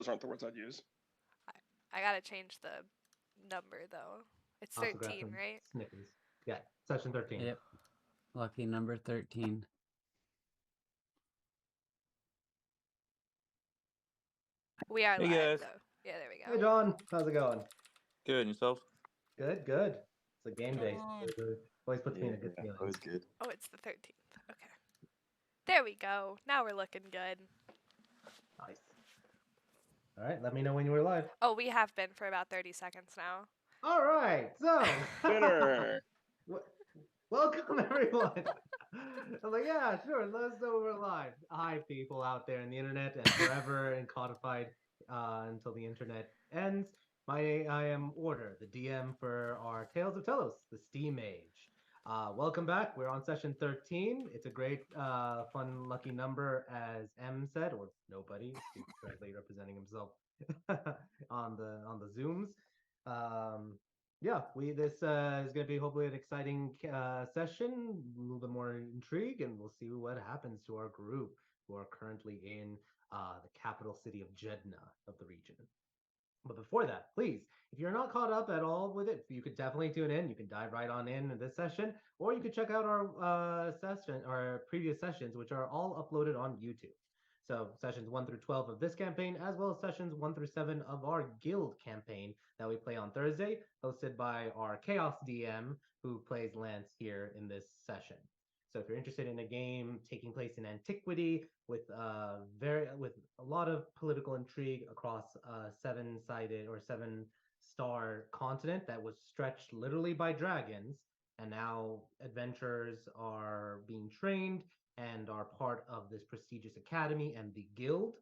Those aren't the words I'd use. I gotta change the number though. It's Also grab 13, some right? Snickers. Yeah, session 13. Yep. Lucky number 13. We are Hey, live guys. though. Yeah, there we Hey, go. John. How's it going? Good, and yourself? Good, good. It's a game day. John. So it always puts me in a good feeling. Always good. Oh, it's the 13th. Okay. There we go. Now we're looking good. Nice. All right, let me know when you were live. Oh, we have been for about 30 seconds now. All right, so Winner. welcome everyone. I'm like, yeah, sure. Let us know we're live. Hi, people out there in the internet and forever and codified until the internet ends. I am Order, the DM for our Tales of Tellos, the Steam Age. Welcome back. We're on session 13. It's a great, fun, lucky number, as M said, or nobody. He's directly representing himself on the Zooms. Yeah, this is going to be hopefully an exciting session, a little bit more intrigue, and we'll see what happens to our group who are currently in the capital city of Jeddah of the region. But before that, please, if you're not caught up at all with it, you could definitely tune in. You can dive right on in this session, or you could check out our session, our previous sessions, which are all uploaded on YouTube. So sessions 1 through 12 of this campaign, as well as sessions 1 through 7 of our guild campaign that we play on Thursday, hosted by our Chaos DM, who plays Lance here in this session. So if you're interested in a game taking place in antiquity with with a lot of political intrigue across a 7-sided or 7-star continent that was stretched literally by dragons, and now adventurers are being trained and are part of this prestigious academy and the guild,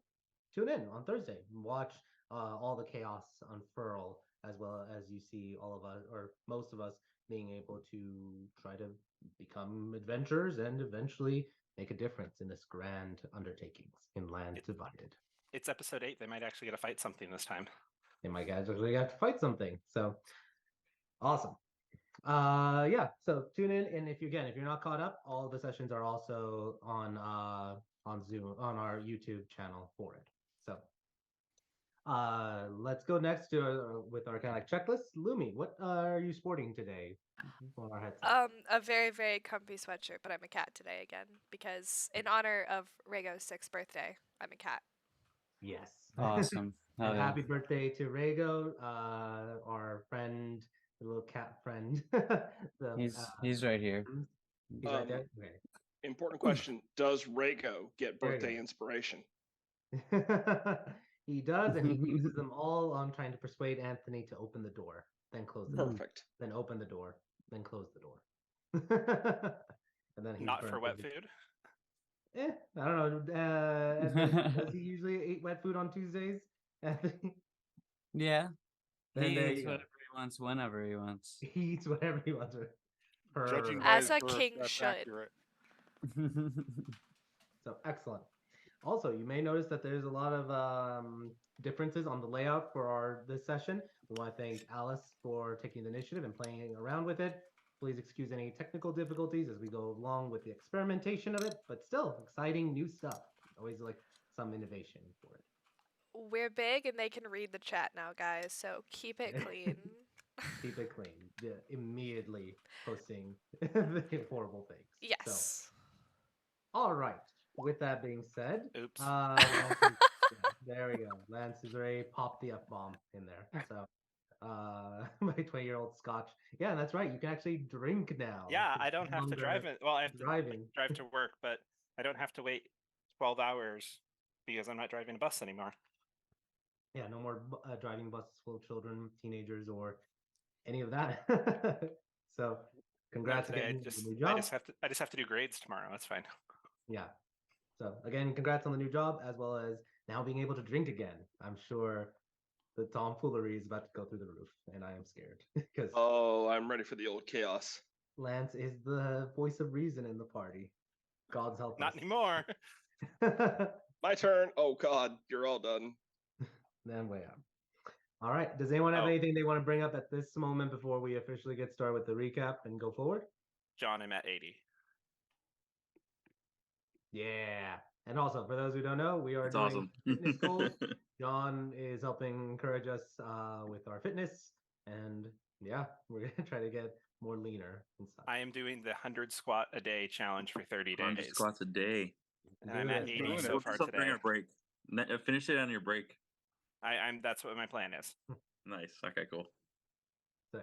tune in on Thursday and watch all the chaos unfurl, as well as you see all of us, or most of us, being able to try to become adventurers and eventually make a difference in this grand undertakings in lands divided. It's episode 8. They might actually get to fight something this time. They might actually have to fight something. So awesome. Yeah, so tune in, and if you're not caught up, all the sessions are also on Zoom, on our YouTube channel for it. So let's go next to with our kind of like checklist. Lumi, what are you sporting today on our headset? A very, very comfy sweatshirt, but I'm a cat today again because in honor of Rego's 6th birthday, I'm a cat. Yes. Awesome. And happy birthday to Rego, our friend, the little cat friend. He's right here. He's right there. Okay. Important question. Does Rego get birthday inspiration? He does, and he uses them all on trying to persuade Anthony to open the door, then close the door. Perfect. Then open the door, then close the door. And then he's Not for wet food? I don't know. Does he usually eat wet food on Tuesdays, Anthony? Yeah. Then He there eats you go. whatever he wants, whenever he wants. He eats whatever he wants. Judging As by a his birth, king that's should. accurate. So excellent. Also, you may notice that there's a lot of differences on the layout for this session. We want to thank Alice for taking the initiative and playing around with it. Please excuse any technical difficulties as we go along with the experimentation of it, but still exciting new stuff. Always like some innovation for it. We're big and they can read the chat now, guys, so keep it clean. Keep it clean. Yeah, immediately posting horrible things. Yes. So, all right. With that being said, Oops. there we go. Lance has already popped the F-bomb in there. So, my 20-year-old Scotch. Yeah, that's right. You can actually drink now. Yeah, I don't have to drive it. Well, I have to drive to work, but I don't have to wait 12 hours because I'm not driving a bus anymore. Yeah, no more driving buses full of children, teenagers, or any of that. So, congrats again on the new job. I just have to do grades tomorrow. That's fine. Yeah. So again, congrats on the new job, as well as now being able to drink again. I'm sure the tomfoolery is about to go through the roof, and I am scared because I'm ready for the old chaos. Lance is the voice of reason in the party. God's help us. Not anymore. My turn. Oh God, you're all done. Then way out. All right. Does anyone have anything they want to bring up at this moment before we officially get started with the recap and go forward? John, I'm at 80. Yeah. And also, for those who don't know, we are That's doing awesome. fitness goals. John is helping encourage us with our fitness, and yeah, we're gonna try to get more leaner and stuff. I am doing the 100 squat a day challenge for 30 100 days. squats a day. And I'm at 80 so far Focus on during today. our break. Finish it on your break. I'm that's what my plan is. Nice. Okay, cool. So,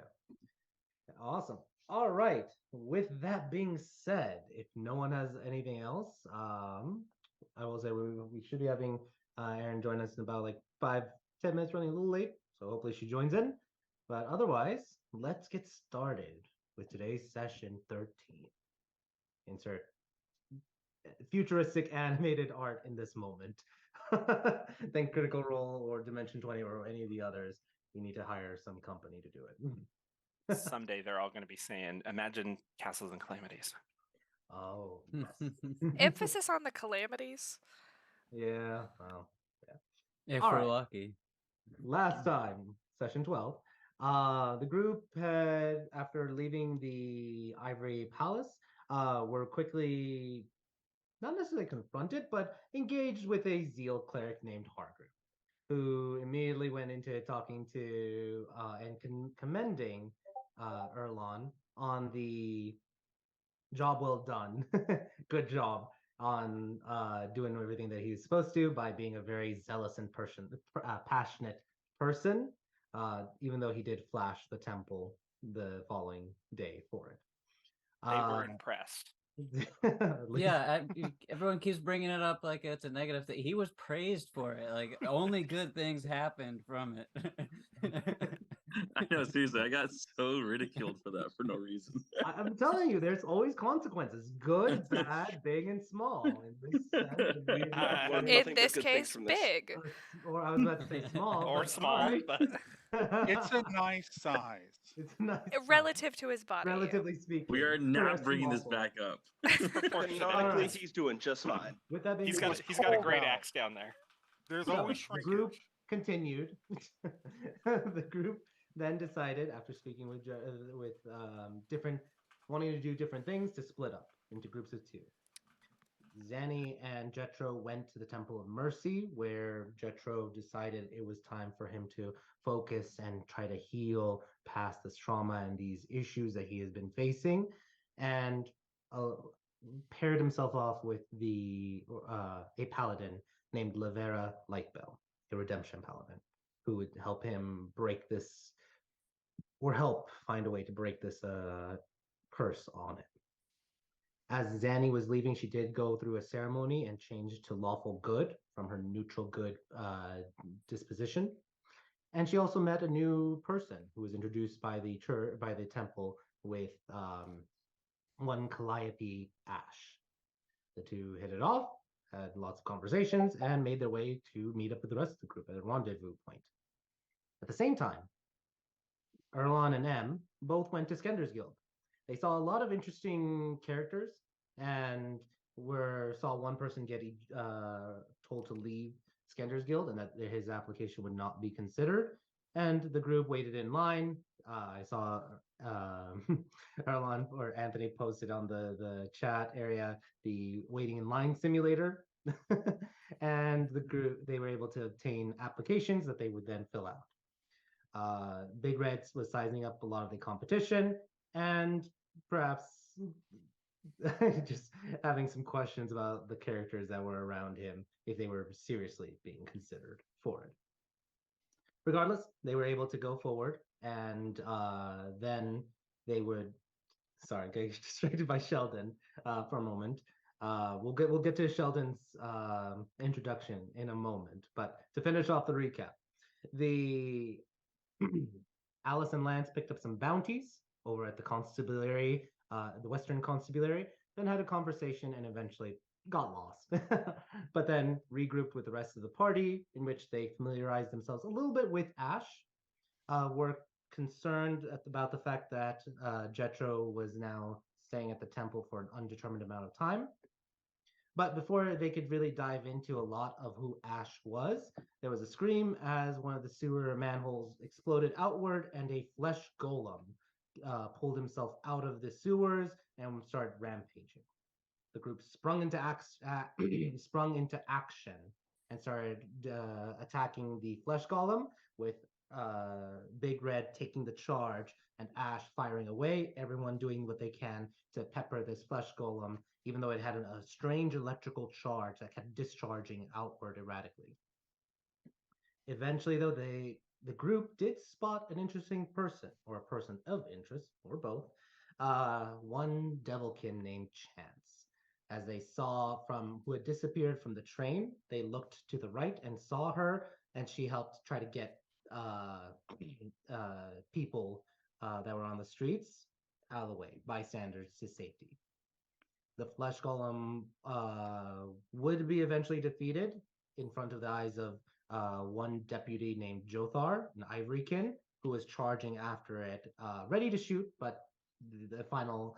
awesome. All right. With that being said, if no one has anything else, I will say we should be having Erin join us in about like 5-10 minutes, running a little late. So hopefully she joins in. But otherwise, let's get started with today's session 13. Insert futuristic animated art in this moment. Thank Critical Role or Dimension 20 or any of the others. We need to hire some company to do it. Someday they're all going to be saying, "Imagine castles and calamities." Oh, yes. Emphasis on the calamities. Yeah, well, yeah. If All we're right. lucky. Last time, session 12, the group had, after leaving the Ivory Palace, were quickly, not necessarily confronted, but engaged with a Zeal cleric named Hargrew, who immediately went into talking to and commending Erlon on the job well done. Good job on doing everything that he was supposed to by being a very zealous and passionate person, even though he did flash the temple the following day for it. They were impressed. Yeah, everyone keeps bringing it up like it's a negative thing. He was praised for it. Like only good things happened from it. I know, seriously, I got so ridiculed for that for no reason. I'm telling you, there's always consequences: good, bad, big, and small. In this case, big. Or I was about to say small. Or small, right. but it's a nice size. It's nice relative to his body. relatively speaking. We are not bringing this back up. Canonically, he's doing just fine. With that being he's said, got a great axe down there. There's always the shrinkage. group continued. The group then decided, after speaking with different, wanting to do different things, to split up into groups of two. Zanny and Jetro went to the Temple of Mercy, where Jetro decided it was time for him to focus and try to heal past this trauma and these issues that he has been facing, and paired himself off with a paladin named Lavera Lightbell, a redemption paladin, who would help him break this, or help find a way to break this curse on it. As Zanny was leaving, she did go through a ceremony and changed to lawful good from her neutral good disposition. And she also met a new person who was introduced by the church, by the temple, with one Calliope Ash. The two hit it off, had lots of conversations, and made their way to meet up with the rest of the group at a rendezvous point. At the same time, Erlon and M both went to Skender's Guild. They saw a lot of interesting characters and saw one person get told to leave Skender's Guild and that his application would not be considered. And the group waited in line. I saw Erlon or Anthony posted on the chat area the waiting in line simulator. And the group, they were able to obtain applications that they would then fill out. Big Red was sizing up a lot of the competition, and perhaps just having some questions about the characters that were around him, if they were seriously being considered for it. Regardless, they were able to go forward, and then they would, sorry, getting distracted by Sheldon for a moment. We'll get to Sheldon's introduction in a moment, but to finish off the recap, the Alice and Lance picked up some bounties over at the constabulary, the Western Constabulary, then had a conversation and eventually got lost. But then regrouped with the rest of the party, in which they familiarized themselves a little bit with Ash, were concerned about the fact that Jetro was now staying at the temple for an undetermined amount of time. But before they could really dive into a lot of who Ash was, there was a scream as one of the sewer manholes exploded outward and a flesh golem pulled himself out of the sewers and started rampaging. the group sprung into action and started attacking the flesh golem, with Big Red taking the charge and Ash firing away, everyone doing what they can to pepper this flesh golem, even though it had a strange electrical charge that kept discharging outward erratically. Eventually, though, the group did spot an interesting person, or a person of interest, or both, one devilkin named Chance. As they saw who had disappeared from the train, they looked to the right and saw her, and she helped try to get people that were on the streets out of the way, bystanders to safety. The flesh golem would be eventually defeated in front of the eyes of one deputy named Jothar, an Ivorykin, who was charging after it, ready to shoot, but the final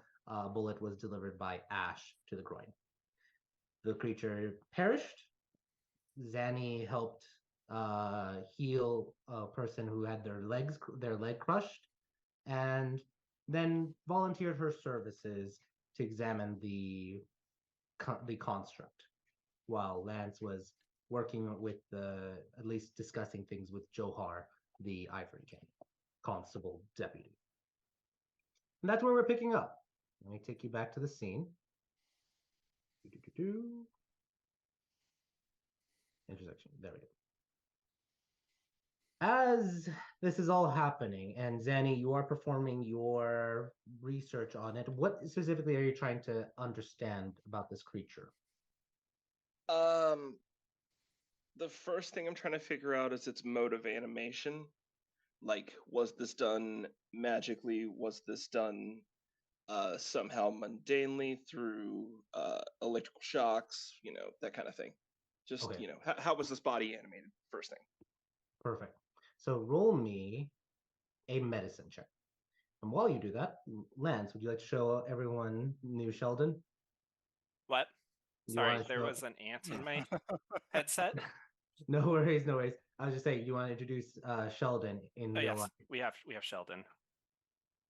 bullet was delivered by Ash to the groin. The creature perished. Zanny helped heal a person who had their leg crushed, and then volunteered her services to examine the construct, while Lance was working with at least discussing things with Johar, the Ivory King, constable deputy. And that's where we're picking up. Let me take you back to the scene. Intersection. There we go. As this is all happening, and Zanny, you are performing your research on it, what specifically are you trying to understand about this creature? The first thing I'm trying to figure out is its mode of animation. Like, was this done magically? Was this done somehow mundanely through electrical shocks? That kind of thing. Just, Okay. How was this body animated? First thing. Perfect. So roll me a medicine check. And while you do that, Lance, would you like to show everyone new Sheldon? What? You Sorry, wanna there show- was an ant in my headset. No worries, no worries. I was just saying, you want to introduce Sheldon in Oh real yes, life. we have Sheldon.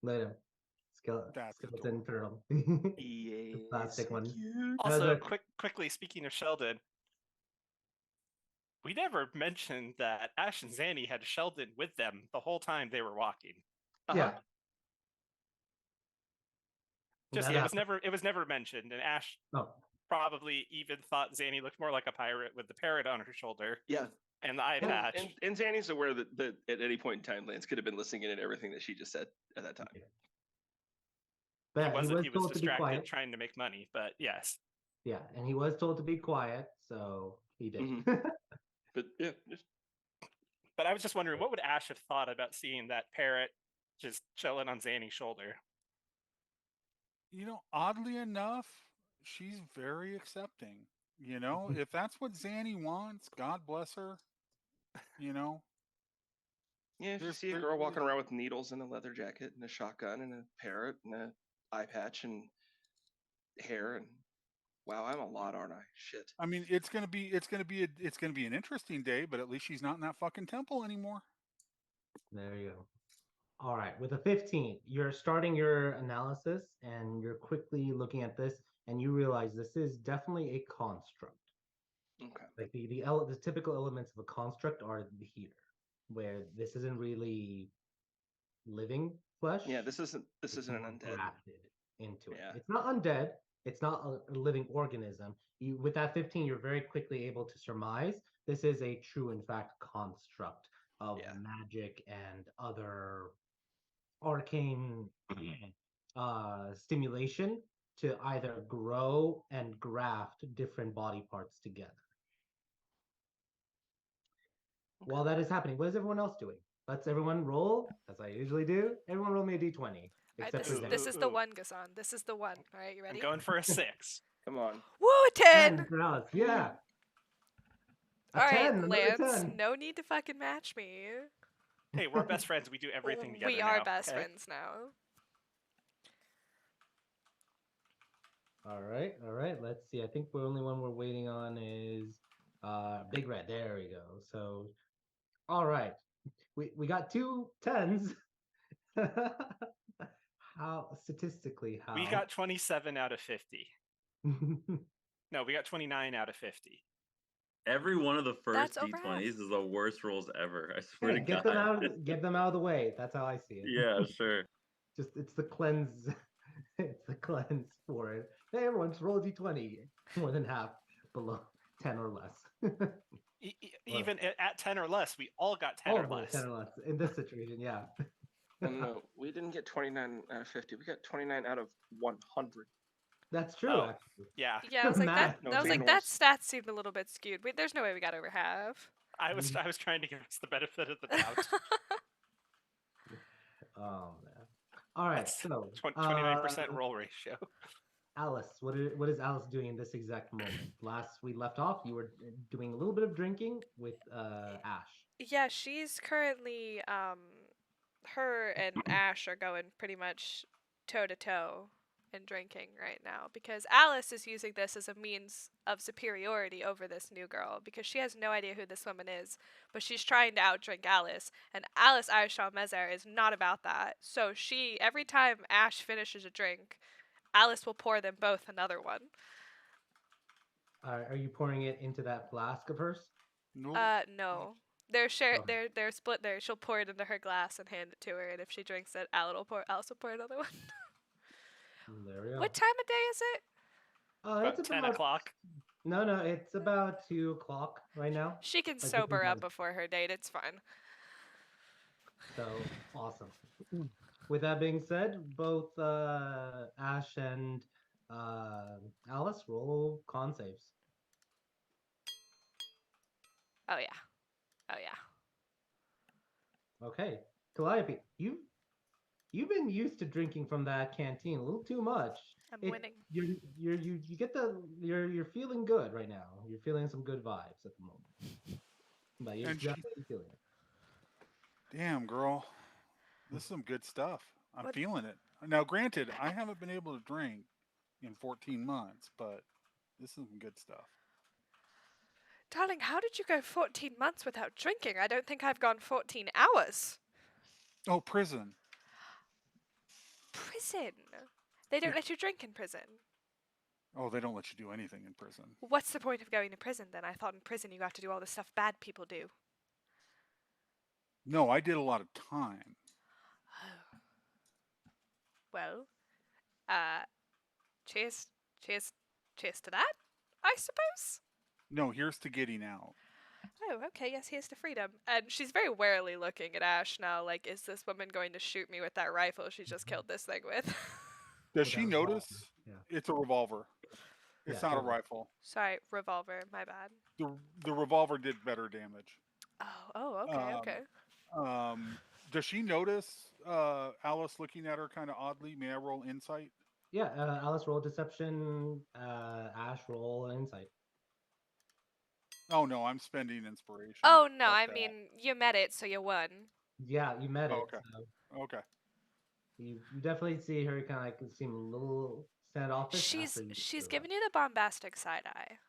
Look at him. That's Skeleton turtle. Yeah. Plastic one. Also, look. quickly speaking of Sheldon, we never mentioned that Ash and Zanny had Sheldon with them the whole time they were walking. Yeah. Just That it happened. was never mentioned, and Ash Oh, probably even thought Zanny looked more like a pirate with the parrot on her shoulder Yeah. and the eye patch. And Zanny's aware that at any point in time, Lance could have been listening in at everything that she just said at that time. but He was told to be distracted quiet. trying to make money, but yes. Yeah, and he was told to be quiet, so he did. But yeah, But I was just wondering, what would Ash have thought about seeing that parrot just chilling on Zanny's shoulder? Oddly enough, she's very accepting. If that's what Zanny wants, God bless her. Yeah, if you see a girl walking around with needles and a leather jacket and a shotgun and a parrot and an eye patch and hair, and wow, I'm a lot, aren't I? Shit. I mean, it's gonna be an interesting day, but at least she's not in that fucking temple anymore. There you go. All right, with a 15, you're starting your analysis and you're quickly looking at this, and you realize this is definitely a construct. Okay. Like the typical elements of a construct are here, where this isn't really living flesh. Yeah, this isn't an more undead. grafted into it. Yeah. It's not undead. It's not a living organism. With that 15, you're very quickly able to surmise this is a true, in fact, construct of magic and other arcane stimulation to either grow and graft different body parts together. Okay. While that is happening, what is everyone else doing? Let's everyone roll, as I usually do. Everyone roll me a d20. This is the one, Gassan. This is the one. All right, you ready? I'm going for a 6. Come on. Woo, 10! Yeah. All right, Lance, no need to fucking match me. Hey, we're best friends. We do everything together. We are best friends now. All right. Let's see. I think the only one we're waiting on is Big Red. There we go. So, all right. We got 2 10s. How statistically? We got 27 out of 50. No, we got 29 out of 50. Every one of the first That's over D20s half. is the worst rolls ever. I swear Hey, to get God. them out of the way. That's how I see it. Yeah, sure. Just it's the cleanse. It's the cleanse for it. Hey, everyone, just roll a d20. More than half below 10 or less. Even at 10 or less, we all got 10 All or of them less. 10 or less in this situation, yeah. Well, no, we didn't get 29 out of 50. We got 29 out of 100. That's true, Oh, actually. yeah. Yeah, I was like Math. that. I was like that stat seemed a little bit skewed. Wait, there's no way we got over half. I was trying to give us the benefit of the doubt. Oh man. All right, That's so 29% roll ratio. Alice, what is Alice doing in this exact moment? Last we left off, you were doing a little bit of drinking with Ash. Yeah, she's currently her and Ash are going pretty much toe to toe in drinking right now because Alice is using this as a means of superiority over this new girl because she has no idea who this woman is, but she's trying to outdrink Alice, and Alice Aishal Mezer is not about that. So every time Ash finishes a drink, Alice will pour them both another one. Are you pouring it into that flask of hers? Nope. No. They're Okay. they're split there. She'll pour it into her glass and hand it to her, and if she drinks it, Alice will pour another one. There we go. What time of day is it? It's 10 o'clock. No, it's about 2 o'clock right now. She can Like, sober up before her date. It's fine. So awesome. With that being said, both Ash and Alice roll con saves. Oh yeah. Oh yeah. Okay, Calliope, you've been used to drinking from that canteen a little too much. I'm winning. You get you're feeling good right now. You're feeling some good vibes at the moment. But you're definitely feeling it. Damn, girl. This is some good stuff. I'm feeling it. Now, granted, I haven't been able to drink in 14 months, but this is some good stuff. Darling, how did you go 14 months without drinking? I don't think I've gone 14 hours. Oh, prison. Prison? They don't let you drink in prison. Oh, they don't let you do anything in prison. What's the point of going to prison then? I thought in prison you got to do all the stuff bad people do. No, I did a lot of time. Well, cheers to that, I suppose? No, here's to getting out. Oh, okay, yes, here's to freedom. And she's very warily looking at Ash now, like, is this woman going to shoot me with that rifle she just killed this thing with? Does she notice? Yeah. It's a revolver. It's not a rifle. Sorry, revolver, my bad. The revolver did better damage. Oh, okay. Does she notice Alice looking at her kind of oddly? May I roll insight? Yeah, Alice roll deception, Ash roll insight. Oh no, I'm spending inspiration. Oh no, I mean you met it, so you won. Yeah, you met it. Okay. So okay. You definitely see her kind of like seem a little standoffish. She's giving you the bombastic side eye.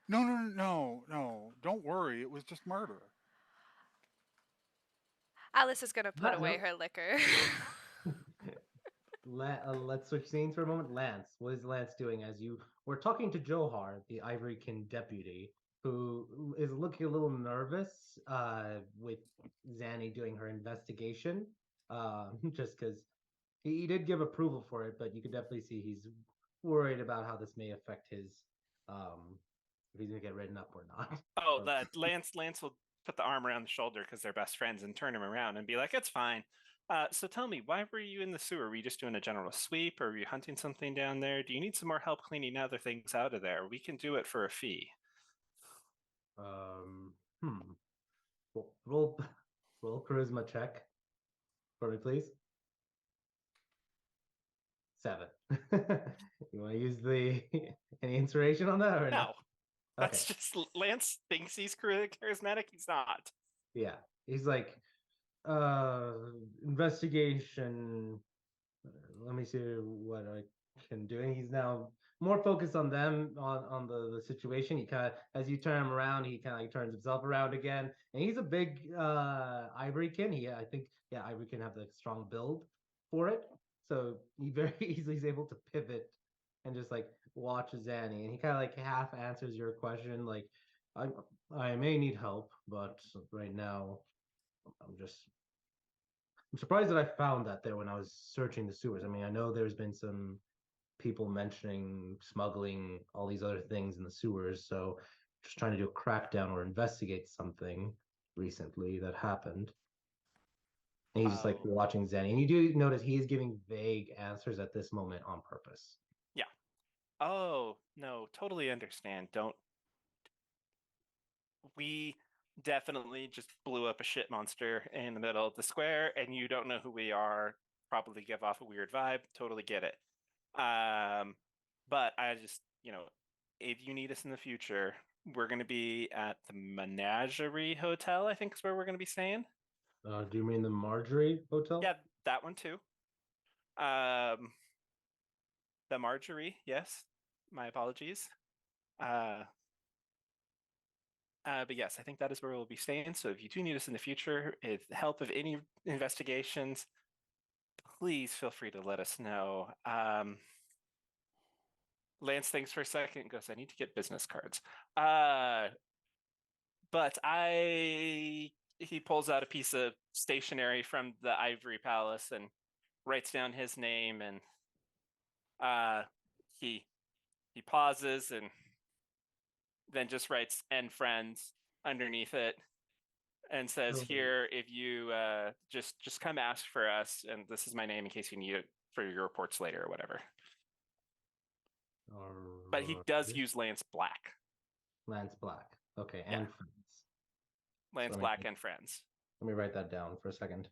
No. Don't worry. It was just murder. Alice is gonna put away her liquor. Let's switch scenes for a moment. Lance, what is Lance doing as you were talking to Johar, the Ivorykin deputy, who is looking a little nervous with Zanny doing her investigation, just because he did give approval for it, but you could definitely see he's worried about how this may affect his, if he's gonna get written up or not. Oh, that Lance will put the arm around the shoulder because they're best friends and turn him around and be like, it's fine. So tell me, why were you in the sewer? Were you just doing a general sweep, or were you hunting something down there? Do you need some more help cleaning other things out of there? We can do it for a fee. Roll charisma check for me, please. 7. You want to use any inspiration on that or no? No? That's just Lance thinks he's charismatic. He's not. Yeah, he's like, investigation. Let me see what I can do. And he's now more focused on them, on the situation. He kind of, as you turn him around, he kind of like turns himself around again. And he's a big Ivorykin. I think Ivorykin have the strong build for it. So he very easily is able to pivot and just like watches Zanny, and he kind of like half answers your question, like, I I may need help, but right now I'm surprised that I found that there when I was searching the sewers. I mean, I know there's been some people mentioning smuggling, all these other things in the sewers, so just trying to do a crackdown or investigate something recently that happened. And he's just like Oh, watching Zenny, and you do notice he is giving vague answers at this moment on purpose. yeah. Oh, no, totally understand. Don't. We definitely just blew up a shit monster in the middle of the square, and you don't know who we are. Probably give off a weird vibe. Totally get it. But I just, if you need us in the future, we're going to be at the Menagerie Hotel, I think is where we're going to be staying. Do you mean the Marjorie Hotel? Yeah, that one too. The Marjorie, yes. My apologies. But yes, I think that is where we'll be staying. So if you do need us in the future, with help of any investigations, please feel free to let us know. Lance thinks for a second and goes, I need to get business cards. But he pulls out a piece of stationery from the Ivory Palace and writes down his name, and he pauses and then just writes "and friends" underneath it and says, Okay. "Here, if you just come ask for us, and this is my name in case you need it for your reports later or whatever." But he does Alright. use Lance Black. Lance Black. Okay, Yeah. and friends. Lance Black and friends. Let me write that down for a second.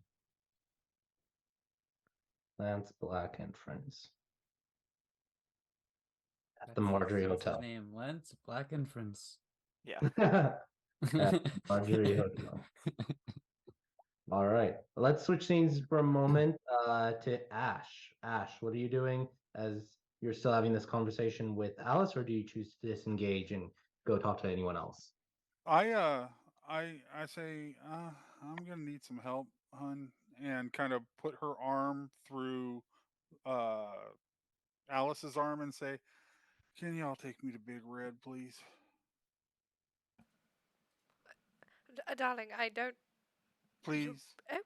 Lance Black and friends. At the Marjorie That's Hotel. his name, Lance Black and Friends. Yeah. At Marjorie Hotel. All right, let's switch scenes for a moment to Ash. Ash, what are you doing as you're still having this conversation with Alice, or do you choose to disengage and go talk to anyone else? I say I'm gonna need some help, hun, and kind of put her arm through uh Alice's arm and say, "Can y'all take me to Big Red, please?" Darling, I don't. Please. Oh,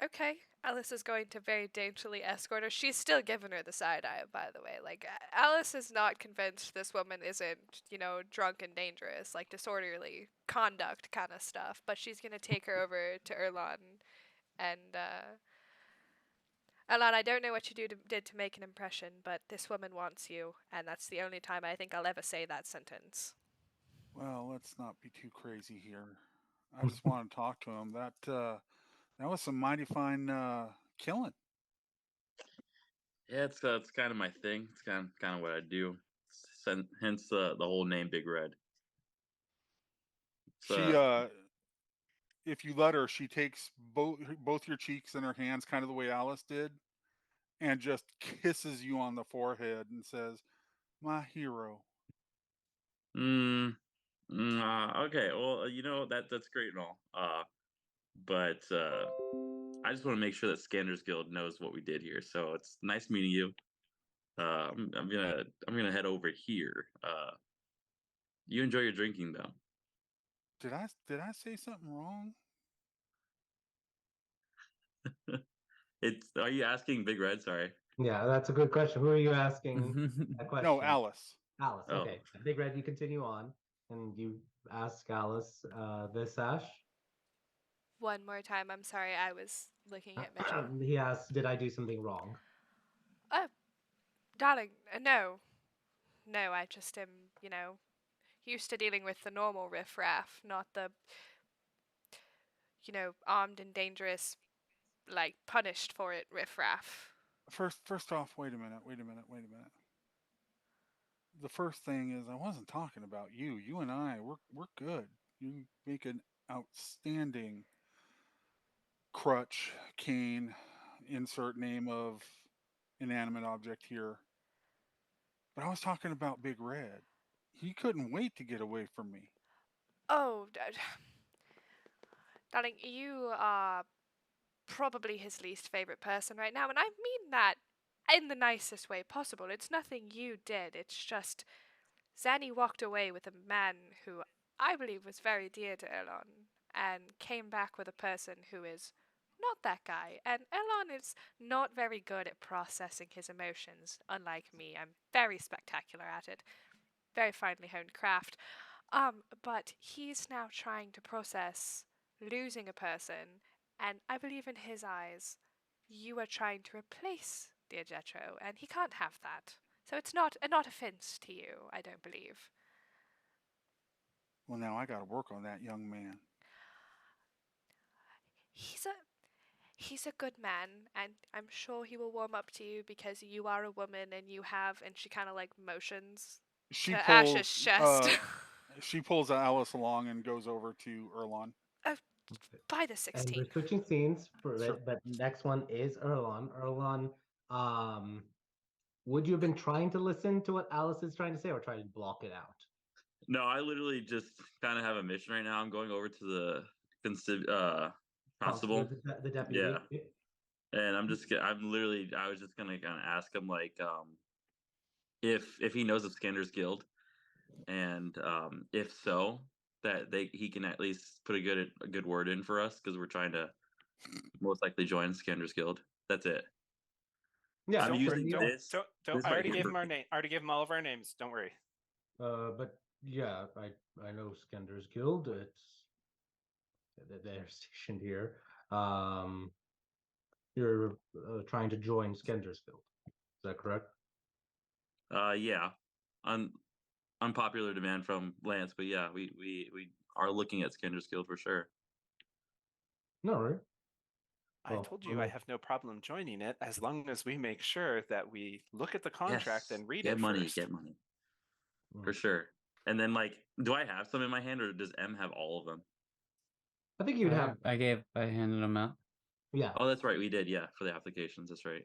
okay. Alice is going to very daintily escort her. She's still giving her the side eye, by the way. Like, Alice is not convinced this woman isn't, drunk and dangerous, like disorderly conduct kind of stuff. But she's going to take her over to Erlon and, Erlon, I don't know what you did to make an impression, but this woman wants you, and that's the only time I think I'll ever say that sentence. Well, let's not be too crazy here. I just want to talk to him. That was some mighty fine killing. Yeah, it's kind of my thing. It's kind of what I do. Hence the whole name Big Red. She if you let her, she takes both your cheeks in her hands, kind of the way Alice did, and just kisses you on the forehead and says, "My hero." Okay. Well, that's great and all. But I just want to make sure that Scanners Guild knows what we did here. So it's nice meeting you. I'm gonna head over here. You enjoy your drinking though. Did I say something wrong? Are you asking Big Red? Sorry. Yeah, that's a good question. Who are you asking that question? No, Alice. Alice. Oh. Okay, Big Red, you continue on, and you ask Alice this, Ash. One more time, I'm sorry, I was looking at Mitchell. He asks, "Did I do something wrong?" Oh, darling, no. No, I just am, used to dealing with the normal riffraff, not the, armed and dangerous, like, punished for it riffraff. First off, wait a minute. The first thing is I wasn't talking about you. You and I, we're good. You make an outstanding crutch, cane, insert name of inanimate object here. But I was talking about Big Red. He couldn't wait to get away from me. Oh, darling, you are probably his least favorite person right now, and I mean that in the nicest way possible. It's nothing you did. It's just Zanny walked away with a man who I believe was very dear to Elon and came back with a person who is not that guy. And Elon is not very good at processing his emotions, unlike me. I'm very spectacular at it, very finely honed craft. But he's now trying to process losing a person, and I believe in his eyes, you are trying to replace dear Jetro, and he can't have that. So it's not offense to you, I don't believe. Well, now I got to work on that young man. He's a he's a good man, and I'm sure he will warm up to you because you are a woman and you have. And she kind of like motions She to pulls Ash's chest. she pulls Alice along and goes over to Erlon. By the And 16. we're switching scenes for Sure. it, but next one is Erlon. Erlon, would you have been trying to listen to what Alice is trying to say or try to block it out? No, I literally just kind of have a mission right now. I'm going over to the constable. The deputy. Yeah. And I'm I was just gonna kind of ask him like if he knows of Scanner's Guild, and if so, that he can at least put a good word in for us because we're trying to most likely join Scanner's Guild. That's it. Yeah, I'm don't using worry. this. Don't. This I right already here gave for- him our name. I already gave him all of our names. Don't worry. But yeah, I know Skender's Guild. They're stationed here. You're trying to join Skender's Guild. Is that correct? Yeah, unpopular demand from Lance, but yeah, we are looking at Scanner's Guild for sure. No, right? I told you I have no problem joining it as long as we make sure that we look at the contract Yes, and read get it money, first. get money for sure. And then like, do I have some in my hand, or does M have all of them? I think you'd have. I handed them out. Yeah. Oh, that's right, we did. Yeah, for the applications. That's right.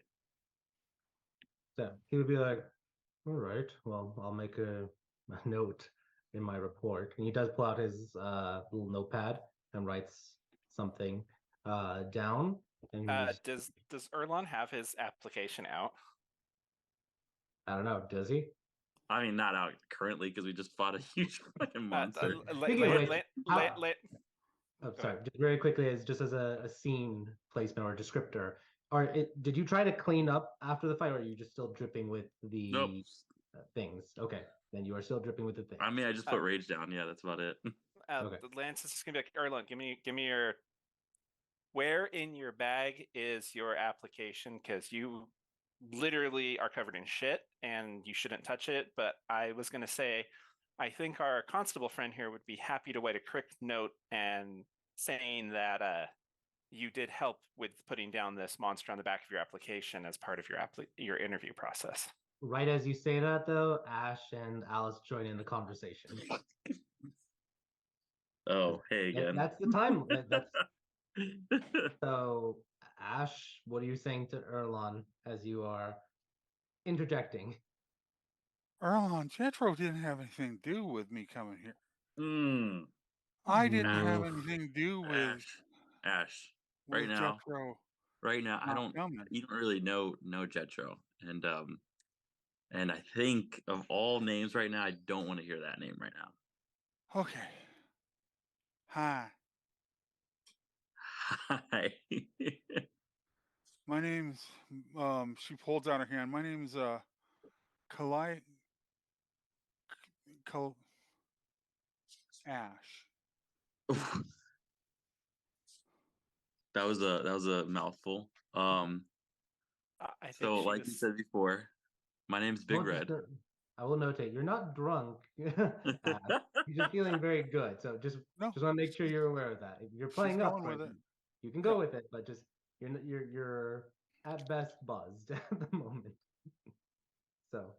So he would be like, all right, well, I'll make a note in my report. And he does pull out his little notepad and writes something down. And Does Erlon have his application out? I don't know, does he? I mean, not out currently because we just fought a huge fucking monster. Oh, sorry. Just very quickly, just as a scene placement or a descriptor, did you try to clean up after the fight, or are you just still dripping with the Nope. Things? Okay, then you are still dripping with the things. I mean, I just put rage down. Yeah, that's about it. Okay. Lance is just gonna be like, Erlon, give me your. Where in your bag is your application? Because you literally are covered in shit and you shouldn't touch it. But I was gonna say, I think our constable friend here would be happy to write a quick note and saying that you did help with putting down this monster on the back of your application as part of your interview process. Right as you say that, though, Ash and Alice join in the conversation. Oh, hey again. That's the time. So, Ash, what are you saying to Erlon as you are interjecting? Erlon, Jetro didn't have anything to do with me coming here. Mm. I didn't have anything to do with Ash. with Right now, Jetro. I don't. Coming. You don't really know Jetro, and I think of all names right now, I don't want to hear that name right now. Okay. Hi. Hi. My name's she pulls out her hand. My name's Kalai Ash. That was a mouthful. So like you said before, my name's Big Red. I will notate you're not drunk. You're just feeling very good. So just want to make sure you're aware of that. If you're playing up, right, you can go with it, but just you're at best buzzed at the moment. So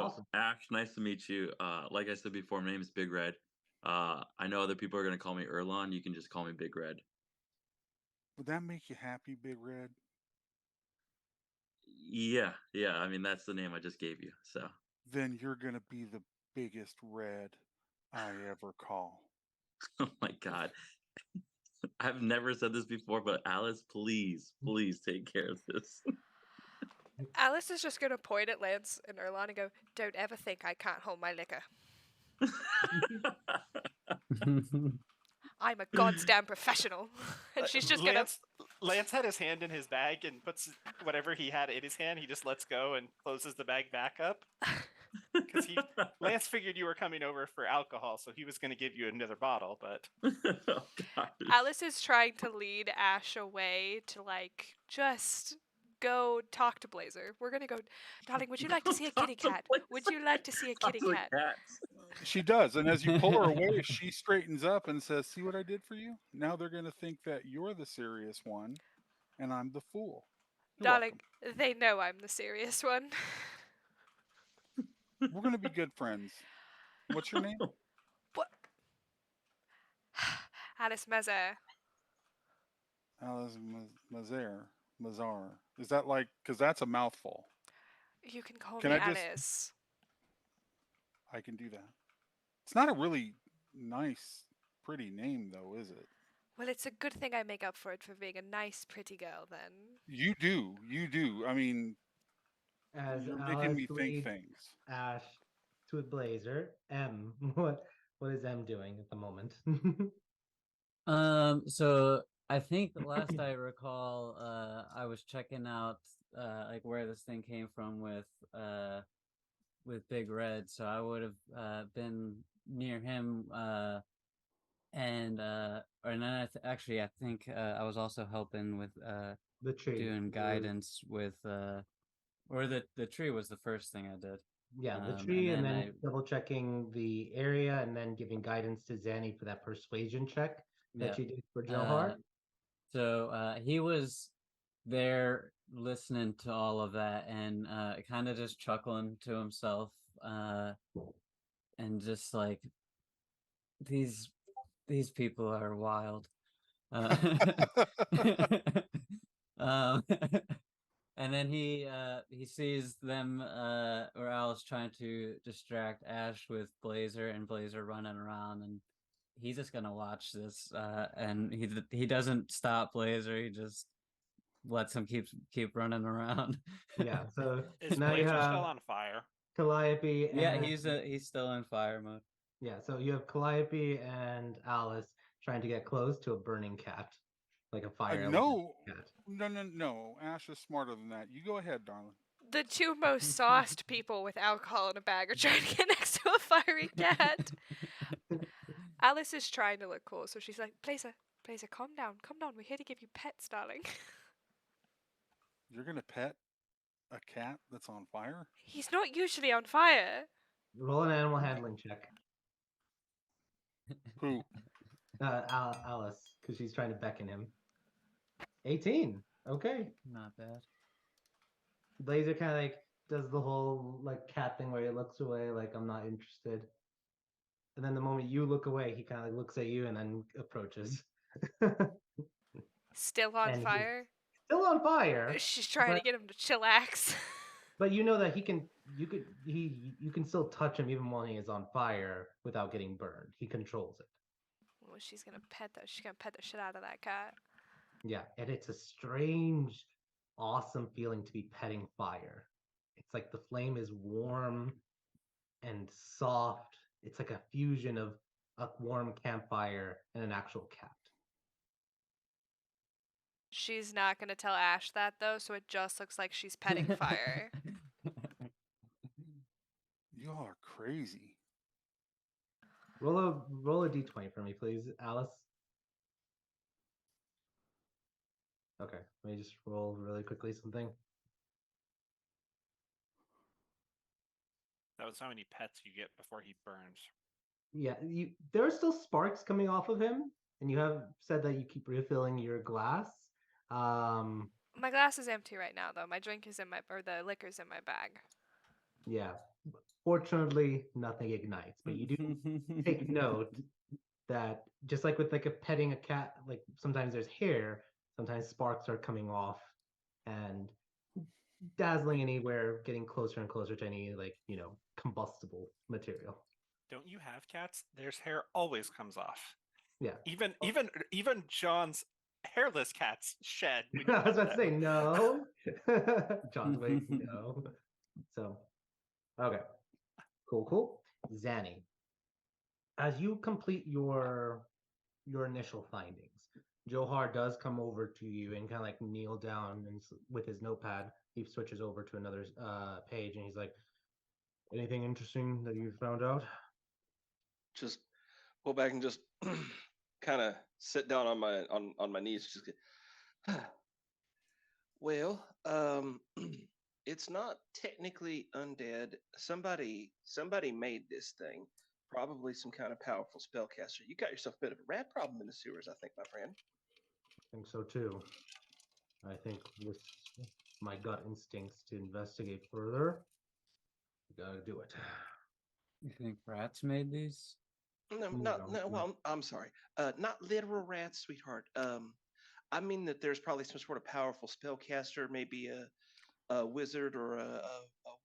awesome. Ash, nice to meet you. Like I said before, my name is Big Red. I know other people are gonna call me Erlon. You can just call me Big Red. Would that make you happy, Big Red? Yeah. I mean, that's the name I just gave you. So then you're gonna be the biggest red I ever call. Oh my God. I've never said this before, but Alice, please take care of this. Alice is just gonna point at Lance and Erlon and go, "Don't ever think I can't hold my liquor. I'm a goddamn professional." And she's just gonna. Lance had his hand in his bag and puts whatever he had in his hand. He just lets go and closes the bag back up. Because Lance figured you were coming over for alcohol, so he was going to give you another bottle. But Alice is trying to lead Ash away to like just go talk to Blazer. We're gonna go, darling. Would you like to see a kitty cat? Would you like to see a kitty cat? She does, and as you pull her away, she straightens up and says, "See what I did for you? Now they're going to think that you're the serious one, and I'm the fool." You're Darling, they know I'm the serious one. We're going to be good friends. What's your name? What? Alice Mazar. Alice Mazar. Is that like, because that's a mouthful. You can call Can me I just- Alice. I can do that. It's not a really nice, pretty name, though, is it? Well, it's a good thing I make up for it for being a nice, pretty girl, then. You do. I mean, As you're Alice making me think leads things. Ash to a Blazer. M. What is M doing at the moment? So I think last I recall, I was checking out like where this thing came from with Big Red, so I would have been near him, and then actually I think I was also helping with the tree. doing guidance with or the tree was the first thing I did. Yeah, the tree, and then I double checking the area, and then giving guidance to Zanny for that persuasion check that you did for Johar. So he was there listening to all of that and kind of just chuckling to himself and just like these people are wild. Um, and then he sees them or Alice trying to distract Ash with Blazer, and Blazer running around, and he's just gonna watch this, and he doesn't stop Blazer. He just lets him keep running around. Yeah, so is now you Blazer have still on fire? Calliope. And, Yeah, he's still in fire mode. Yeah, so you have Calliope and Alice trying to get close to a burning cat, like a fire. No, cat. no. Ash is smarter than that. You go ahead, darling. The two most sauced people with alcohol in a bag are trying to get next to a fiery cat. Alice is trying to look cool, so she's like, Blazer, calm down. We're here to give you pets, darling. You're gonna pet a cat that's on fire? He's not usually on fire. Roll an animal handling check. Who? Alice, because she's trying to beckon him. 18. Okay. Not bad. Blazer kind of like does the whole like cat thing where he looks away, like I'm not interested. And then the moment you look away, he kind of like looks at you and then approaches. Still on And he's fire. Still on fire. She's trying to get him to chillax. But you know that you can still touch him even when he is on fire without getting burned. He controls it. Well, she's gonna pet the shit out of that cat. Yeah, and it's a strange, awesome feeling to be petting fire. It's like the flame is warm and soft. It's like a fusion of a warm campfire and an actual cat. She's not gonna tell Ash that though, so it just looks like she's petting fire. Y'all are crazy. Roll a d20 for me, please, Alice. Okay, let me just roll really quickly something. That was how many pets you get before he burns. Yeah, there are still sparks coming off of him, and you have said that you keep refilling your glass. My glass is empty right now, though. My drink is the liquor's in my bag. Yeah. Fortunately, nothing ignites, but you do take note that just like with like petting a cat, like sometimes there's hair, sometimes sparks are coming off and dazzling anywhere, getting closer and closer to any like, combustible material. Don't you have cats? Their hair always comes off. Yeah. Even John's hairless cat's shed. When I was about to say them. no. John's waiting. No. So, okay, cool. Zanny, as you complete your initial findings, Johar does come over to you and kind of like kneel down and with his notepad, he switches over to another page and he's like, "Anything interesting that you found out?" Just pull back and just kind of sit down on my knees. Just get, well, it's not technically undead. Somebody made this thing. Probably some kind of powerful spellcaster. You got yourself a bit of a rat problem in the sewers, I think, my friend. I think so too. I think with my gut instincts to investigate further, we gotta do it. You think rats made these? No, No, no. Well, I'm sorry. Not literal rats, sweetheart. I mean that there's probably some sort of powerful spellcaster, maybe a wizard or a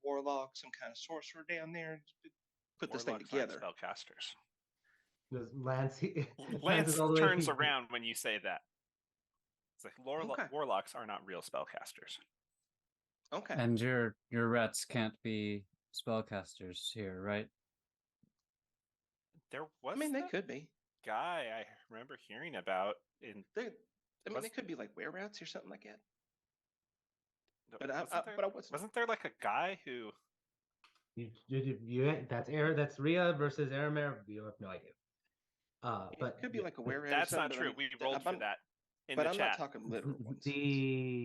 warlock, some kind of sorcerer down there. Put this thing Warlocks aren't together. spellcasters. Does Lance? Lance is all the way- turns around when you say that. It's like Okay. warlocks are not real spellcasters. Okay. And your rats can't be spellcasters here, right? There was. I mean, they that could be. guy I remember hearing about in. They could be like were rats or something like that. But wasn't there like a guy who? That's That's Rhea versus Aramir. You have no idea. But it could be like a were rat. That's not true. We rolled for that in the I'm chat. not talking literal ones.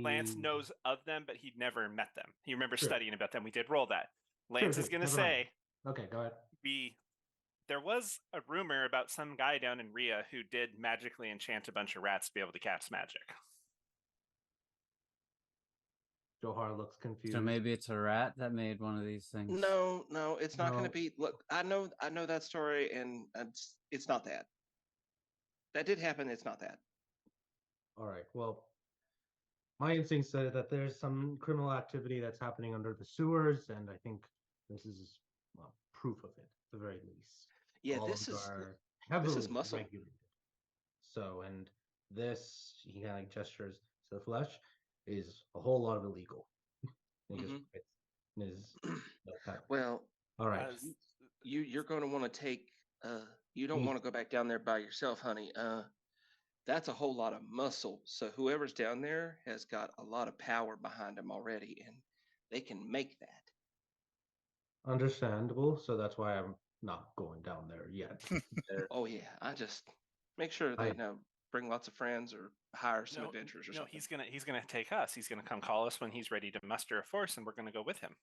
Lance knows of them, but he'd never met them. He remembers True. studying about them. We did roll that. Lance is going to Never mind. say, okay, go ahead. there was a rumor about some guy down in Rhea who did magically enchant a bunch of rats to be able to cast magic. Johar looks confused. So maybe it's a rat that made one of these things. No, it's not going No. to be. Look, I know that story, and it's not that. That did happen. It's not that. All right. Well, my instincts said that there's some criminal activity that's happening under the sewers, and I think this is proof of it, at the very least. Yeah, All this of is them are heavily muscle. regulated. So, and this, he kind of like gestures to the flesh, is a whole lot of illegal. He just writes in his notepad. Well, all right. You're going to want to take. You don't want to go back down there by yourself, honey. That's a whole lot of muscle. So whoever's down there has got a lot of power behind them already, and they can make that. Understandable. So that's why I'm not going down there yet. Oh yeah, I just make sure they bring lots of friends or hire some adventurers or something. He's gonna take us. He's gonna come call us when he's ready to muster a force, and we're gonna go with him.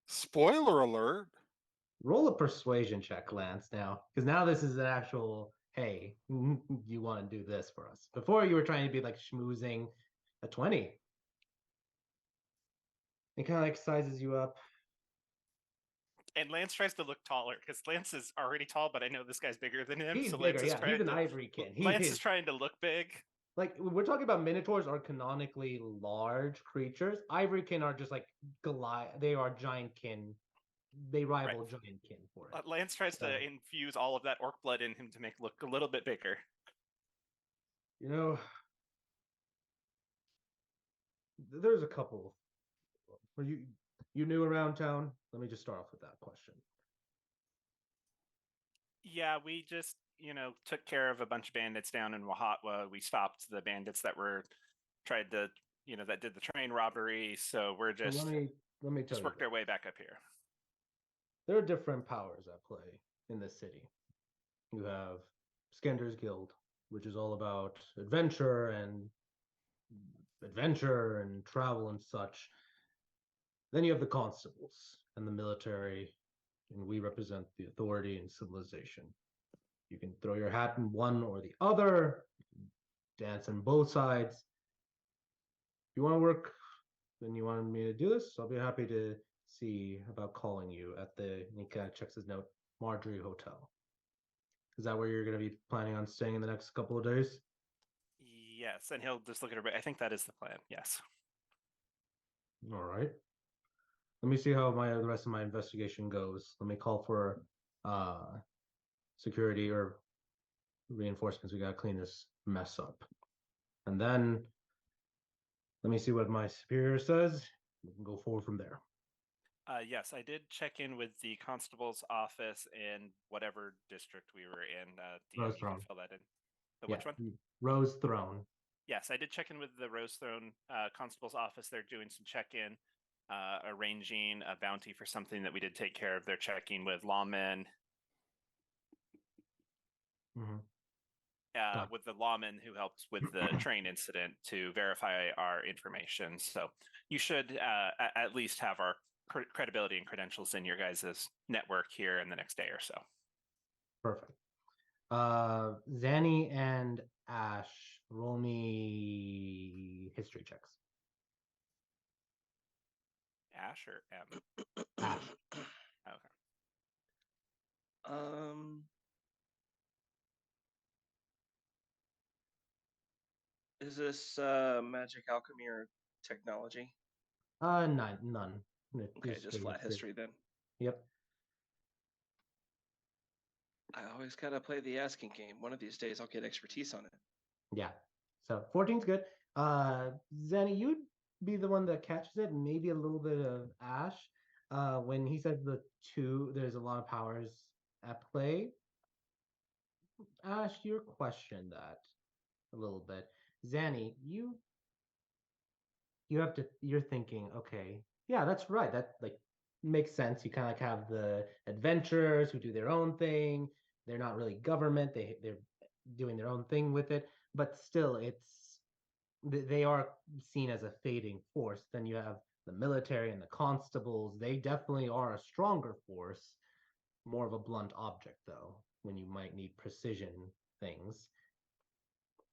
Spoiler alert. Roll a persuasion check, Lance, now. Because now this is an actual, hey, you want to do this for us. Before you were trying to be like schmoozing. A 20. It kind of like sizes you up. And Lance tries to look taller because Lance is already tall, but I know this guy's bigger than him. He's so bigger, Lance is he's an ivory kin. Lance is trying to look big. Like, we're talking about minotaurs are canonically large creatures. Ivory kin are just like Goliath. They are giant kin. They rival giant kin for it. Lance tries to infuse all of that orc blood in him to make look a little bit bigger. You know, there's a couple. Are you new around town? Let me just start off with that question. Yeah, we just, took care of a bunch of bandits down in Wahatwa. We stopped the bandits that tried to, that did the train robbery. So we're just, let me tell just worked our way back up here. There are different powers at play in this city. You have Skender's Guild, which is all about adventure and travel and such. Then you have the constables and the military, and we represent the authority and civilization. You can throw your hat in one or the other, dance on both sides. If you want to work, then you want me to do this, I'll be happy to see about calling you at the, he kind of checks his note, Marjorie Hotel. Is that where you're going to be planning on staying in the next couple of days? Yes, and he'll just look at her. I think that is the plan. Yes. All right. Let me see how the rest of my investigation goes. Let me call for security or reinforcements. We gotta clean this mess up. And then let me see what my superior says. We can go forward from there. Yes, I did check in with the constable's office in whatever district we were in. DM, Rose you can Throne. fill that in. The Yeah, which one? Rose Throne. Yes, I did check in with the Rose Throne constable's office. They're doing some check-in, arranging a bounty for something that we did take care of. They're checking with lawmen, with the lawman who helped with the train incident to verify our information. So you should at least have our credibility and credentials in your guys' network here in the next day or so. Perfect. Zanny and Ash, roll me history checks. Ash or M? Ash. Okay. Is this magic, alchemy, or technology? None. Okay, just flat history then. Yep. I always gotta play the asking game. One of these days, I'll get expertise on it. Yeah. So 14's good. Zanny, you'd be the one that catches it, and maybe a little bit of Ash. When he says the two, there's a lot of powers at play. Ash, you question that a little bit. Zanny, you're thinking, okay, yeah, that's right. That like makes sense. You kind of like have the adventurers who do their own thing. They're not really government. They're doing their own thing with it, but still they are seen as a fading force. Then you have the military and the constables. They definitely are a stronger force, more of a blunt object though, when you might need precision things.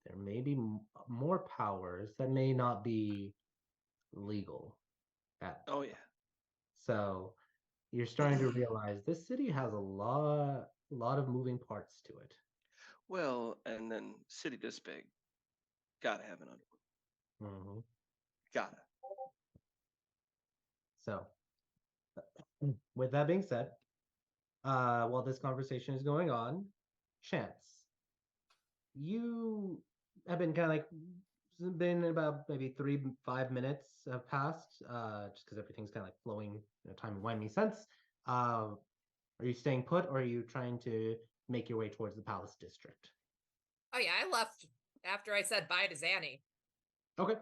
There may be more powers that may not be legal at Oh yeah. so you're starting to realize this city has a lot of moving parts to it. Well, and then city this big, gotta have an underworld. Gotta. So with that being said, while this conversation is going on, Chance, you have been kind of like been about maybe 5 minutes have passed, just because everything's kind of like flowing in a timey-wimey sense. Are you staying put, or are you trying to make your way towards the Palace District? Oh yeah, I left after I said bye to Zanny. Okay.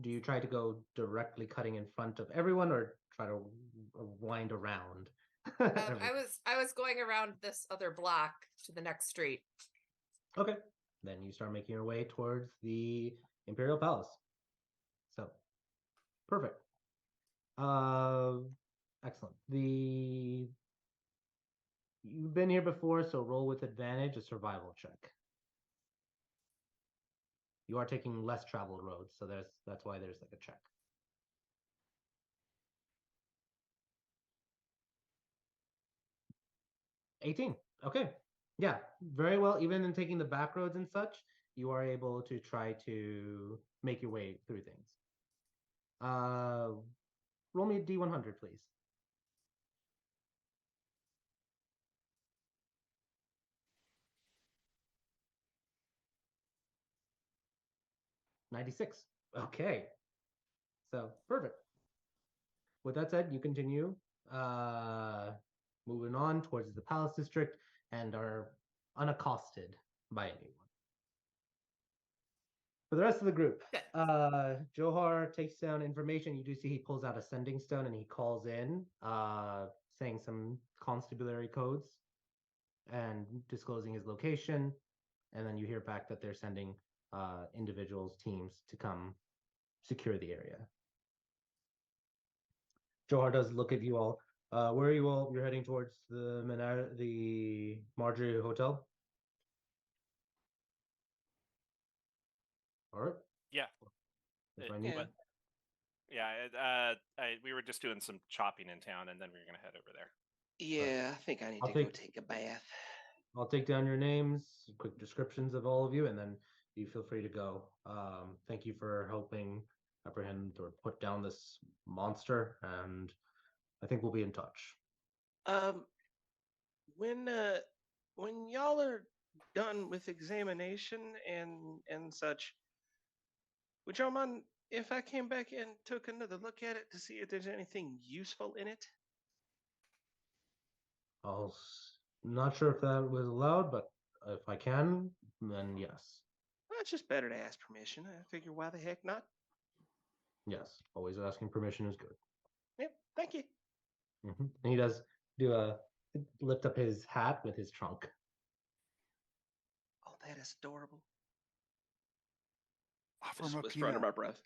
Do you try to go directly cutting in front of everyone, or try to wind around? I was going around this other block to the next street. Okay. Then you start making your way towards the Imperial Palace. So, perfect. Excellent. You've been here before, so roll with advantage a survival check. You are taking less traveled roads, so that's why there's like a check. 18. Okay. Yeah, very well. Even in taking the back roads and such, you are able to try to make your way through things. Roll me a D100, please. $96. Okay. So perfect. With that said, you continue moving on towards the Palace District and are unaccosted by anyone. For the rest of the group, Johar takes down information. You do see he pulls out a sending stone and he calls in, saying some constabulary codes and disclosing his location. And then you hear back that they're sending individuals, teams to come secure the area. Johar does look at you all. Where are you all? You're heading towards the Marjorie Hotel? All right. Yeah. We were just doing some chopping in town, and then we were going to head over there. Yeah, I think I need to go take a bath. I'll take down your names, quick descriptions of all of you, and then you feel free to go. Thank you for helping apprehend or put down this monster, and I think we'll be in touch. When y'all are done with examination and such, would y'all mind if I came back and took another look at it to see if there's anything useful in it? Not sure if that was allowed, but if I can, then yes. Well, it's just better to ask permission. I figure why the heck not? Yes, always asking permission is good. Yep, thank you. And he does do a lift up his hat with his trunk. Oh, that is adorable. Offer Just him a whisper under peanut. my breath.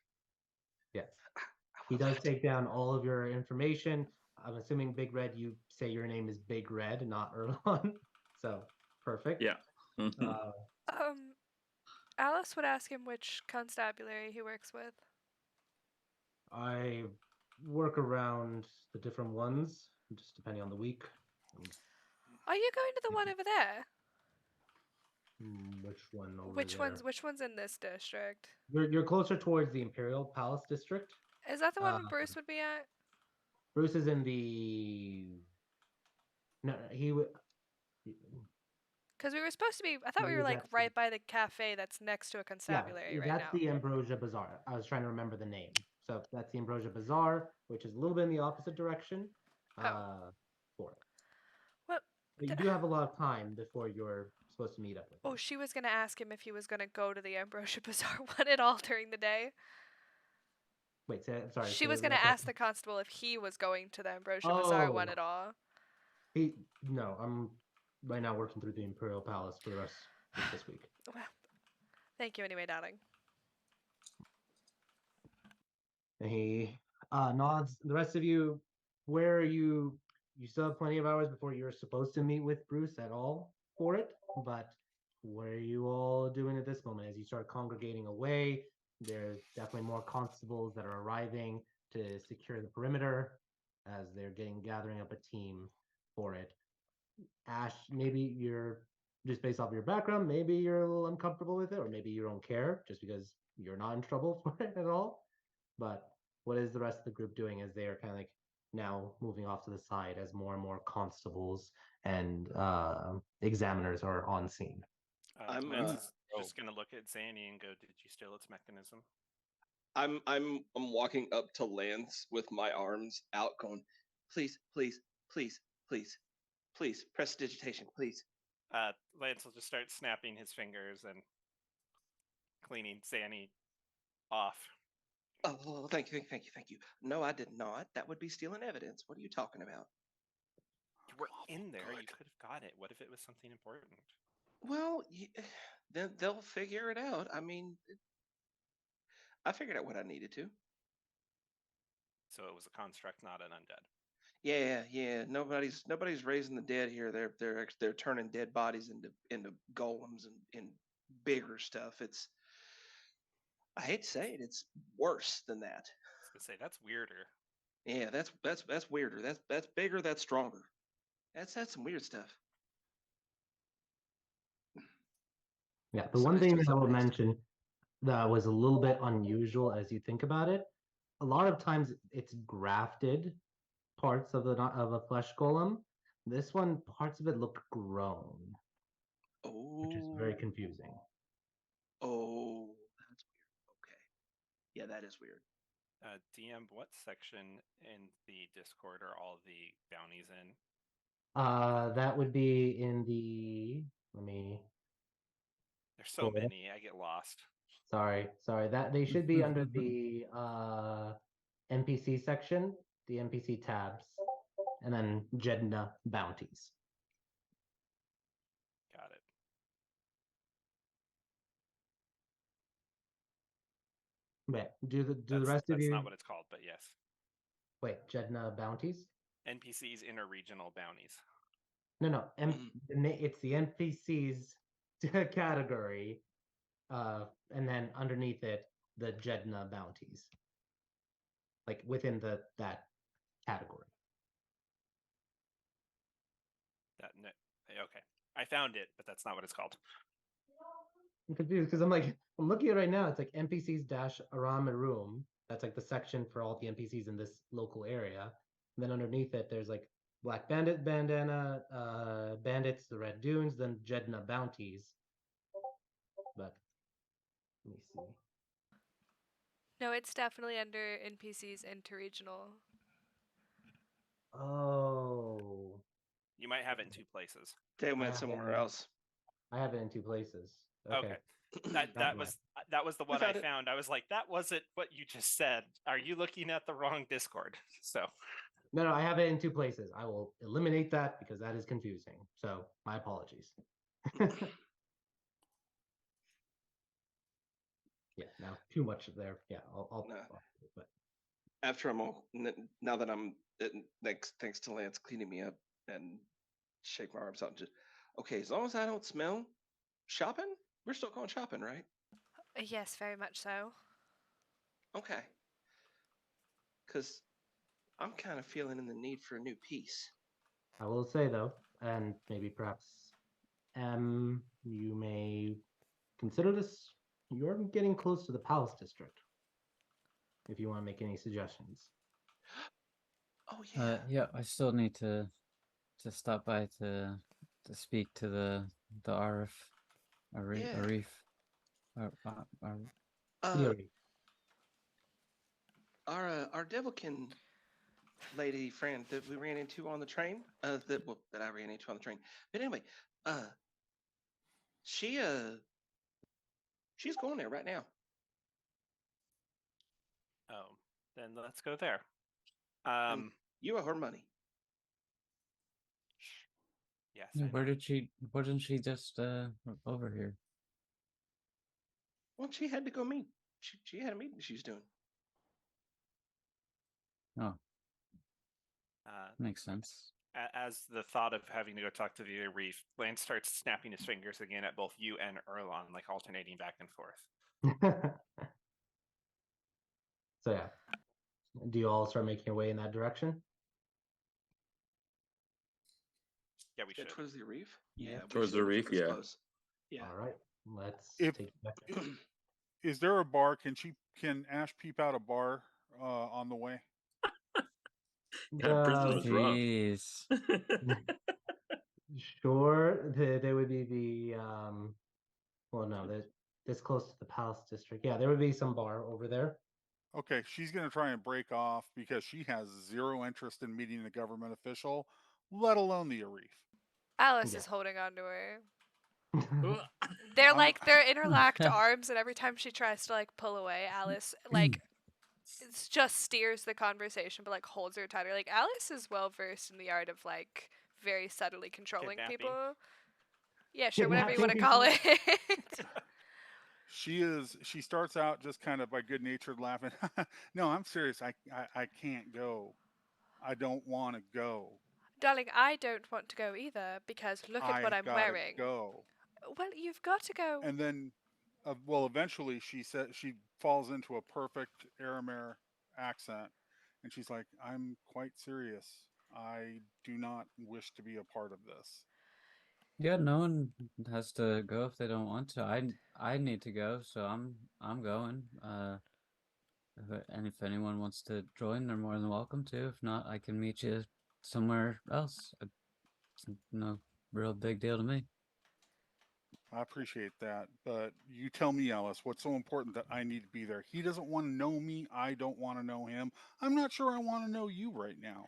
Yes. I He will does that. take down all of your information. I'm assuming Big Red, you say your name is Big Red, not Erlon. So perfect. Yeah. Uh, Alice would ask him which constabulary he works with. I work around the different ones, just depending on the week. Are you going to the one over there? Which one over Which there? one's in this district? You're closer towards the Imperial Palace district. Is that the one Bruce would be at? Bruce is in the. No, he would. Because we were supposed to be. I thought we were like right by the cafe that's next to a constabulary right that's now. the Ambrosia Bazaar. I was trying to remember the name. So that's the Ambrosia Bazaar, which is a little bit in the opposite direction. For it. Well, But you do have a lot of time before you're supposed to meet up with him. oh, she was gonna ask him if he was gonna go to the Ambrosia Bazaar one at all during the day. Wait, I'm sorry. She was gonna ask the constable if he was going to the Ambrosia Bazaar one at all. No, I'm right now working through the Imperial Palace for the rest of this week. Well, thank you anyway, darling. And he nods. The rest of you, where are you? You still have plenty of hours before you're supposed to meet with Bruce at all for it. But what are you all doing at this moment? As you start congregating away, there's definitely more constables that are arriving to secure the perimeter as they're gathering up a team for it. Ash, maybe you're just based off of your background, maybe you're a little uncomfortable with it, or maybe you don't care just because you're not in trouble for it at all. But what is the rest of the group doing as they are kind of like now moving off to the side as more and more constables and examiners are on scene? I'm Lance is just gonna look at Zanny and go, "Did you steal its mechanism?" I'm walking up to Lance with my arms out, going, please, please, please, please, please, prestidigitation, please. Lance will just start snapping his fingers and cleaning Zanny off. Oh, thank you, thank you, thank you. No, I did not. That would be stealing evidence. What are you talking about? You were in there. You could have got it. What if it was something important? Well, then they'll figure it out. I mean, I figured out what I needed to. So it was a construct, not an undead. Yeah. Nobody's raising the dead here. They're turning dead bodies into golems and bigger stuff. It's, I hate to say it, it's worse than that. I was gonna say that's weirder. Yeah, that's weirder. That's bigger. That's stronger. That's some weird stuff. Yeah, the one Somebody's thing doing that I will something nasty. mention that was a little bit unusual as you think about it, a lot of times it's grafted parts of a flesh golem. This one, parts of it look grown, which is very Oh, confusing. oh, that's weird. Okay, yeah, that is weird. DM, what section in the Discord are all the bounties in? That would be in the. Let me. There's so many, I get lost. Sorry. That they should be under the NPC section, the NPC tabs, and then Jedna bounties. Got it. Wait, do the rest of That's you? not what it's called, but yes. Wait, Jedna bounties? NPCs interregional bounties. No. It's the NPCs category, and then underneath it, the Jedna bounties, like within that category. Okay, I found it, but that's not what it's called. I'm confused because I'm looking at it right now. It's like NPCs dash Aram Room. That's like the section for all the NPCs in this local area. And then underneath it, there's like Black Bandit bandana, bandits, the Red Dunes, then Jedna bounties. But let me see. No, it's definitely under NPCs interregional. Oh, You might have it in 2 places. They I went have somewhere it. else. I have it in 2 places. Okay. That Never was the one I found it. found. I was like, that wasn't what you just said. Are you looking at the wrong Discord? So No, I have it in 2 places. I will eliminate that because that is confusing. So my apologies. Yeah, now too much there. Yeah, I'll Nah. but After I'm all now that I'm thanks to Lance cleaning me up and shake my arms out and just okay. As long as I don't smell shopping, we're still going shopping, right? Yes, very much so. Okay. Because I'm kind of feeling in the need for a new piece. I will say though, and maybe perhaps you may consider this. You're getting close to the Palace District. If you want to make any suggestions. Oh yeah. Yeah, I still need to stop by to speak to the Arif, Yeah. Arif, Theory. Our Devilkin lady friend that we ran into on the train, that I ran into on the train. But anyway, she's going there right now. oh, then let's go there. And you owe her money. Yes. Yeah, I know. wasn't she just over here? Well, she had to go meet. She had a meeting she's doing. Oh, makes sense. As the thought of having to go talk to the Reef, Lance starts snapping his fingers again at both you and Erlon, like alternating back and forth. So yeah. Do you all start making your way in that direction? Yeah, we Yeah, should. towards the reef. Yeah, Towards the reef, it's yeah. close. Yeah. All right. Let's If- take back. Is there a bar? Can Ash peep out a bar on the way? That prison was rough. Jeez. Sure. There would be the well no, this close to the Palace District. Yeah, there would be some bar over there. Okay, she's going to try and break off because she has zero interest in meeting a government official, let alone the Arif. Alice Yeah. is holding on to her. Ugh. They're Um, like they're interlocked arms, and every time she tries to like pull away, Alice like just steers the conversation, but like holds her tighter. Like Alice is well versed in the art of like very subtly controlling Kidnapping. people. Yeah, sure, whatever you want to Kidnapping call it. She starts out just kind of by good-natured laughing. No, I'm serious. I can't go. I don't want to go. Darling, I don't want to go either because look at what I've I'm gotta wearing. go. Well, you've got to go. And then, well, eventually she falls into a perfect Aramere accent, and she's like, "I'm quite serious. I do not wish to be a part of this." Yeah, no one has to go if they don't want to. I need to go, so I'm going. And if anyone wants to join, they're more than welcome to. If not, I can meet you somewhere else. It's no real big deal to me. I appreciate that, but you tell me, Alice, what's so important that I need to be there? He doesn't want to know me. I don't want to know him. I'm not sure I want to know you right now.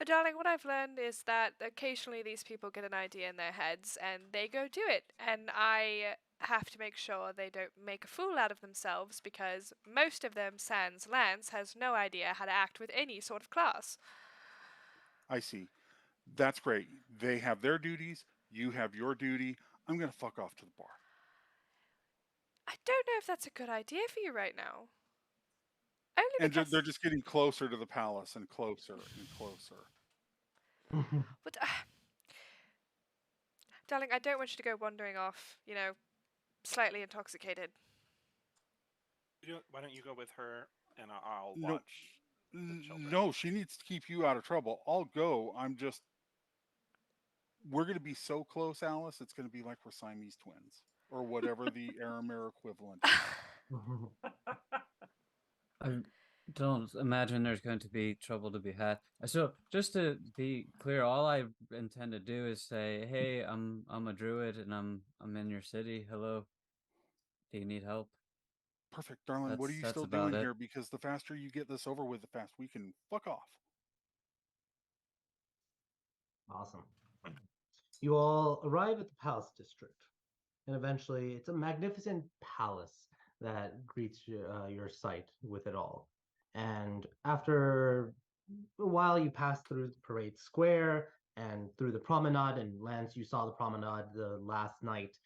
Darling, what I've learned is that occasionally these people get an idea in their heads and they go do it. And I have to make sure they don't make a fool out of themselves because most of them, sans Lance, has no idea how to act with any sort of class. I see. That's great. They have their duties. You have your duty. I'm going to fuck off to the bar. I don't know if that's a good idea for you right now. Only And because. they're just getting closer to the palace and closer and closer. But, darling, I don't want you to go wandering off, slightly intoxicated. Why don't you go with her and I'll No, watch the children? no, she needs to keep you out of trouble. I'll go. We're going to be so close, Alice. It's going to be like we're Siamese twins or whatever the Aramere equivalent is. don't imagine there's going to be trouble to be had. So just to be clear, all I intend to do is say, "Hey, I'm a druid and I'm in your city. Hello. Do you need help?" Perfect, darling. What are you That's still about doing it. here? Because the faster you get this over with, the faster we can fuck off. Awesome. You all arrive at the palace district, and eventually it's a magnificent palace that greets your sight with it all. And after a while, you pass through the parade square and through the promenade. And Lance, you saw the promenade the last night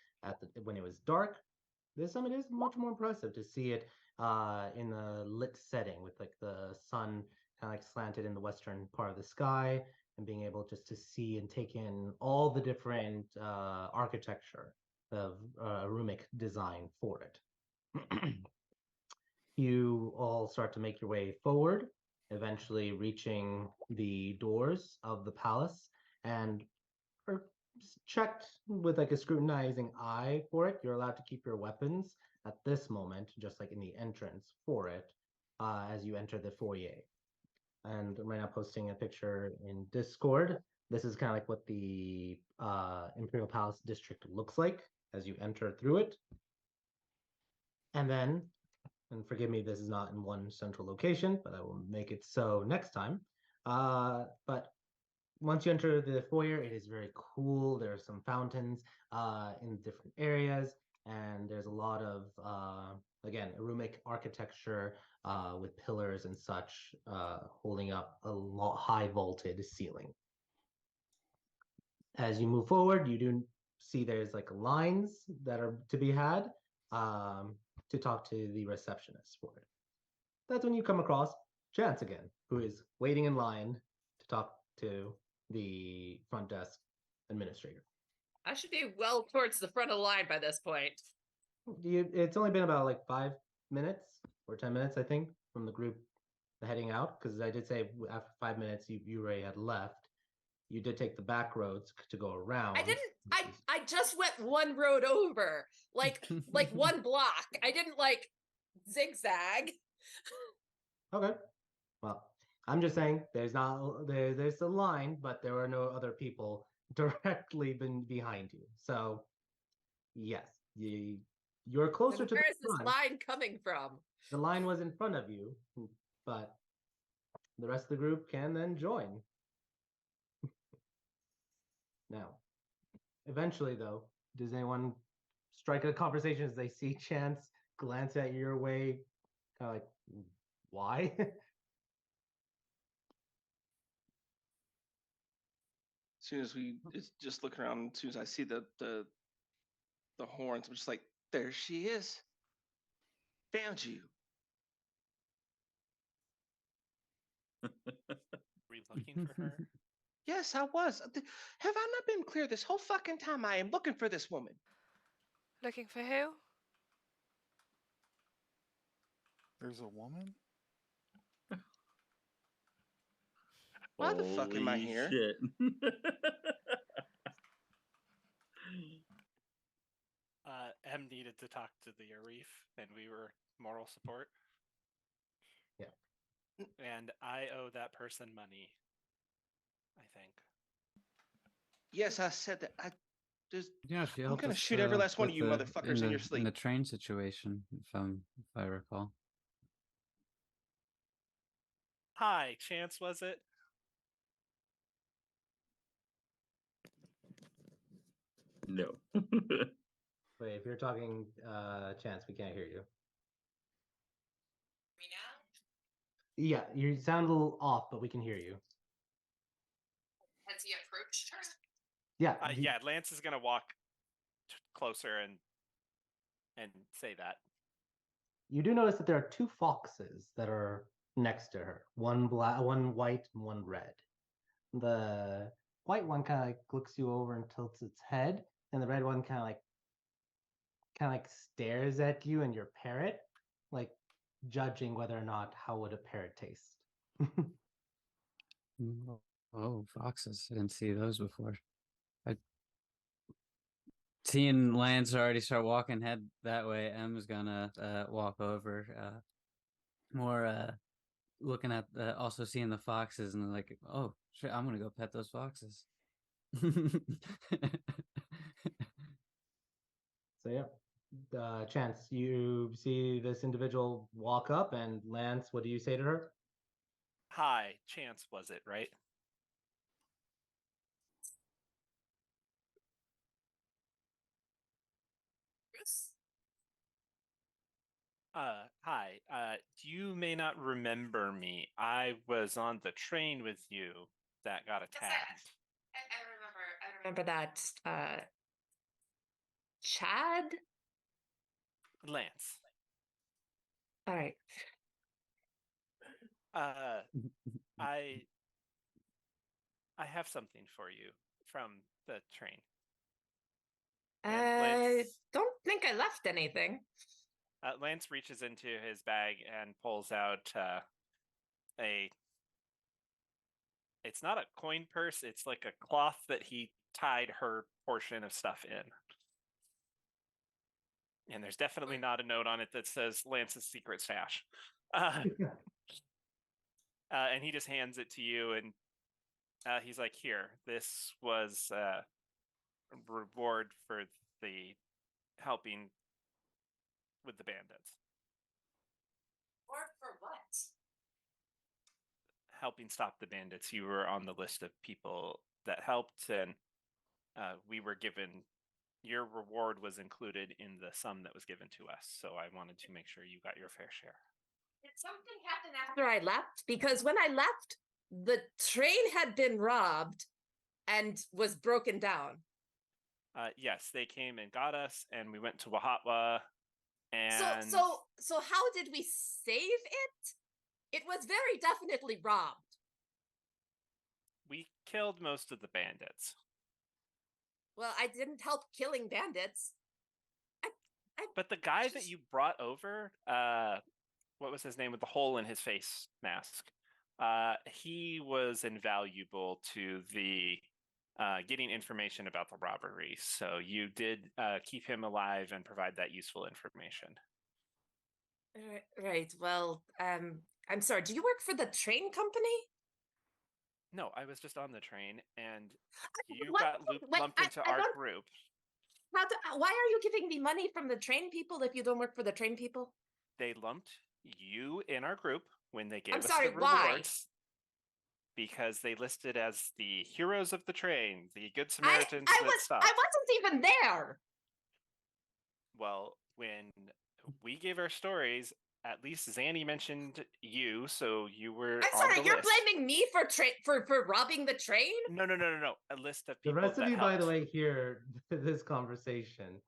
when it was dark. This summit is much more impressive to see it in a lit setting with like the sun kind of like slanted in the western part of the sky, and being able just to see and take in all the different architecture of Arumic design for it. You all start to make your way forward, eventually reaching the doors of the palace, and are checked with like a scrutinizing eye for it. You're allowed to keep your weapons at this moment, just like in the entrance for it, as you enter the foyer. And I'm right now posting a picture in Discord. This is kind of like what the Imperial Palace district looks like as you enter through it. And then, and forgive me, this is not in one central location, but I will make it so next time. But once you enter the foyer, it is very cool. There are some fountains in different areas, and there's a lot of again Arumic architecture with pillars and such holding up a high vaulted ceiling. As you move forward, you do see there's like lines that are to be had to talk to the receptionist for it. That's when you come across Chance again, who is waiting in line to talk to the front desk administrator. I should be well towards the front of the line by this point. It's only been about like 5 minutes or 10 minutes, I think, from the group heading out, because I did say after 5 minutes you already had left. You did take the back roads to go around. I didn't. I just went one road over, like one block. I didn't like zigzag. Okay. Well, I'm just saying there's a line, but there are no other people directly behind you. So yes, you're closer to the Where is this front. line coming from? The line was in front of you, but the rest of the group can then join. Now, eventually, though, does anyone strike a conversation as they see Chance glance at your way, kind of like, why? As soon as we just look around, as soon as I see the horns, I'm just like, there she is. Found you. Were you looking for her? Yes, I was. Have I not been clear this whole fucking time? I am looking for this woman. Looking for who? There's a woman? Why the fuck am I here? Shit. M needed to talk to the Arif, and we were moral support. Yeah. And I owe that person money, I think. Yes, I said that. Yeah, she I'm helped gonna us, shoot every last one of with you motherfuckers in your in sleep. the train situation, if I recall. Hi, Chance, was it? No. Wait, if you're talking Chance, we can't hear you. Me now? Yeah, you sound a little off, but we can hear you. Has he approached her? Yeah. Yeah, Lance is gonna walk closer and say that. You do notice that there are two foxes that are next to her. One white, and one red. The white one kind of like looks you over and tilts its head, and the red one kind of like stares at you and your parrot, like judging whether or not how would a parrot taste. Oh, foxes! I didn't see those before. Seeing Lance already start walking head that way, Em's gonna walk over, more looking at also seeing the foxes and like, oh shit, I'm gonna go pet those foxes. So yeah, Chance, you see this individual walk up, and Lance, what do you say to her? Hi, Chance, was it, right? Bruce? Hi. You may not remember me. I was on the train with you that got attacked. I remember that. Chad? Lance. All right. I have something for you from the train. I don't think I left anything. Lance reaches into his bag and pulls out it's not a coin purse, it's like a cloth that he tied her portion of stuff in. And there's definitely not a note on it that says Lance's secret stash. And he just hands it to you, and he's like, here, this was a reward for the helping with the bandits. Or for what? Helping stop the bandits. You were on the list of people that helped, and we were given, your reward was included in the sum that was given to us. So I wanted to make sure you got your fair share. Did something happen after I left? Because when I left, the train had been robbed and was broken down. Yes, they came and got us, and we went to Wahatwa. And So how did we save it? It was very definitely robbed. We killed most of the bandits. Well, I didn't help killing bandits. But the guy that you brought over, what was his name with the hole in his face mask? He was invaluable to the getting information about the robbery. So you did keep him alive and provide that useful information. Right. Well, I'm sorry. Do you work for the train company? No, I was just on the train, and you What? got lumped into our group. Why are you giving me money from the train people if you don't work for the train people? They lumped you in our group when they gave I'm us sorry, the why? rewards. Because they listed as the heroes of the train, the good Samaritans I wasn't even there. Well, when we gave our stories, at least Zanny mentioned you, so you were. I'm sorry, you're blaming me for robbing the train? No. A list of The people. rest of that you, helped. by the way, hear this conversation.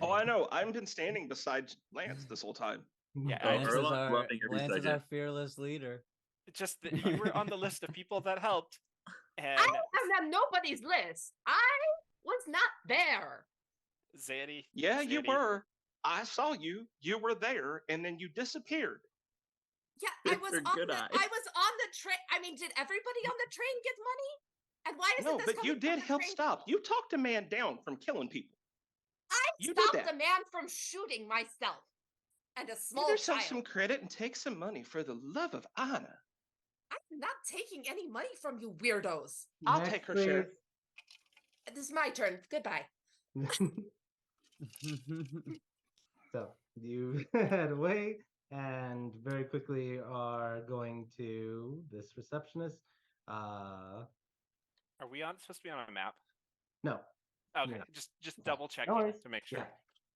Oh, I know. I've been standing beside Lance this whole time. Yeah, Lance is Erlon's loving every Lance is second. our fearless leader. Just that you were on the list of people that helped. And I am on nobody's list. I was not there. Zanny. Yeah, you Zanny, were. I saw you. You were there, and then you disappeared. Yeah, I was Your on good the eye. train. I mean, did everybody on the train get money? And why isn't No, this but coming you from did the help train? stop. You talked a man down from killing people. You did Stopped that. a man from shooting myself and a small Give yourself child. some credit and take some money for the love of Anna. I'm not taking any money from you weirdos. I'll take her share. This is my turn. Goodbye. So you head away and very quickly are going to this receptionist. Are we supposed to be on a map? No. Okay, Yeah. just double checking No worries. to make sure.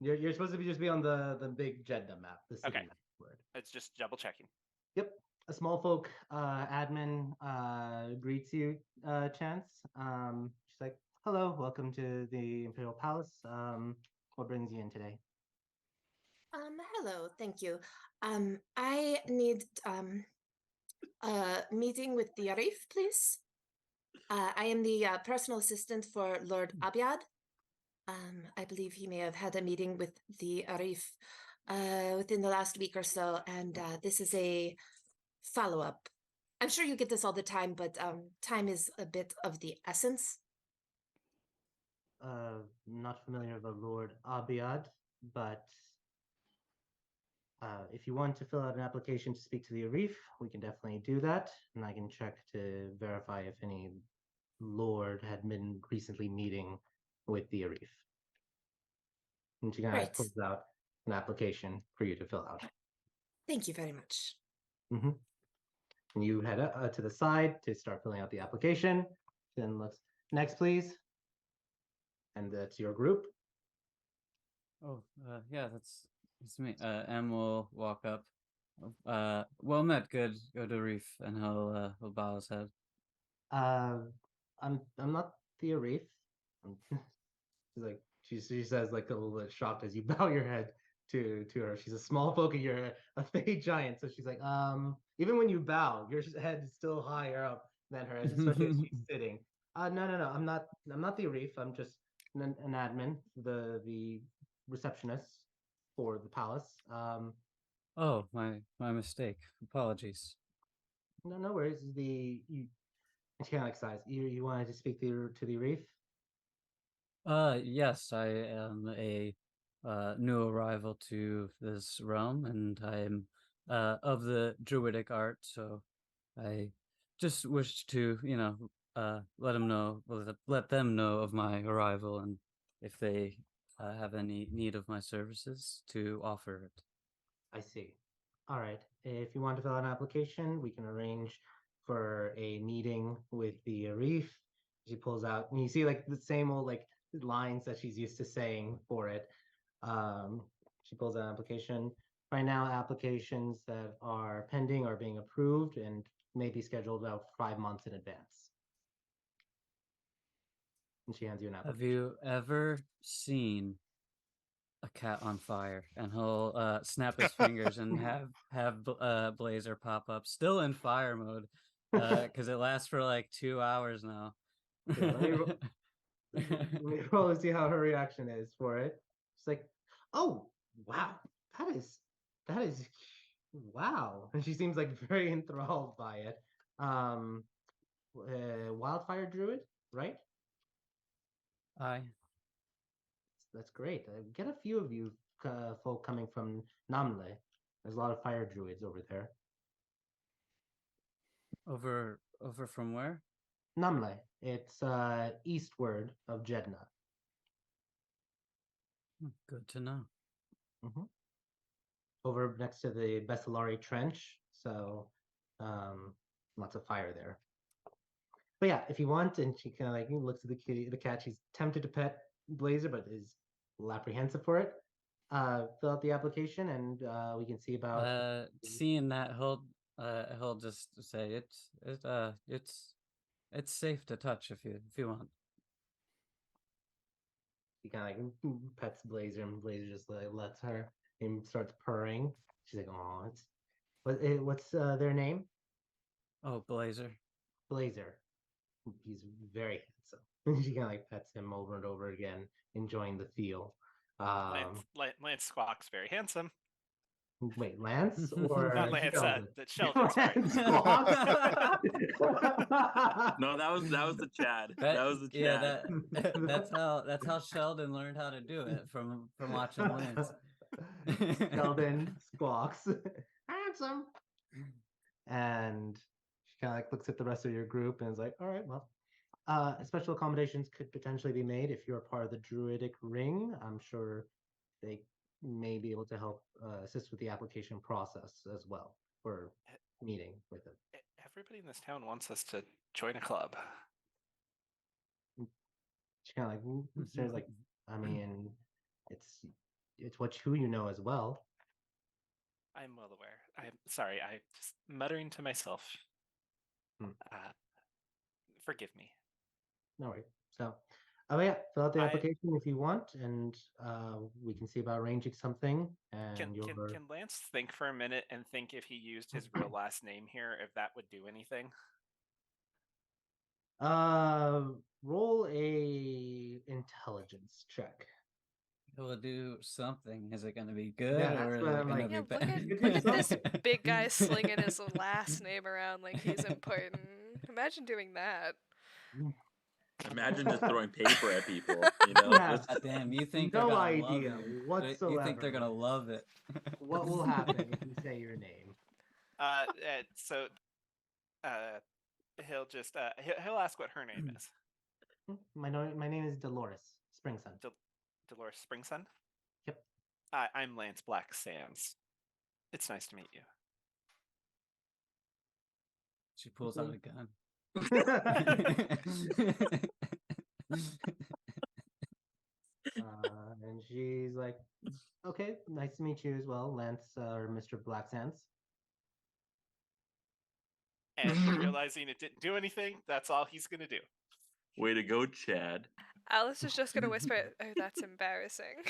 Yeah. You're supposed to just be on the big Jeddah map, the city Okay. map word. It's just double checking. Yep. A small folk admin greets you, Chance. She's like, hello, welcome to the Imperial Palace. What brings you in today? Hello, thank you. I need a meeting with the Arif, please. I am the personal assistant for Lord Abiad. I believe he may have had a meeting with the Arif within the last week or so, and this is a follow-up. I'm sure you get this all the time, but time is a bit of the essence. Not familiar with the Lord Abiad, but If you want to fill out an application to speak to the Arif, we can definitely do that, and I can check to verify if any lord had been recently meeting with the Arif. And she kind of Right. pulls out an application for you to fill out. Thank you very much. Mm-hmm. And you head to the side to start filling out the application. Then looks next, please. And that's your group. Oh, yeah, that's me. M will walk up. Well met, good to Reef, and he'll bow his head. I'm not the Arif. She's like she says like a little bit shocked as you bow your head to her. She's a small folk and you're a fey giant, so she's like, even when you bow, your head is still higher up than her, especially as she's sitting. No, I'm not the Arif. I'm just an admin, the receptionist for the palace. Oh, my mistake. Apologies. No worries. She kind of like sighs. You wanted to speak to the Arif? Yes, I am a new arrival to this realm, and I'm of the druidic art, so I just wish to, let them know of my arrival, and if they have any need of my services, to offer it. I see. All right. If you want to fill out an application, we can arrange for a meeting with the Arif. She pulls out, and you see like the same old like lines that she's used to saying for it. She pulls out an application. Right now, applications that are pending are being approved and may be scheduled about 5 months in advance. And she hands you an application. Have you ever seen a cat on fire? And he'll snap his fingers and have Blazer pop up, still in fire mode, because it lasts for like 2 hours now. Yeah, let me roll and see how her reaction is for it. She's like, "Oh, wow, that is wow," and she seems like very enthralled by it. Wildfire druid, right? Aye. That's great. Get a few of you folk coming from Namle. There's a lot of fire druids over there. Over from where? Namle. It's eastward of Jedna. Good to know. Mm-hmm. Over next to the Bessalari Trench, so lots of fire there. But yeah, if you want, and she kind of like looks at the cat. She's tempted to pet Blazer, but is a little apprehensive for it. Fill out the application, and we can see about. Seeing that, he'll just say it's safe to touch if you want. He kind of like pets Blazer, and Blazer just like lets her and starts purring. She's like, "Oh, what's their name?" Oh, Blazer. Blazer. He's very handsome. She kind of like pets him over and over again, enjoying the feel. Lance Squawk's very handsome. Wait, Lance or Not Lance, Sheldon? Sheldon, sorry. Lance Squawk? No, that was the Chad. That was the Chad. Yeah, that's how Sheldon learned how to do it from watching Lance. Sheldon Squawks. Handsome. And she kind of like looks at the rest of your group and is like, all right, well, special accommodations could potentially be made if you're part of the Druidic Ring. I'm sure they may be able to help assist with the application process as well for meeting with it. Everybody in this town wants us to join a club. She kind of like stares like, I mean, it's who you know as well. I'm well aware. I'm sorry. I just muttering to myself. Forgive me. No worries. So, yeah, fill out the application if you want, and we can see about arranging something. And can Lance think for a minute and think if he used his real last name here, if that would do anything? Roll a intelligence check. It will do something. Is it going to be good Yeah, or is that's it what going I'm to like. be bad? Look at this big guy slinging his last name around like he's important. Imagine doing that. Imagine just throwing paper at people. You know, Yeah. just God damn, you think No they're gonna idea love you? whatsoever. You think they're gonna love it? What will happen if you say your name? So he'll just he'll ask what her name is. My name is Dolores Springsun. Dolores Springsun. Yep. I'm Lance Black Sands. It's nice to meet you. She pulls out a gun. And she's like, "Okay, nice to meet you as well, Lance or Mr. Black Sands." And realizing it didn't do anything, that's all he's gonna do. way to go, Chad. Alice is just gonna whisper, "Oh, that's embarrassing."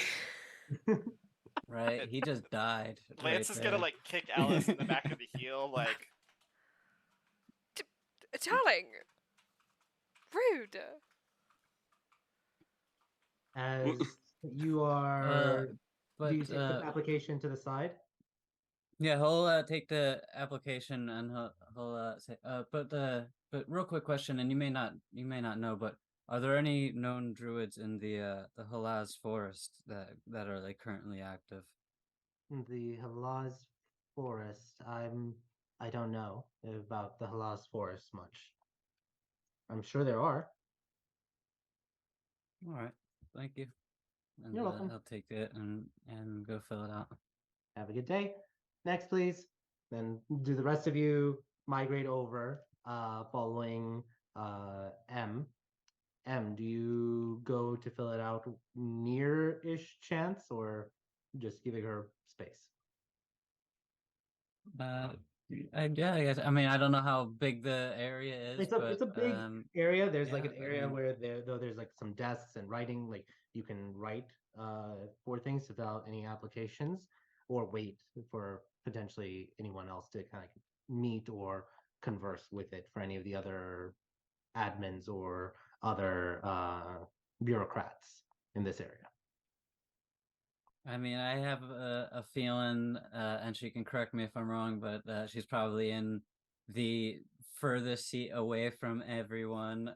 Right? He just died. Lance right is gonna there. like kick Alice in the back of the heel, like, Darling, rude. As you are, but do you take the application to the side? yeah, he'll take the application and he'll say, but real quick question, and you may not know, but are there any known druids in the Halaz forest that are like currently active? The Halaz Forest. I don't know about the Halaz Forest much. I'm sure there are. All right, thank you. And, You're welcome. I'll take it and go fill it out. Have a good day. Next, please. Then do the rest of you migrate over, following M. M, do you go to fill it out near-ish chance or just giving her space? Yeah, I guess. I mean, I don't know how big the area is, It's a big area. There's like yeah, an area where there's like some desks and writing, like you can write for things without any applications or wait for potentially anyone else to kind of meet or converse with it for any of the other admins or other bureaucrats in this area. I mean, I have a feeling, and she can correct me if I'm wrong, but she's probably in the furthest seat away from everyone,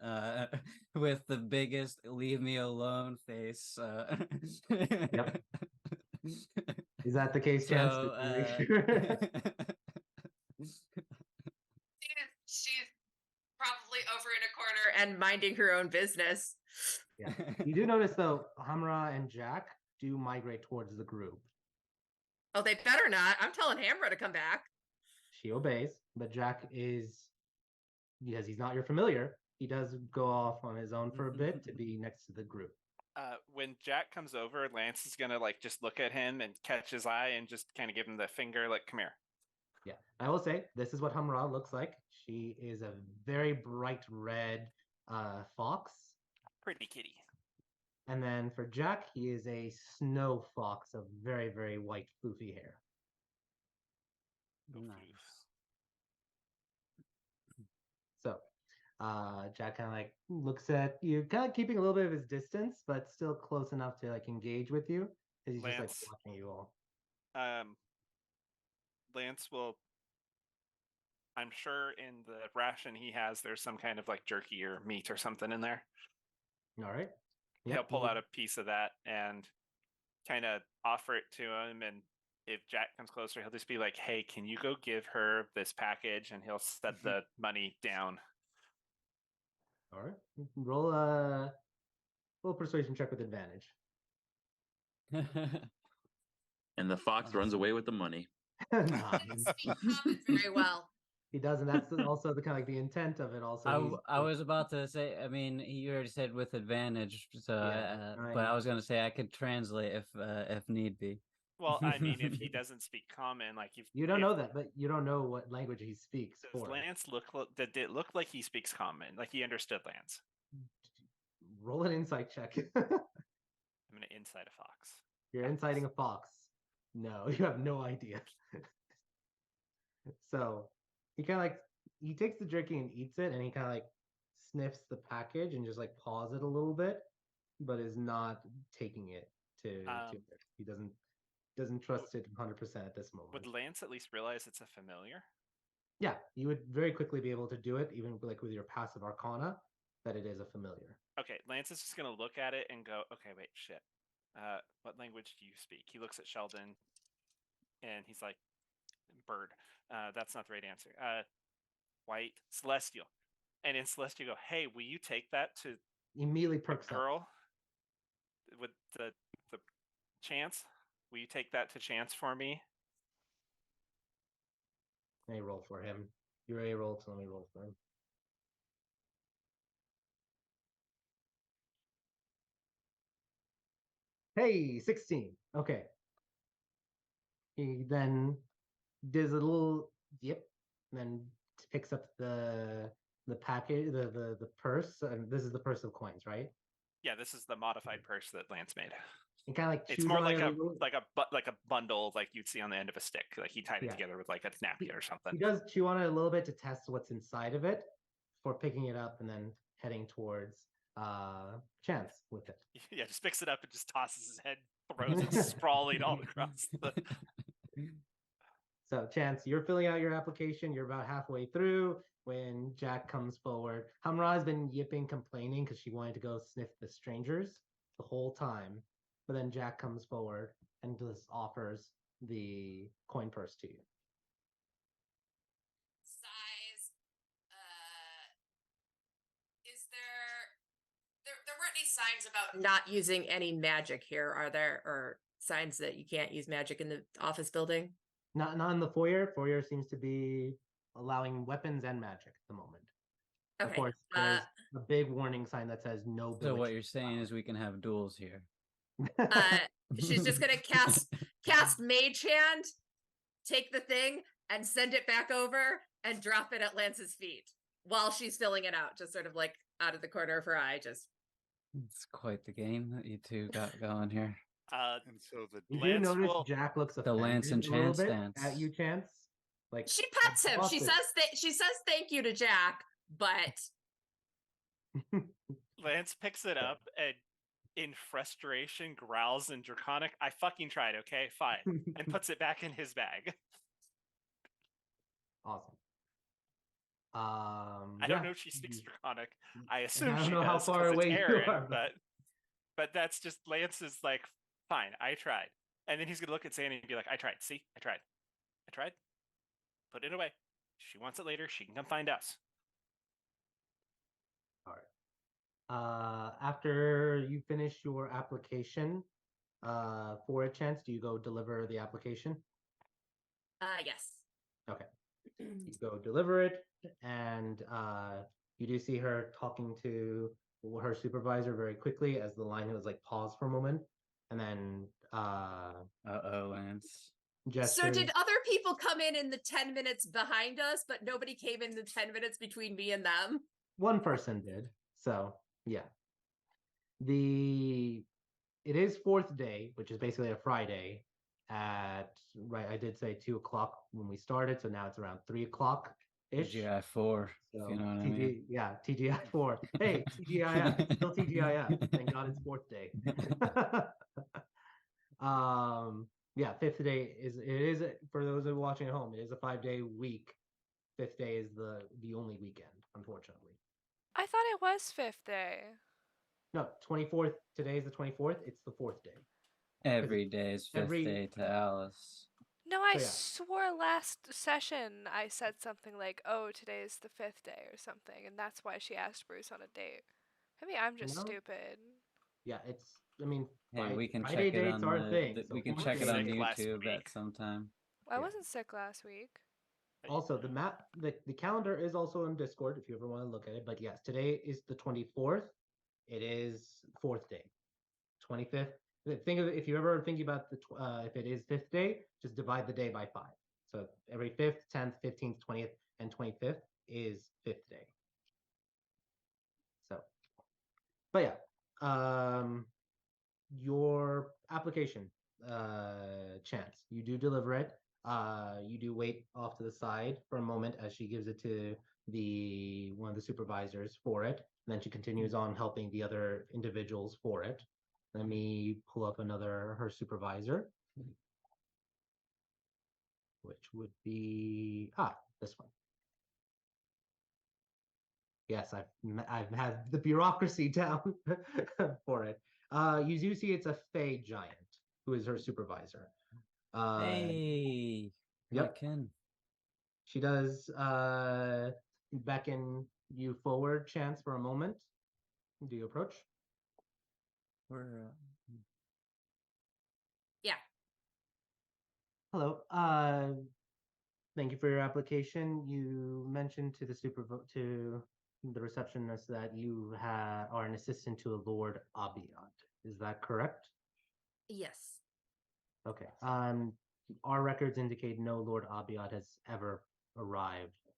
with the biggest "leave me alone" face. Yep. Is that the case, Chance? So, she's probably over in a corner and minding her own business. Yeah. You do notice though, Hamra and Jack do migrate towards the group. Oh, they better not. I'm telling Hamra to come back. She obeys, but Jack is, because he's not your familiar, he does go off on his own for a bit to be next to the group. When Jack comes over, Lance is gonna like just look at him and catch his eye and just kind of give him the finger, like, "Come here." Yeah, I will say this is what Hamra looks like. She is a very bright red fox. Pretty kitty. And then for Jack, he is a snow fox of very, very white, floofy hair. nice. So Jack kind of like looks at you, kind of keeping a little bit of his distance, but still close enough to like engage with you. Because he's just like watching you all. Lance will, I'm sure in the ration he has, there's some kind of like jerky or meat or something in there. All right. He'll pull out a piece of that and kind of offer it to him. And if Jack comes closer, he'll just be like, "Hey, can you go give her this package?" And he'll set the money down. All right. Roll a persuasion check with advantage. And the fox runs away with the money. Nice. Speak common very well. He does, and that's also the kind of like the intent of it. Also, I was about to say. I mean, you already said with advantage, so but I was going to say I could translate if need be. Well, I mean, if he doesn't speak common, like if you don't know that, but you don't know what language he speaks. Does Lance did it look like he speaks common, like he understood Lance? Roll an insight check. I'm gonna insight a fox. You're inciting a fox. No, you have no idea. So he kind of like, he takes the jerky and eats it, and he kind of like sniffs the package and just like paws it a little bit, but is not taking it to it. He doesn't trust it 100% at this moment. Would Lance at least realize it's a familiar? Yeah, you would very quickly be able to do it, even like with your passive arcana. that it is a familiar. Okay, Lance is just gonna look at it and go, okay, wait, shit. What language do you speak? He looks at Sheldon, and he's like, bird. That's not the right answer. White, celestial. And in celestial, go, hey, will you take that to Immediately perks up. girl with the Chance? Will you take that to Chance for me? A roll for him. You're a roll, so let me roll for him. Hey, 16. Okay. He then does a little yip, and then picks up the package, the purse, and this is the purse of coins, right? Yeah, this is the modified purse that Lance made. And kind of like It's more like a bundle like you'd see on the end of a stick. Like he tied it together with like a napkin or something. He does chew on it a little bit to test what's inside of it before picking it up and then heading towards Chance with it. Yeah, just picks it up and just tosses his head, throws it sprawling all across the. So, Chance, you're filling out your application. You're about halfway through when Jack comes forward. Hamra has been yipping, complaining because she wanted to go sniff the strangers the whole time. But then Jack comes forward and just offers the coin purse to you. Size. Is there weren't any signs about not using any magic here, are there? Or signs that you can't use magic in the office building? Not in the foyer. Foyer seems to be allowing weapons and magic at the moment. Okay. Of course, there's a big warning sign that says no. So what you're saying is we can have duels here. She's just gonna cast Mage Hand, take the thing, and send it back over and drop it at Lance's feet while she's filling it out, just sort of like out of the corner of her eye. Just it's quite the game that you two got going here. And so the you do notice Jack looks the Lance and Chance dance at you, Chance. Like she pets him. She says thank you to Jack, but Lance picks it up and in frustration growls in Draconic, I fucking tried, okay? Fine. And puts it back in his bag. Awesome. I don't know if she speaks Draconic. I assume I don't she know does, how far 'cause away it's you Aaron, are, but that's just Lance's like, fine, I tried. And then he's gonna look at Sandy and be like, I tried. See? I tried. Put it away. She wants it later, she can come find us. All right. After you finish your application for a Chance, do you go deliver the application? yes. Okay. You go deliver it, and you do see her talking to her supervisor very quickly as the line was like paused for a moment, and then Lance. gestures. So did other people come in the 10 minutes behind us, but nobody came in the 10 minutes between me and them? One person did. So yeah. It is fourth day, which is basically a Friday I did say 2:00 when we started, so now it's around 3:00 ish. TGI 4, if you know what I mean. Yeah, TGI 4. Hey, TGIF, it's still TGIF. Thank God it's fourth day. Yeah, fifth day is for those who are watching at home, it is a 5-day week. Fifth day is the only weekend, unfortunately. I thought it was fifth day. No, 24th. Today is the 24th. It's the fourth day. Every day is fifth day to Alice. No, I swore last session I said something like, oh, today is the fifth day or something, and that's why she asked Bruce on a date. Maybe I'm just stupid. Yeah, Hey, we can Friday check it dates on are a thing. we can check it on YouTube at some time. I wasn't sick last week. Also, the calendar is also on Discord if you ever want to look at it. But yes, today is the 24th. It is fourth day. 25th. Think of it, if you're ever thinking about if it is fifth day, just divide the day by 5. So every 5th, 10th, 15th, 20th, and 25th is fifth day. So, but yeah, your application, Chance, you do deliver it. You do wait off to the side for a moment as she gives it to one of the supervisors for it. And then she continues on helping the other individuals for it. Let me pull up her supervisor, which would be this one. Yes, I've had the bureaucracy down for it. You do see it's a Fey giant who is her supervisor. Hey, Yep. Ken. She does beckon you forward, Chance, for a moment. Do you approach? We're Yeah. Hello. Thank you for your application. You mentioned to the receptionist that you are an assistant to a Lord Abiad. Is that correct? Yes. Okay. Our records indicate no Lord Abiad has ever arrived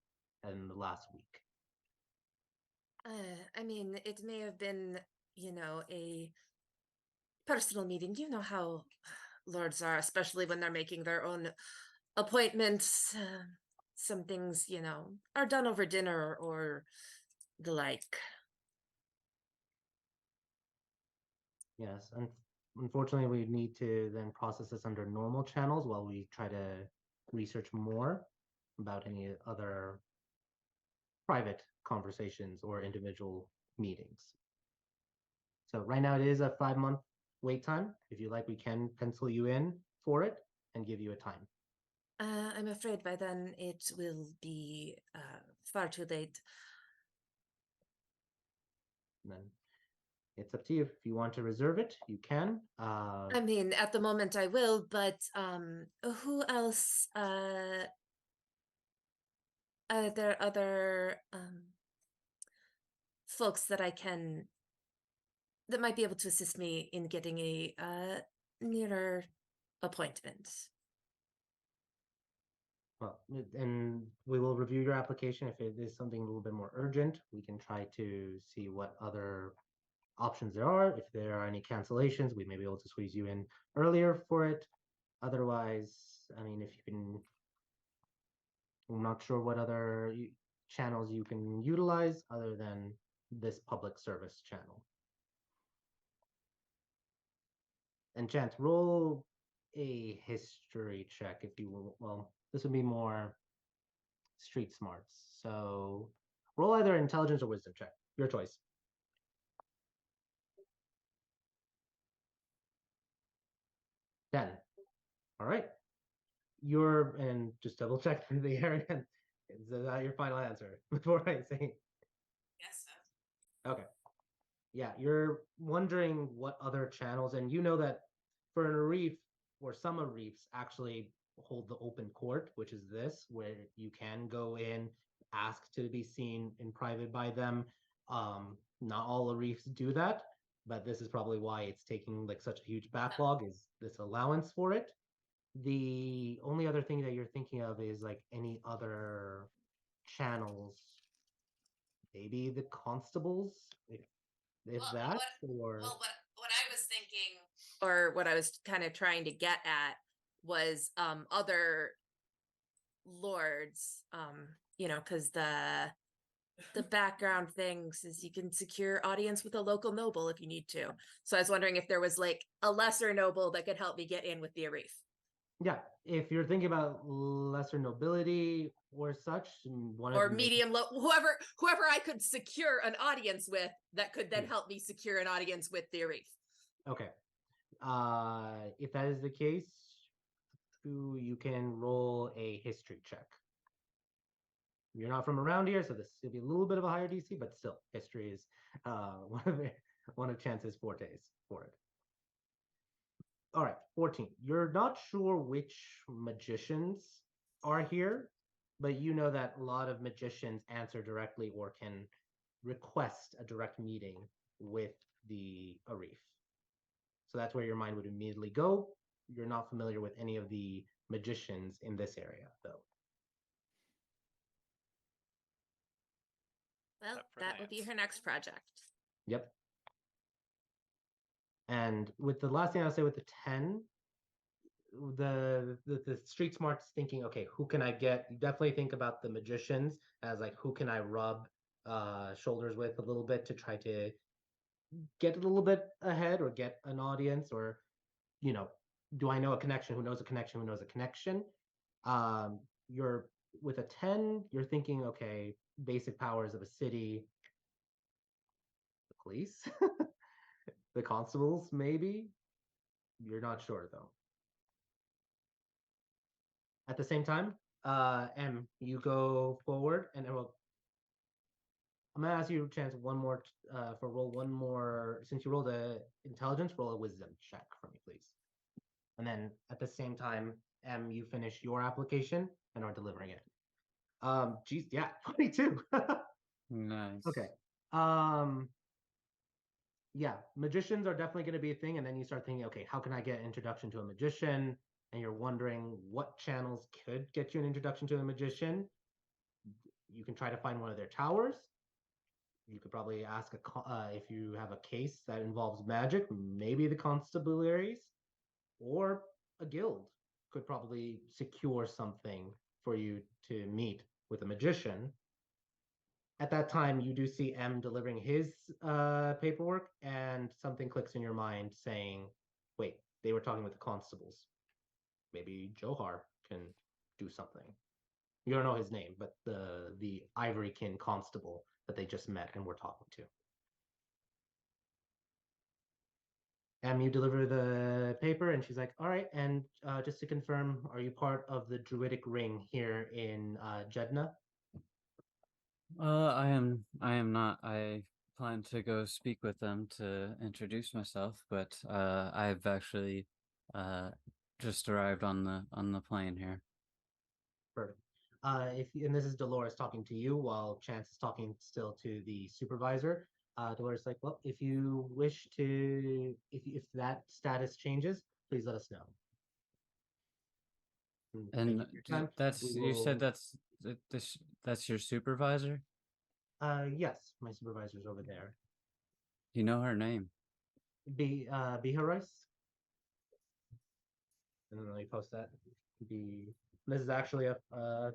in the last week. I mean, it may have been, a personal meeting. You know how lords are, especially when they're making their own appointments. Some things, are done over dinner or the like. Yes, unfortunately, we need to then process this under normal channels while we try to research more about any other private conversations or individual meetings. So right now it is a 5-month wait time. If you like, we can pencil you in for it and give you a time. I'm afraid by then it will be far too late. And then it's up to you. If you want to reserve it, you can. I mean, at the moment I will, but who else? Are there other folks that that might be able to assist me in getting a nearer appointment? Well, and we will review your application. If it is something a little bit more urgent, we can try to see what other options there are. If there are any cancellations, we may be able to squeeze you in earlier for it. Otherwise, I mean, if you can, I'm not sure what other channels you can utilize other than this public service channel. And Chance, roll a history check if you will. Well, this would be more street smarts. So roll either intelligence or wisdom check. Your choice. 10. All right. And just double check through the area. Is that your final answer before I say? Yes. Okay. Yeah, you're wondering what other channels, and you know that for an reef or some reefs actually hold the open court, which is this, where you can go in, ask to be seen in private by them. Not all the reefs do that, but this is probably why it's taking like such a huge backlog, is this allowance for it. The only other thing that you're thinking of is like any other channels, maybe the constables, if that, or What I was thinking, or what I was kind of trying to get at, was other lords, because the background things is you can secure audience with a local noble if you need to. So I was wondering if there was like a lesser noble that could help me get in with the Arif. yeah, if you're thinking about lesser nobility or such, Or medium low, whoever I could secure an audience with that could then help me secure an audience with the Arif. Okay. If that is the case, you can roll a history check. You're not from around here, so this will be a little bit of a higher DC, but still, history is one of Chance's fortes for it. All right, 14. You're not sure which magicians are here, but you know that a lot of magicians answer directly or can request a direct meeting with the Arif. So that's where your mind would immediately go. You're not familiar with any of the magicians in this area, though. Well, that will be her next project. Yep. And with the last thing I'll say with the 10, the street smarts thinking, okay, who can I get? You definitely think about the magicians as like, who can I rub shoulders with a little bit to try to get a little bit ahead or get an audience, or do I know a connection? Who knows a connection? Who knows a connection? You're with a 10, you're thinking, okay, basic powers of a city, police, the constables, maybe. You're not sure though. At the same time, M, you go forward, and well, I'm gonna ask you, Chance, one more for roll one more. Since you rolled a intelligence, roll a wisdom check for me, please. And then at the same time, M, you finish your application and are delivering it. Geez, yeah, 22. Nice. Okay. Yeah, magicians are definitely going to be a thing, and then you start thinking, okay, how can I get introduction to a magician? And you're wondering what channels could get you an introduction to a magician. You can try to find one of their towers. You could probably ask if you have a case that involves magic, maybe the constabularies, or a guild could probably secure something for you to meet with a magician. At that time, you do see M delivering his paperwork, and something clicks in your mind saying, wait, they were talking with the constables. Maybe Johar can do something. You don't know his name, but the Ivorykin constable that they just met and were talking to. And you deliver the paper, and she's like, all right, and just to confirm, are you part of the Druidic Ring here in Jedna? I am not. I plan to go speak with them to introduce myself, but I've actually just arrived on the plane here. Perfect. And this is Dolores talking to you while Chance is talking still to the supervisor. Dolores is like, well, if you wish to, if that status changes, please let us know. Thank you And for your time. that's We you said will- that's your supervisor? Yes, my supervisor's over there. You know her name? Biharois. And then let me post that. This is actually a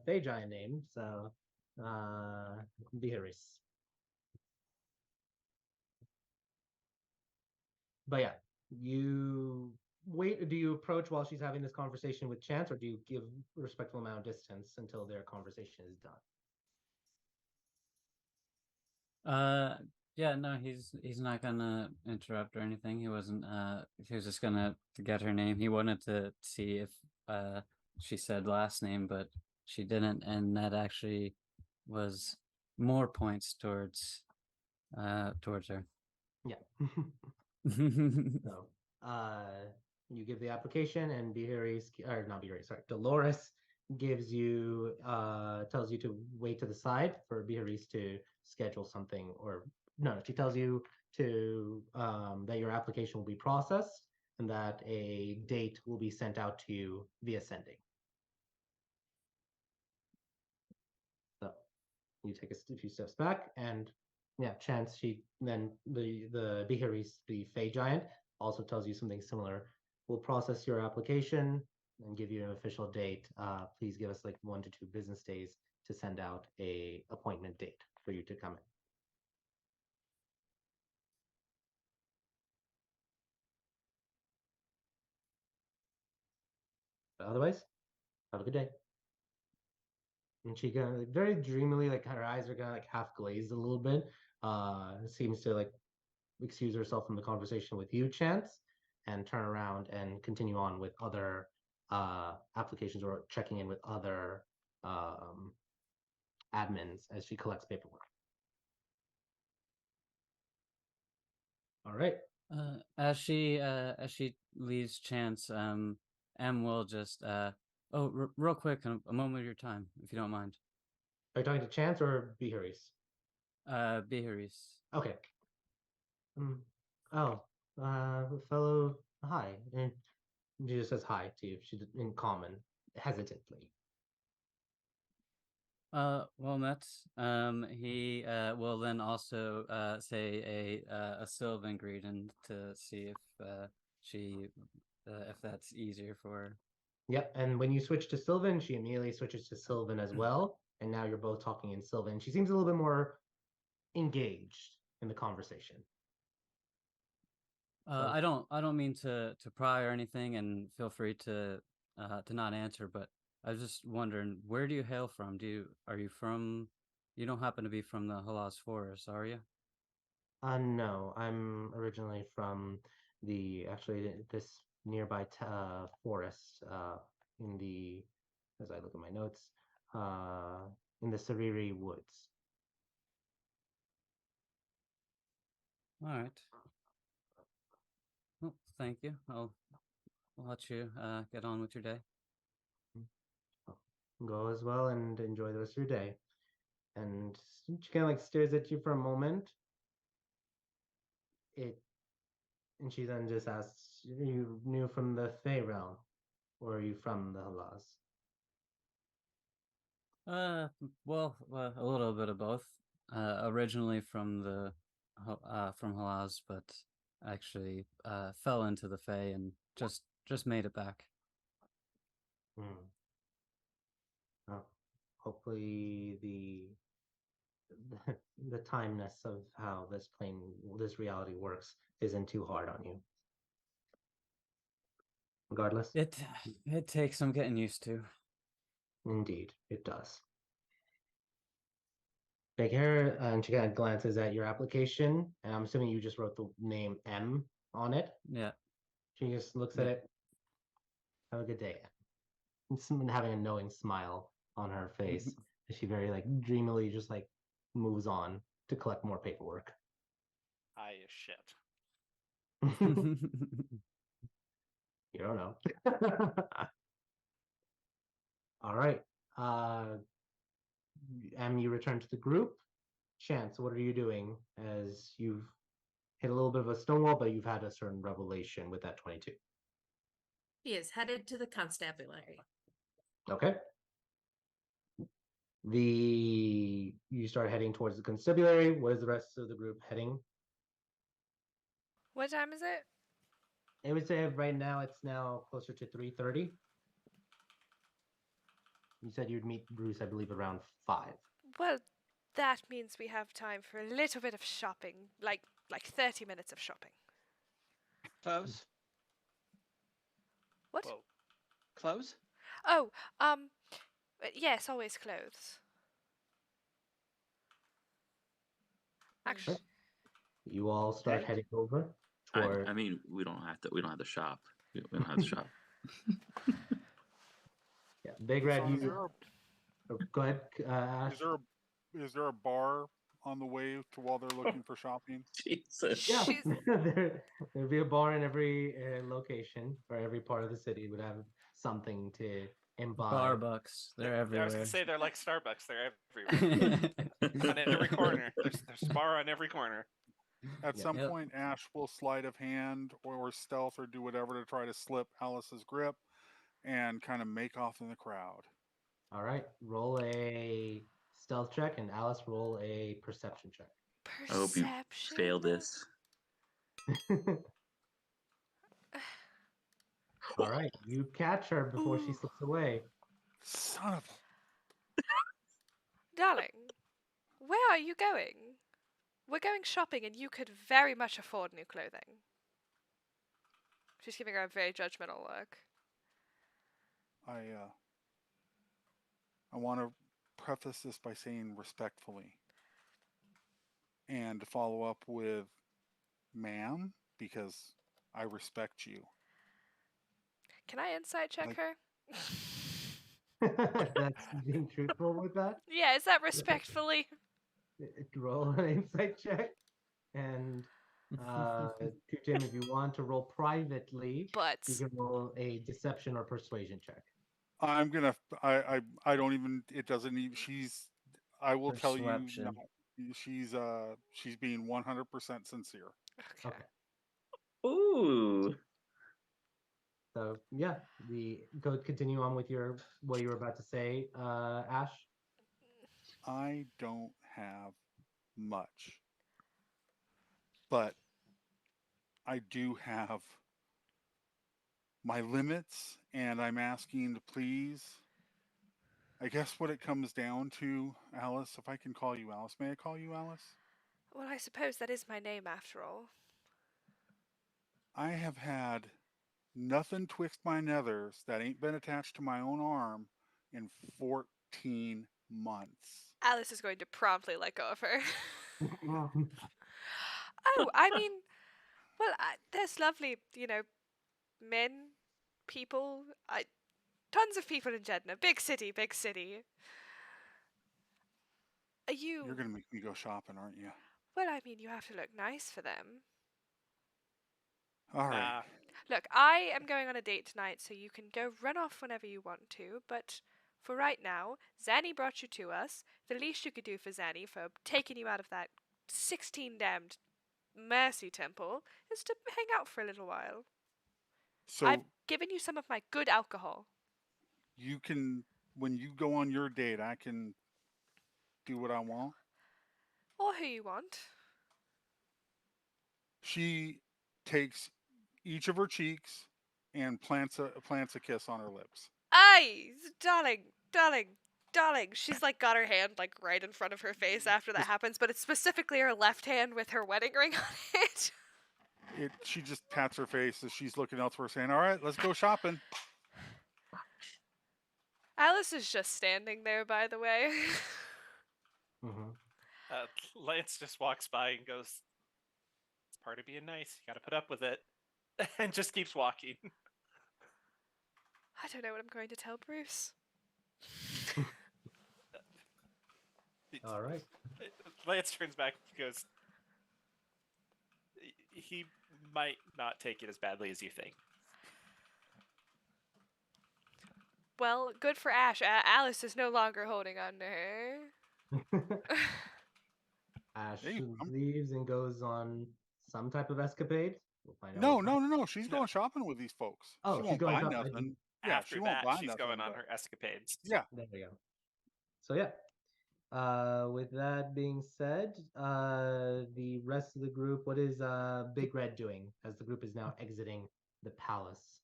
Fey giant name, so Biharis. But yeah, you wait. Do you approach while she's having this conversation with Chance, or do you give a respectful amount of distance until their conversation is done? Yeah, no, he's not gonna interrupt or anything. He wasn't he was just gonna get her name. He wanted to see if she said last name, but she didn't, and that actually was more points towards her. Yeah. So you give the application, and Biharis, or not Biharis, sorry, Dolores gives you tells you to wait to the side for Biharis to schedule something, or no, she tells you to that your application will be processed and that a date will be sent out to you via sending. So you take a few steps back, and yeah, Chance, she then the Biharis, the Fey giant, also tells you something similar. We'll process your application and give you an official date. Please give us like 1 to 2 business days to send out a appointment date for you to come in. But otherwise, have a good day. And she kind of like, very dreamily, like her eyes are kind of like half glazed a little bit. Seems to like excuse herself from the conversation with you, Chance, and turn around and continue on with other applications or checking in with other admins as she collects paperwork. All right. As she leaves Chance, M will just real quick, a moment of your time, if you don't mind. Are you talking to Chance or Biharis? Biharis. Okay. Oh, fellow, hi. And she just says hi to you. She's in common, hesitantly. Well, Mets. He will then also say a Sylvan greeting to see if she if that's easier for her. Yep, and when you switch to Sylvan, she immediately switches to Sylvan as well, and now you're both talking in Sylvan. She seems a little bit more engaged in the conversation. I don't mean to pry or anything, and feel free to not answer, but I was just wondering, where do you hail from? Are you from? You don't happen to be from the Halas Forest, are you? No, I'm originally from this nearby forest in the, as I look at my notes, uh, in the Sariri woods. All right. Well, thank you. I'll let you get on with your day. Go as well and enjoy the rest of your day. And she kind of like stares at you for a moment. And she then just asks, "You new from the Fey realm, or are you from the Halas?" Well, a little bit of both. Originally from from Halaz, but actually fell into the Fae and just made it back. Well, hopefully the timeness of how this reality works isn't too hard on you. Regardless, It takes some getting used to. Indeed, it does. Take care, and she kind of glances at your application, and I'm assuming you just wrote the name M on it. Yeah. She just looks at it. Have a good day. And having a knowing smile on her face, as she very like dreamily just like moves on to collect more paperwork. High as shit. You don't know. All right. You return to the group. Chance, what are you doing as you've hit a little bit of a stonewall, but you've had a certain revelation with that 22? He is headed to the constabulary. Okay. You start heading towards the constabulary. What is the rest of the group heading? What time is it? I would say right now it's now closer to 3:30. You said you'd meet Bruce, I believe, around 5. Well, that means we have time for a little bit of shopping, like 30 minutes of shopping. Clothes? What? Whoa. Clothes? Oh, yes, always clothes. Actually, You all start Okay. heading over I toward. mean, we don't have to. We don't have to shop. We don't have to shop. Yeah, Big Red. So Go ahead. Ash. is there a bar on the way to while they're looking for shopping? Jesus. Yeah, she's there'd be a bar in every location, or every part of the city would have something to imbibe. Starbucks, they're I was everywhere. gonna say they're like Starbucks. They're everywhere. On every corner. There's a bar on every corner. At some Yep. point, Ash will sleight of hand or stealth or do whatever to try to slip Alice's grip and kind of make off in the crowd. All right, roll a stealth check, and Alice roll a perception check. I hope you perception. fail this. All right, you catch her before she slips away. Son of Darling, where are you going? We're going shopping, and you could very much afford new clothing. She's giving her a very judgmental look. I want to preface this by saying respectfully and to follow up with ma'am, because I respect you. Can I insight check Like- her? That's being truthful with that. Yeah, is that respectfully? Roll an insight check, and to Tim, if you want to roll privately, But you can roll a deception or persuasion check. I'm gonna. I don't even. It doesn't even. I will tell you. Perception. She's being 100% sincere. okay. Ooh. So yeah, continue on with what you were about to say, Ash. I don't have much, but I do have my limits, and I'm asking to please. I guess what it comes down to, Alice, if I can call you Alice, may I call you Alice? Well, I suppose that is my name after all. I have had nothing twixt my nethers that ain't been attached to my own arm in 14 months. Alice is going to promptly let go of her. Oh, I mean, well, there's lovely, men, people, tons of people in Jeddah. Big city, big city. Are you? You're gonna make me go shopping, aren't you? Well, I mean, you have to look nice for them. All right. Look, I am going on a date tonight, so you can go run off whenever you want to, but for right now, Zanny brought you to us. The least you could do for Zanny for taking you out of that 16 damned mercy temple is to hang out for a little while. So I've given you some of my good alcohol. you can, when you go on your date, I can do what I want. Or who you want. She takes each of her cheeks and plants a kiss on her lips. Aye, darling, darling, darling. She's like got her hand like right in front of her face after that happens, but it's specifically her left hand with her wedding ring on it. She just pats her face as she's looking elsewhere, saying, "All right, let's go shopping." Alice is just standing there, by the way. Lance just walks by and goes, "It's part of being nice. You got to put up with it," and just keeps walking. I don't know what I'm going to tell Bruce. All right. Lance turns back and goes, "He might not take it as badly as you think." Well, good for Ash. Alice is no longer holding on to her. Ash Hey, leaves and goes on some type of escapade. We'll find out. No. She's going shopping with these folks. Oh, she she's won't going buy shopping. nothing. Yeah, After she won't that, buy she's nothing. going on her escapades. Yeah. There we go. So yeah. With that being said, the rest of the group, what is Big Red doing as the group is now exiting the palace?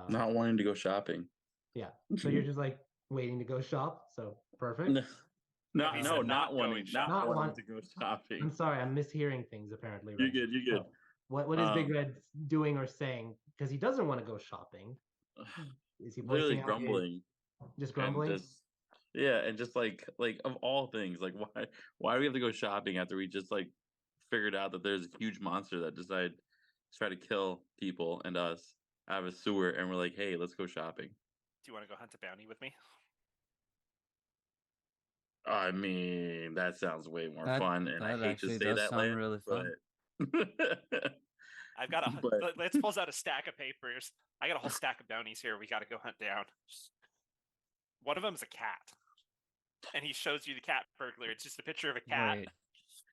Not wanting to go shopping. Yeah. So you're just like waiting to go shop. So perfect. Not wanting to go shopping. I'm sorry, I'm mishearing things apparently. You're Right good. You're good. So, what is Big Red doing or saying? Because he doesn't want to go shopping. Is he Literally voicing out grumbling. just grumbling? And just like of all things, like why do we have to go shopping after we just like figured out that there's a huge monster that decided to try to kill people and us out of a sewer, and we're like, hey, let's go shopping. Do you want to go hunt a bounty with me? I mean, that sounds way more fun, and I hate to actually say does that, sound Lance, really fun. But I've got Lance pulls out a stack of papers. I got a whole stack of bounties here. We got to go hunt down. One of them is a cat, and he shows you the cat burglar. It's just a picture of a cat,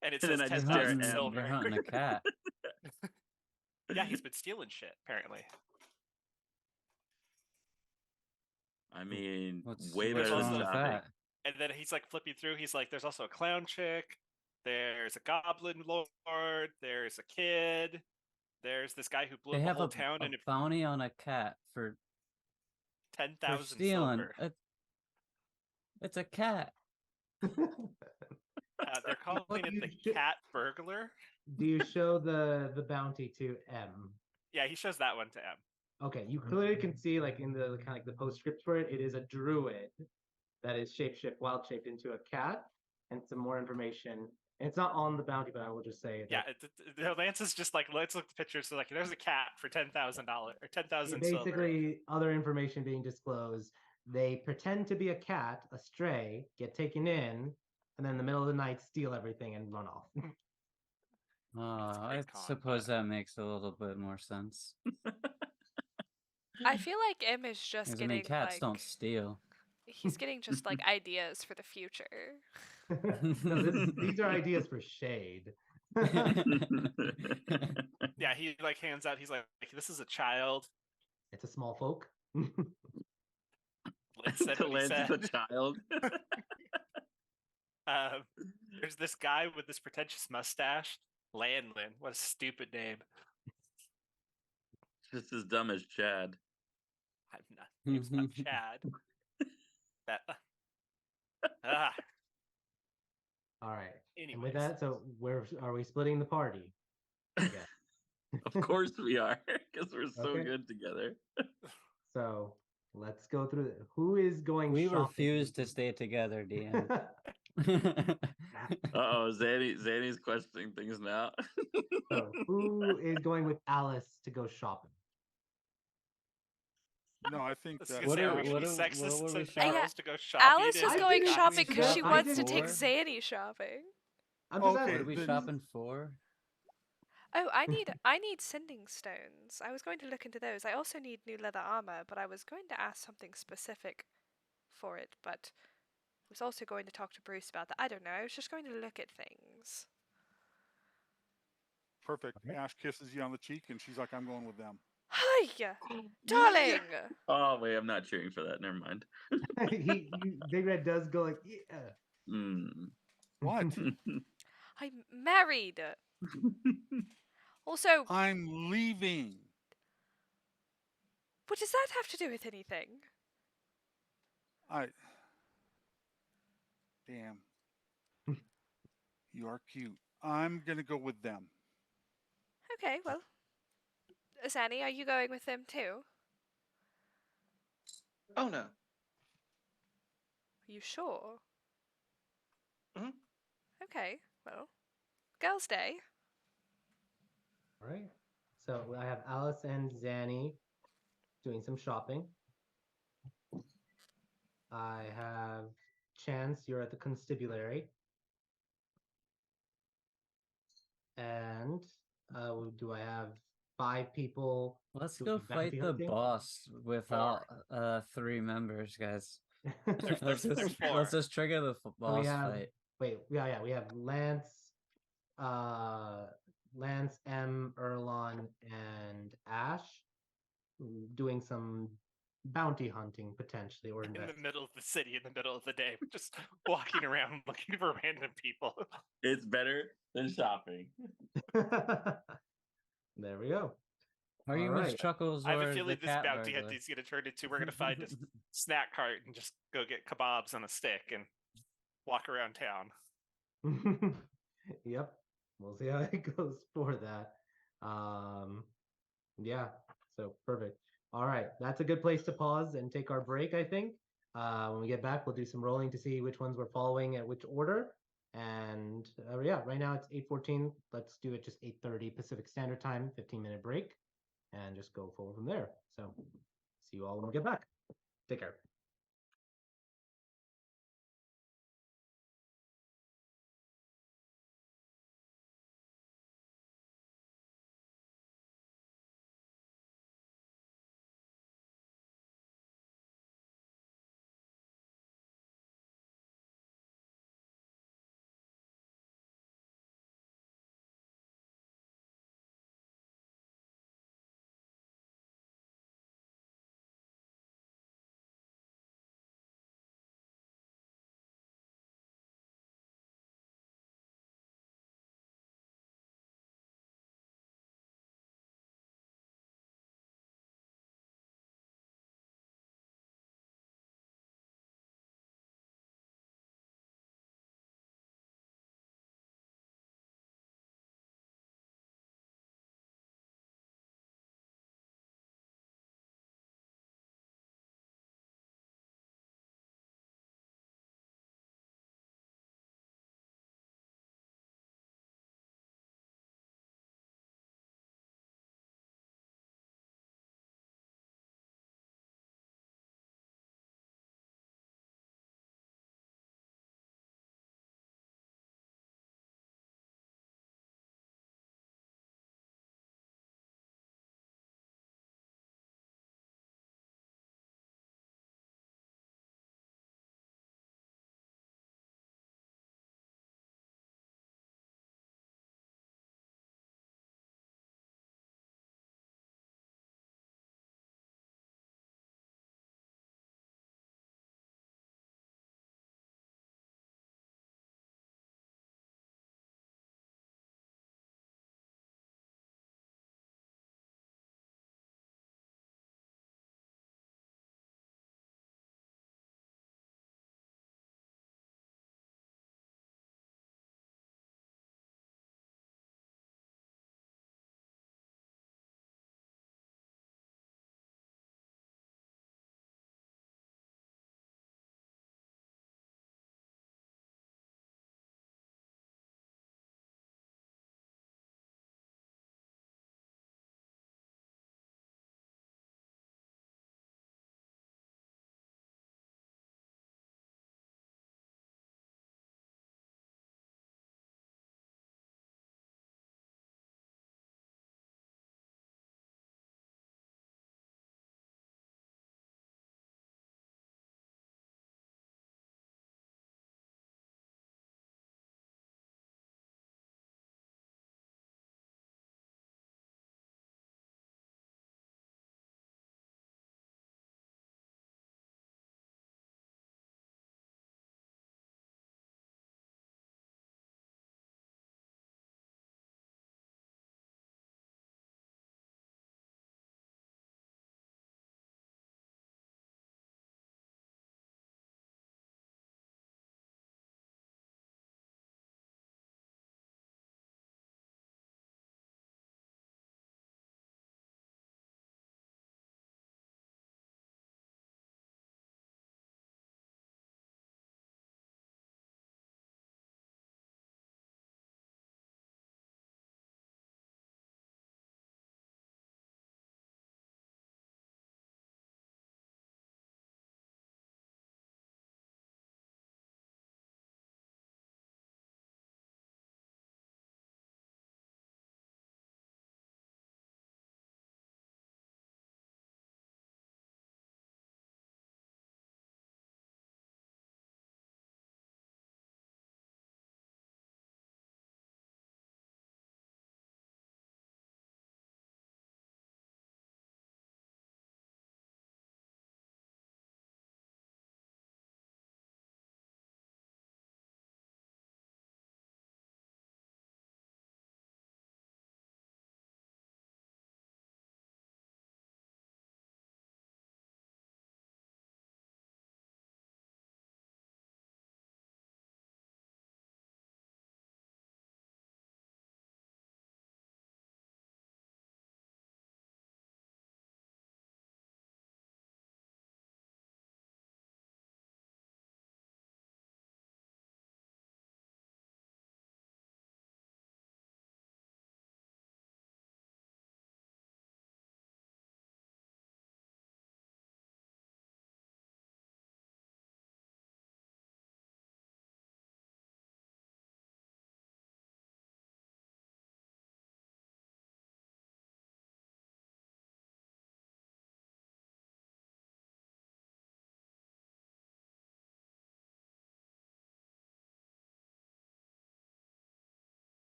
and it says 10,000 silver. You're hunting a cat. Yeah, he's been stealing shit apparently. I mean, What's way better wrong than with shopping. that? And then he's like flipping through. He's like, "There's also a clown chick. There's a goblin lord. There's a kid. There's this guy who blew They up have the whole a town and bounty on a cat for 10,000 stealing. silver." It's a cat. They're calling it the cat burglar. Do you show the bounty to M? Yeah, he shows that one to M. Okay, you clearly can see like in the kind of like the postscript for it, it is a druid that is wild shaped into a cat, and some more information. And it's not on the bounty, but I will just say Yeah, Lance is just like, let's look at the pictures. So like, there's a cat for $10,000 or 10,000 silver. Basically, other information being disclosed. They pretend to be a cat, a stray, get taken in, and then in the middle of the night steal everything and run off. I suppose that makes a little bit more sense. I feel like M is just getting cats like, don't steal. He's getting just like ideas for the future. No, these are ideas for shade. Yeah, he like hands out. He's like, "This is a child. It's a small folk." Lance said what he Lance said. is a child. There's this guy with this pretentious mustache, Landlin. What a stupid name. Just as dumb as Chad. I'm not. Name's not Chad. That. All right. Anyways. And with that, so where are we splitting the party? Yeah. Of course we are, because we're so Okay. good together. So let's go through. Who is going? We shopping? refuse to stay together, DM. Uh-oh, Zanny's questioning things now. So, who is going with Alice to go shopping? No, I think I was that gonna say, are we Ash gonna be is- sexist were and we send shopping? girls to go shopping? Alice is I going didn't- shopping because that- she I wants to take didn't- Zanny shopping. I'm just Okay, What are asking. we then- shopping for? Oh, I need sending stones. I was going to look into those. I also need new leather armor, but I was going to ask something specific for it, but I was also going to talk to Bruce about that. I don't know. I was just going to look at things. Perfect. Okay. Ash kisses you on the cheek, and she's like, "I'm going with them." Hi, darling. Oh wait, I'm not cheering for that. Never mind. Big Red does go like, yeah. Mm. What? I'm married. Also, I'm leaving. what does that have to do with anything? Damn. You are cute. I'm gonna go with them. Okay, well, Zanny, are you going with them too? Oh no. Are you sure? Mhm. Okay, well, girls' day. All right. So I have Alice and Zanny doing some shopping. I have Chance, you're at the constabulary. And do I have 5 people? Let's doing go bounty fight the hunting? boss without 3 members, guys. There's Let's 4. just trigger the So boss we have fight. yeah, we have Lance, Lance, M, Erlon, and Ash doing some bounty hunting potentially, or In the investing. middle of the city, in the middle of the day, we're just walking around looking for random people. It's better than shopping. There we go. Are you All Miss right. Chuckles I have or a the feeling this cat bounty burglar? hunting's gonna turn into we're gonna find a snack cart and just go get kebabs on a stick and walk around town. Yep. We'll see how it goes for that. Yeah. So perfect. All right. That's a good place to pause and take our break, I think. When we get back, we'll do some rolling to see which ones we're following at which order. And yeah, right now it's 8:14. Let's do it just 8:30 Pacific Standard Time, 15-minute break, and just go forward from there. So see you all when we get back. Take care.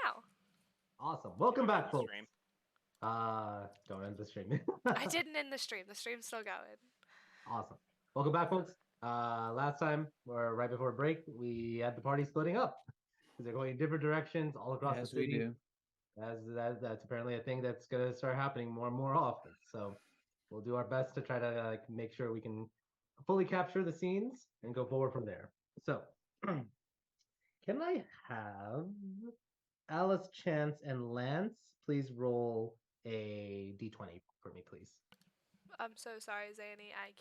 now. Awesome. Welcome Don't end back, the folks. stream. Don't end the stream. I didn't end the stream. The stream's still going. Awesome. Welcome back, folks. Last time, or right before break, we had the party splitting up because they're going in different directions all across As the we city. do. That's apparently a thing that's gonna start happening more and more often. So we'll do our best to try to make sure we can fully capture the scenes and go forward from there. So, can I have Alice, Chance, and Lance please roll a d20 for me, please? I'm so sorry, Zanny. I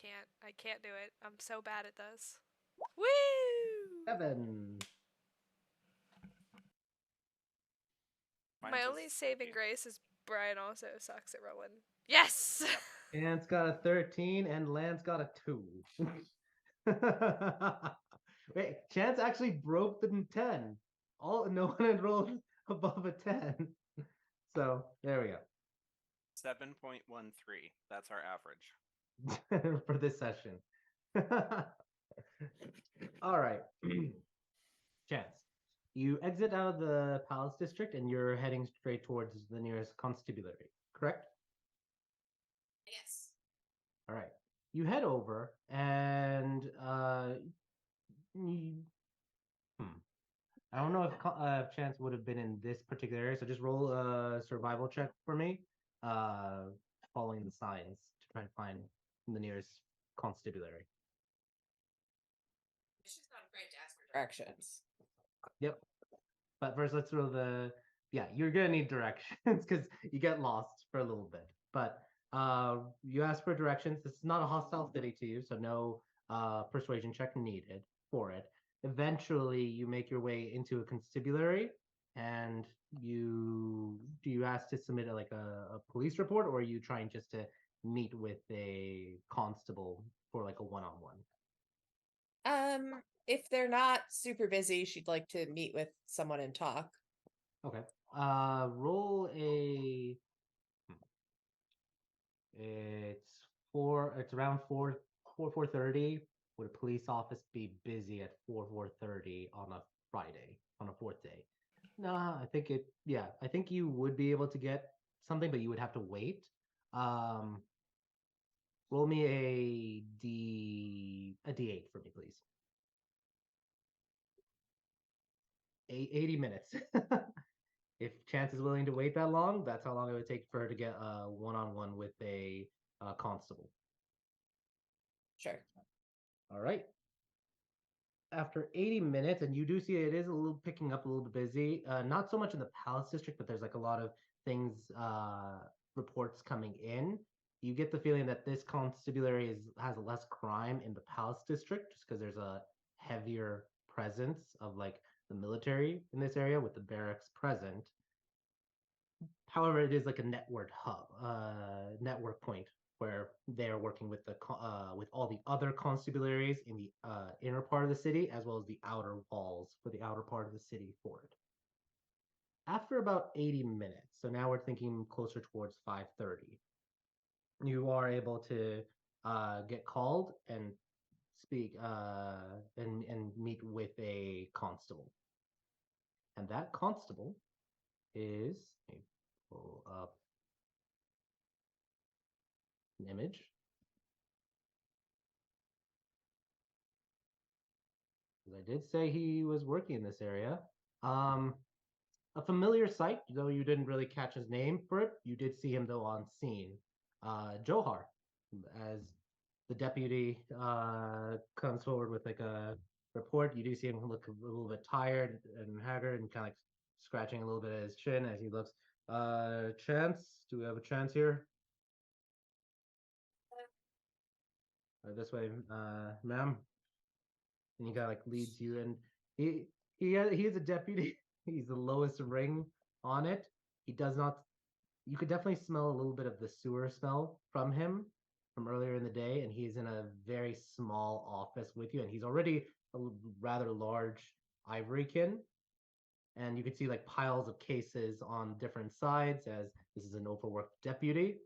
can't do it. I'm so bad at this. Woo! 7. My only saving grace is Brian also sucks at rolling. Yes! Chance got a 13 and Lance got a 2. Wait, Chance actually broke the 10. No one had rolled above a 10. So there we go. 7.13. That's our average. For this session. All right. Chance, you exit out of the Palace District and you're heading straight towards the nearest constabulary, correct? Yes. All right. You head over and I don't know if Chance would have been in this particular area, so just roll a survival check for me, following the signs to try and find the nearest constabulary. It's just not afraid to ask for directions. Yep. But first, let's roll the. Yeah, you're gonna need directions because you get lost for a little bit. But you ask for directions. This is not a hostile city to you, so no persuasion check needed for it. Eventually, you make your way into a constabulary, and do you ask to submit a police report, or are you trying just to meet with a constable for like a one-on-one? If they're not super busy, she'd like to meet with someone and talk. Okay. Roll a. It's around 4:30. Would a police office be busy at 4:30 on a Friday, on a fourth day? Nah, I think it. Yeah, I think you would be able to get something, but you would have to wait. Roll me a D8 for me, please. 80 minutes. If Chance is willing to wait that long, that's how long it would take for her to get a one-on-one with a constable. Sure. All right. After 80 minutes, and you do see it is a little picking up a little bit busy. Not so much in the Palace District, but there's like a lot of things, reports coming in. You get the feeling that this constabulary has less crime in the Palace District, just because there's a heavier presence of like the military in this area with the barracks present. However, it is like a network hub, network point where they're working with with all the other constabularies in the inner part of the city, as well as the outer walls for the outer part of the city for it. After about 80 minutes, so now we're thinking closer towards 5:30, you are able to get called and speak and meet with a constable. And that constable is, let me pull up an image. I did say he was working in this area. A familiar sight, though you didn't really catch his name for it. You did see him though on scene. Johar, as the deputy comes forward with like a report. You do see him look a little bit tired and haggard and kind of like scratching a little bit at his chin as he looks. Chance, do we have a chance here? This way, ma'am. And he kind of like leads you, and he is a deputy. He's the lowest ring on it. He does not. You could definitely smell a little bit of the sewer smell from him from earlier in the day, and he's in a very small office with you, and he's already a rather large ivorykin, and you can see like piles of cases on different sides as this is an overworked deputy.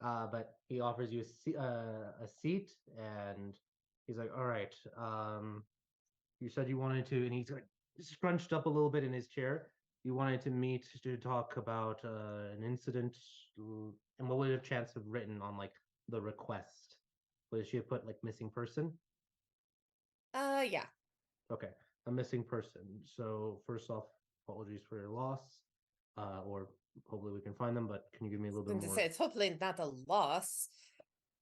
But he offers you a seat, and he's like, "All right, you said you wanted to," and he's like scrunched up a little bit in his chair. you wanted to meet to talk about an incident, and what would have chance have written on like the request? Would she have put like missing person? Yeah. Okay, a missing person. So first off, apologies for your loss, or hopefully we can find them. But can you give me a little bit Going to more? say it's hopefully not a loss.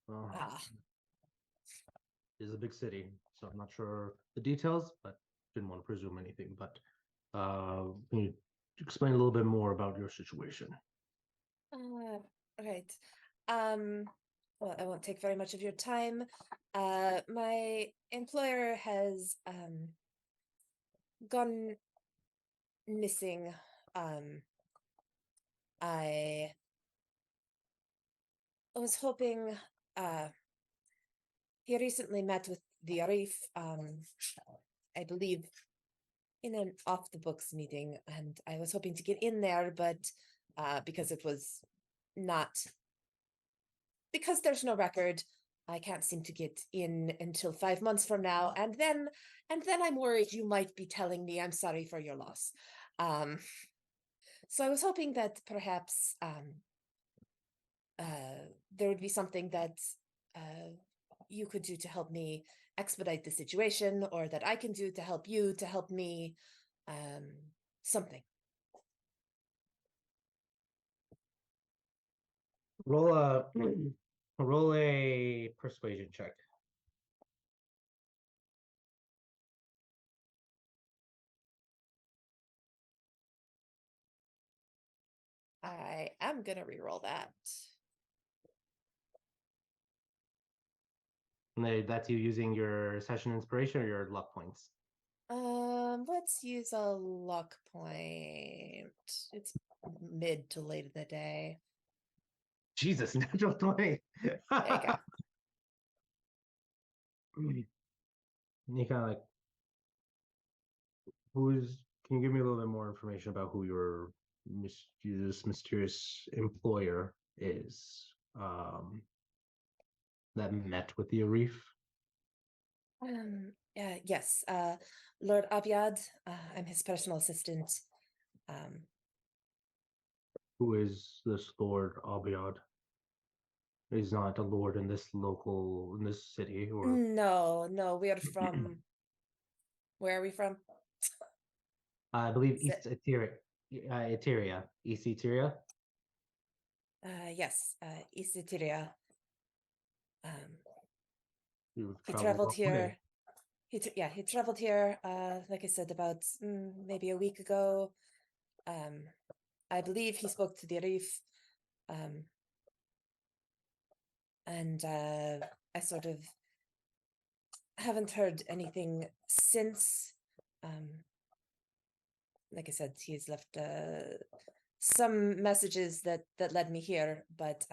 Well, Ah. it is a big city, so I'm not sure the details, but didn't want to presume anything. But can you explain a little bit more about your situation? Right. Well, I won't take very much of your time. My employer has gone missing. I was hoping he recently met with the Arif, I believe in an off the books meeting, and I was hoping to get in there, but because it was not, because there's no record, I can't seem to get in until 5 months from now, and then I'm worried you might be telling me I'm sorry for your loss. So I was hoping that perhaps there would be something that you could do to help me expedite the situation, or that I can do to help you to help me, something. Roll a roll a persuasion check. I am gonna re-roll that. And that's you using your session inspiration or your luck points. Let's use a luck point. It's mid to late in the day. Jesus, natural 20. There you go. You kind of like, can you give me a little bit more information about who your this mysterious employer is, that met with the Arif? Yes, Lord Abiad. I'm his personal assistant. Who is this Lord Abiad? He's not a lord in this city, or No, we are from. Where are we from? I believe Is it- East Eteria, East Eteria. Yes, East Itiria. You've He traveled a traveled long way. here. He traveled here. Like I said, about maybe a week ago. I believe he spoke to the Arif, and I sort of haven't heard anything since. Like I said, he's left some messages that led me here, but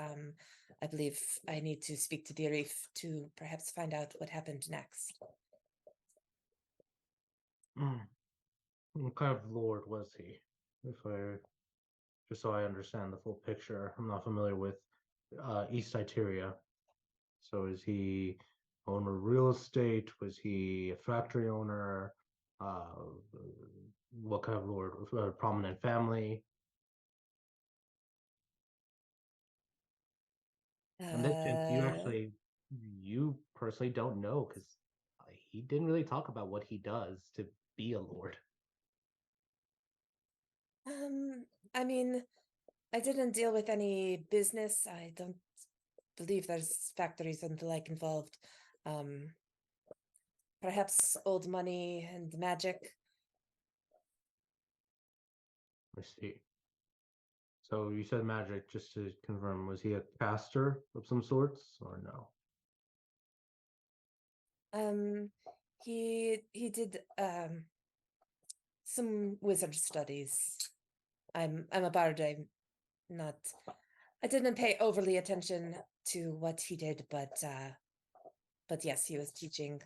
I believe I need to speak to the Arif to perhaps find out what happened next. What kind of lord was he? Just so I understand the full picture, I'm not familiar with East Iteria. So is he owner of real estate? Was he a factory owner? What kind of lord? A prominent family? And this you personally don't know, because he didn't really talk about what he does to be a lord. I mean, I didn't deal with any business. I don't believe there's factories and the like involved. Perhaps old money and magic. I see. So you said magic, just to confirm, was he a caster of some sorts or no? He did some wizard studies. I'm a bard. I didn't pay overly attention to what he did, but yes, he was teaching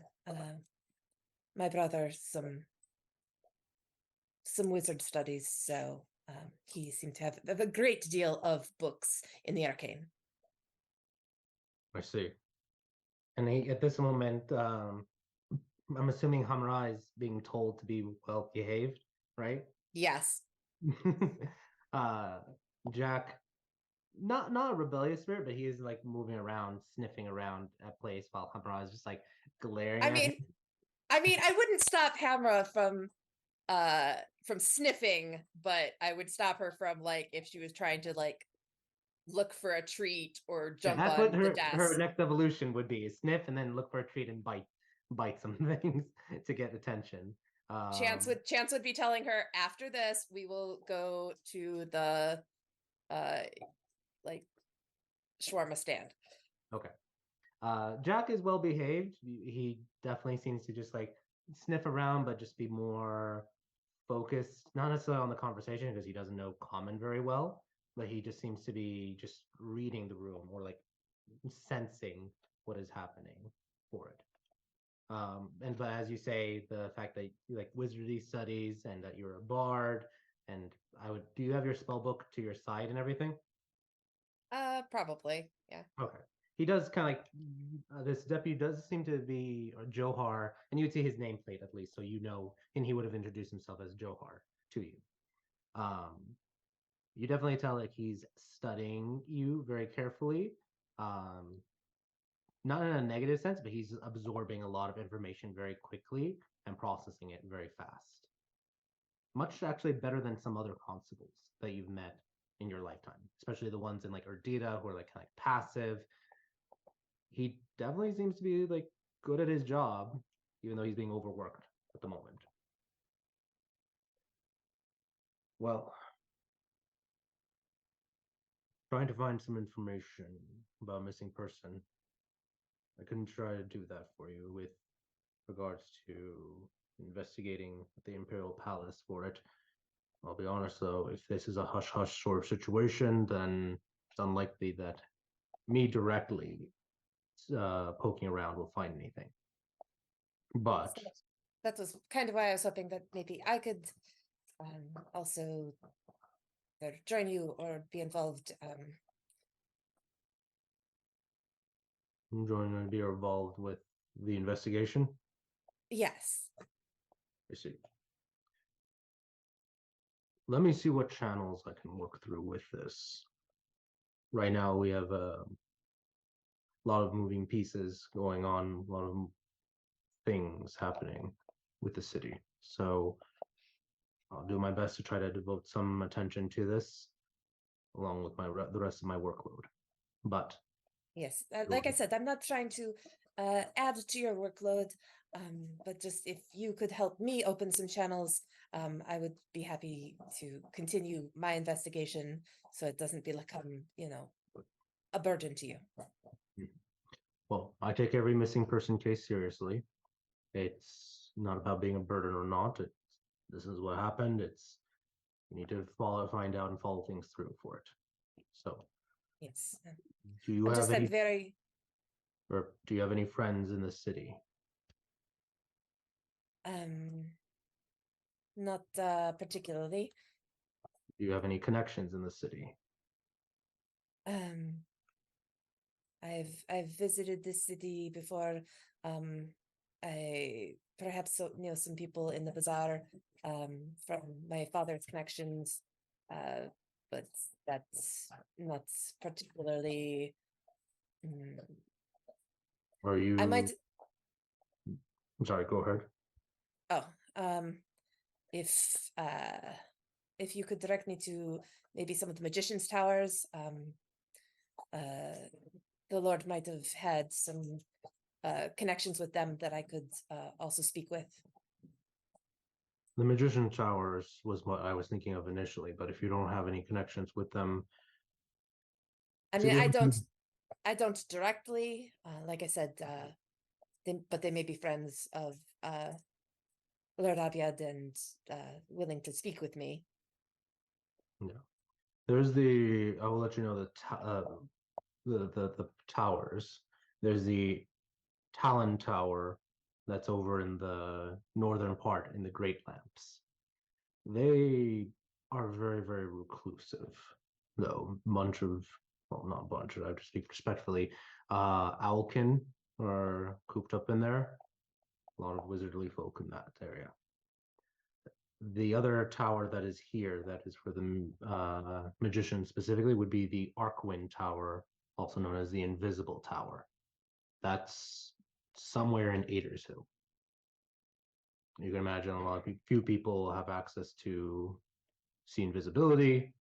my brother some wizard studies. So he seemed to have a great deal of books in the arcane. I see. And he, at this moment, I'm assuming Hamra is being told to be well behaved, right? Yes. uh, Jack, not a rebellious spirit, but he is like moving around, sniffing around at place while Hamra is just like glaring I at him. mean, I wouldn't stop Hamra from sniffing, but I would stop her from like if she was trying to like look for a treat or Yeah, jump that's what on the her desk. next evolution would be: sniff and then look for a treat and bite some things to get attention. Chance would be telling her after this we will go to the uh like shawarma stand. Okay. Jack is well behaved. He definitely seems to just like sniff around, but just be more focused, not necessarily on the conversation because he doesn't know common very well, but he just seems to be just reading the room or like sensing what is happening for it. And but as you say, the fact that you like wizardry studies and that you're a bard, and do you have your spell book to your side and everything? Probably, yeah. Okay. He does kind of like this deputy does seem to be Johar, and you would see his nameplate at least, so you know, and he would have introduced himself as Johar to you. Um, you definitely tell like he's studying you very carefully. Um, not in a negative sense, but he's absorbing a lot of information very quickly and processing it very fast. Much actually better than some other constables that you've met in your lifetime, especially the ones in like Erdita who are like kind of passive. He definitely seems to be like good at his job, even though he's being overworked at the moment. Well, trying to find some information about a missing person. I can try to do that for you with regards to investigating the Imperial Palace for it. I'll be honest though, if this is a hush hush sort of situation, then it's unlikely that me directly poking around will find anything. But So that was kind of why I was hoping that maybe I could also either join you or be involved. I'm going to be involved with the investigation. Yes. I see. Let me see what channels I can work through with this. Right now, we have a lot of moving pieces going on, a lot of things happening with the city. So I'll do my best to try to devote some attention to this, along with the rest of my workload. But Yes, like I said, I'm not trying to add to your workload, but just if you could help me open some channels, I would be happy to continue my investigation so it doesn't become, a burden to you. well, I take every missing person case seriously. It's not about being a burden or not. This is what happened. You need to find out and follow things through for it. So, Yes, do you I'm have just any, very or do you have any friends in the city? not particularly. Do you have any connections in the city? Um, I've visited this city before. I perhaps know some people in the bazaar from my father's connections, but that's not particularly. mm, Are you? I might. I'm sorry. Go ahead. Oh, if if you could direct me to maybe some of the magicians' towers, the Lord might have had some connections with them that I could also speak with. The Magician Towers was what I was thinking of initially, but if you don't have any connections with them, I mean, I don't directly, like I said, but they may be friends of Lord Abiad and willing to speak with me. Yeah, there's the. I will let you know the towers. There's the Talon Tower that's over in the northern part in the Great Lamps. They are very, very reclusive, though. Bunch of, well, not bunch, I have to speak respectfully. Owlkin are cooped up in there. A lot of wizardly folk in that area. The other tower that is here, that is for the magician specifically, would be the Arcwind Tower, also known as the Invisible Tower. That's somewhere in Adershill. You can imagine few people have access to see invisibility.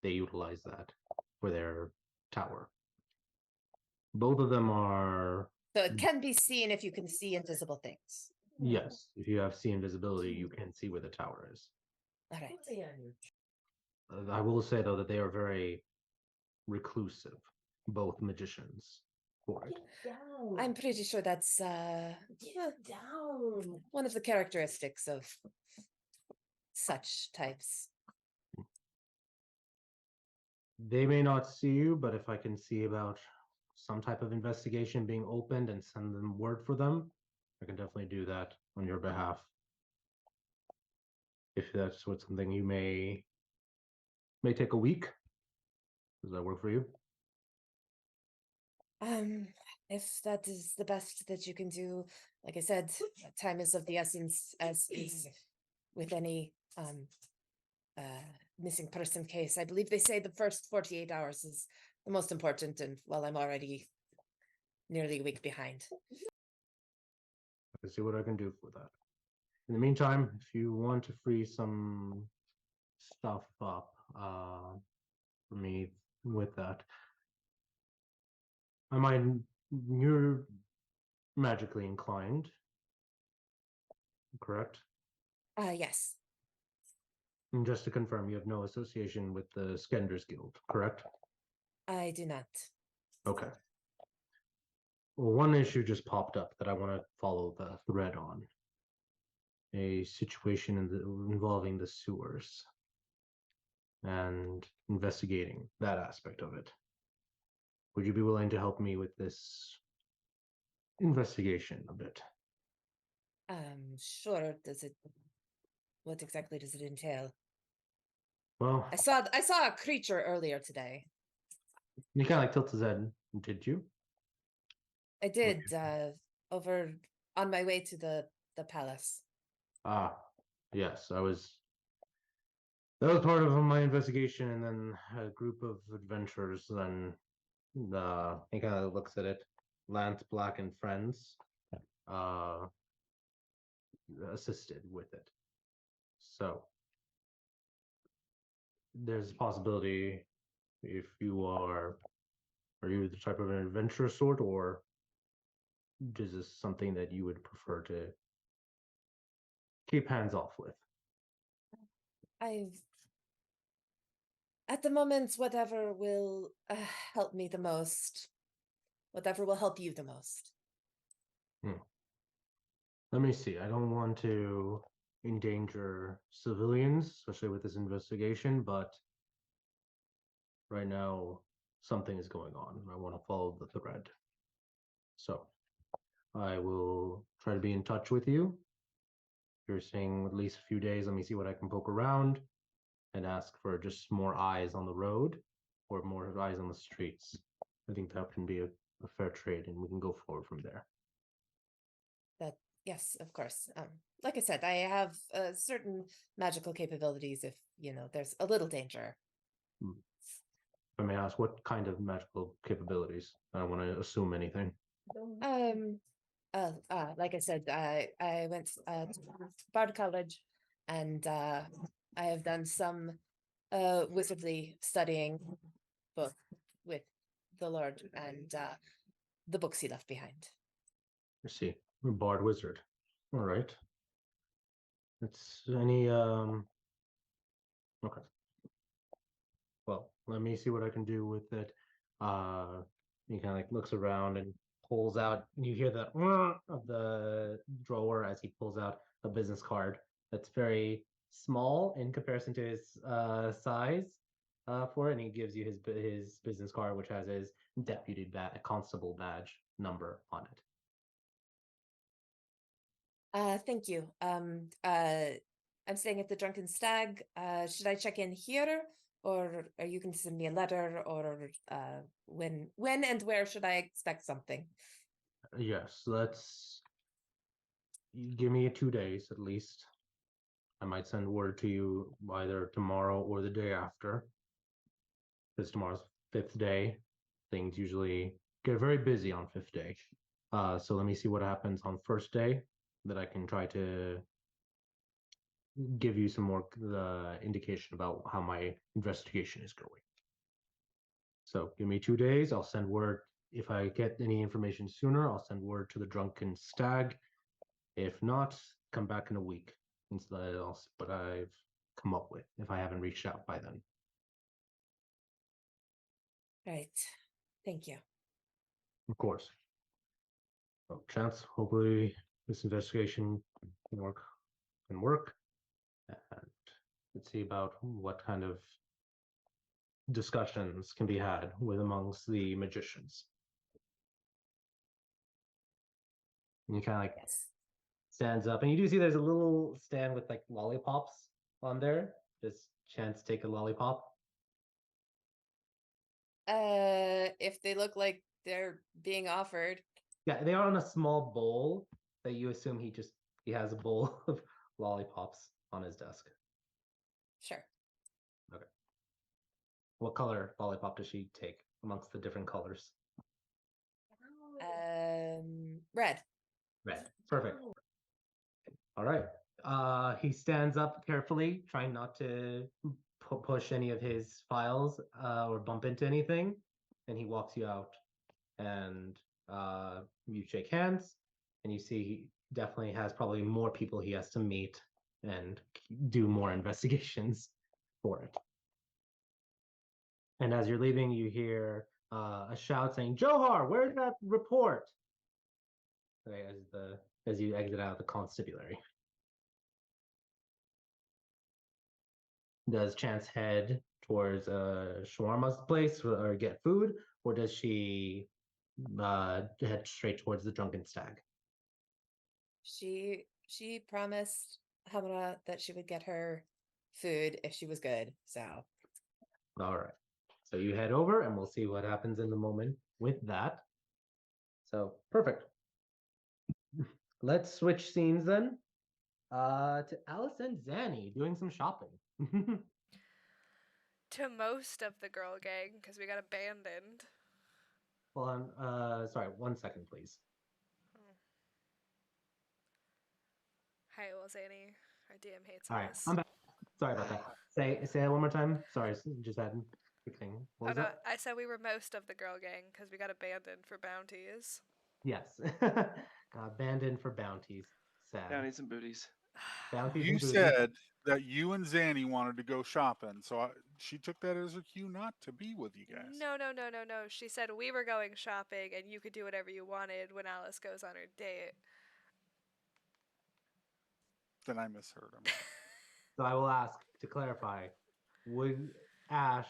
They utilize that for their tower. Both of them are, So it can be seen if you can see invisible things. yes, if you have see invisibility, you can see where the tower is. All right. I will say though that they are very reclusive, both magicians for it. I'm pretty sure that's one of the characteristics of such types. They may not see you, but if I can see about some type of investigation being opened and send them word for them, I can definitely do that on your behalf. If that's what something you may take a week. Does that work for you? If that is the best that you can do, like I said, time is of the essence, as is with any missing person case. I believe they say the first 48 hours is the most important, and well, I'm already nearly a week behind. I can see what I can do for that. In the meantime, if you want to free some stuff up for me with that, you're magically inclined, correct? Yes. And just to confirm, you have no association with the Skenders Guild, correct? I do not. Okay. Well, one issue just popped up that I want to follow the thread on. A situation involving the sewers and investigating that aspect of it. Would you be willing to help me with this investigation a bit? Sure. What exactly does it entail? Well, I saw a creature earlier today. you kind of like tilt his head, did you? I did, over on my way to the palace. Ah, yes, that was part of my investigation, and then a group of adventurers then he kind of looks at it. Lance Black and friends assisted with it. So there's a possibility, if you are you the type of an adventurer sort, or is this something that you would prefer to keep hands off with? At the moment, whatever will help me the most, whatever will help you the most. Let me see. I don't want to endanger civilians, especially with this investigation, but right now something is going on. I want to follow the thread. So I will try to be in touch with you. You're saying at least a few days. Let me see what I can poke around and ask for just more eyes on the road or more eyes on the streets. I think that can be a fair trade, and we can go forward from there. Yes, of course. Like I said, I have certain magical capabilities if, there's a little danger. I may ask, what kind of magical capabilities? I don't want to assume anything. Like I said, I went to Bard College, and I have done some wizardly studying, both with the Lord and the books he left behind. I see. Bard wizard. All right. It's any okay. Well, let me see what I can do with it. He kind of like looks around and pulls out, and you hear the of the drawer as he pulls out a business card that's very small in comparison to his size for it, and he gives you his business card, which has his deputy constable badge number on it. Thank you. I'm staying at the Drunken Stag. Should I check in here, or are you going to send me a letter, or when and where should I expect something? Yes, let's give me 2 days at least. I might send word to you either tomorrow or the day after. Because tomorrow's 5th day. Things usually get very busy on 5th day. So let me see what happens on 1st day that I can try to give you some more indication about how my investigation is going. So give me 2 days. I'll send word. If I get any information sooner, I'll send word to the drunken stag. If not, come back in a week. Instead, I'll see what I've come up with if I haven't reached out by then. Right. Thank you. Of course. So, Chance, hopefully this investigation can work. And let's see about what kind of discussions can be had with amongst the magicians. And he kind of like Yes. stands up, and you do see there's a little stand with like lollipops on there. Does Chance take a lollipop? If they look like they're being offered. Yeah, they are on a small bowl that you assume he has a bowl of lollipops on his desk. Sure. Okay. What color lollipop does she take amongst the different colors? Red. Red. Perfect. All right. He stands up carefully, trying not to push any of his files or bump into anything, and he walks you out. And you shake hands, and you see he definitely has probably more people he has to meet and do more investigations for it. And as you're leaving, you hear a shout saying, "Johar, where's that report?" Okay, as you exit out of the constabulary. Does Chance head towards Shawarma's place or get food, or does she head straight towards the drunken stag? She promised Hamara that she would get her food if she was good. So All right. So you head over, and we'll see what happens in the moment with that. So perfect. Let's switch scenes then. To Alice and Zanny doing some shopping. To most of the girl gang, because we got abandoned. Hold on. Sorry, 1 second, please. Hi, well, Zanny. Our DM hates All right, us. I'm back. Sorry about that. Say that one more time. Sorry, just add a quick thing. What was that? I said we were most of the girl gang because we got abandoned for bounties. Yes. Got abandoned for bounties. Sad. Bounties and booties. Bounties You and booties. said that you and Zanny wanted to go shopping, so she took that as a cue not to be with you guys. No. She said we were going shopping and you could do whatever you wanted when Alice goes on her date. Then I misheard him. So I will ask to clarify: would Ash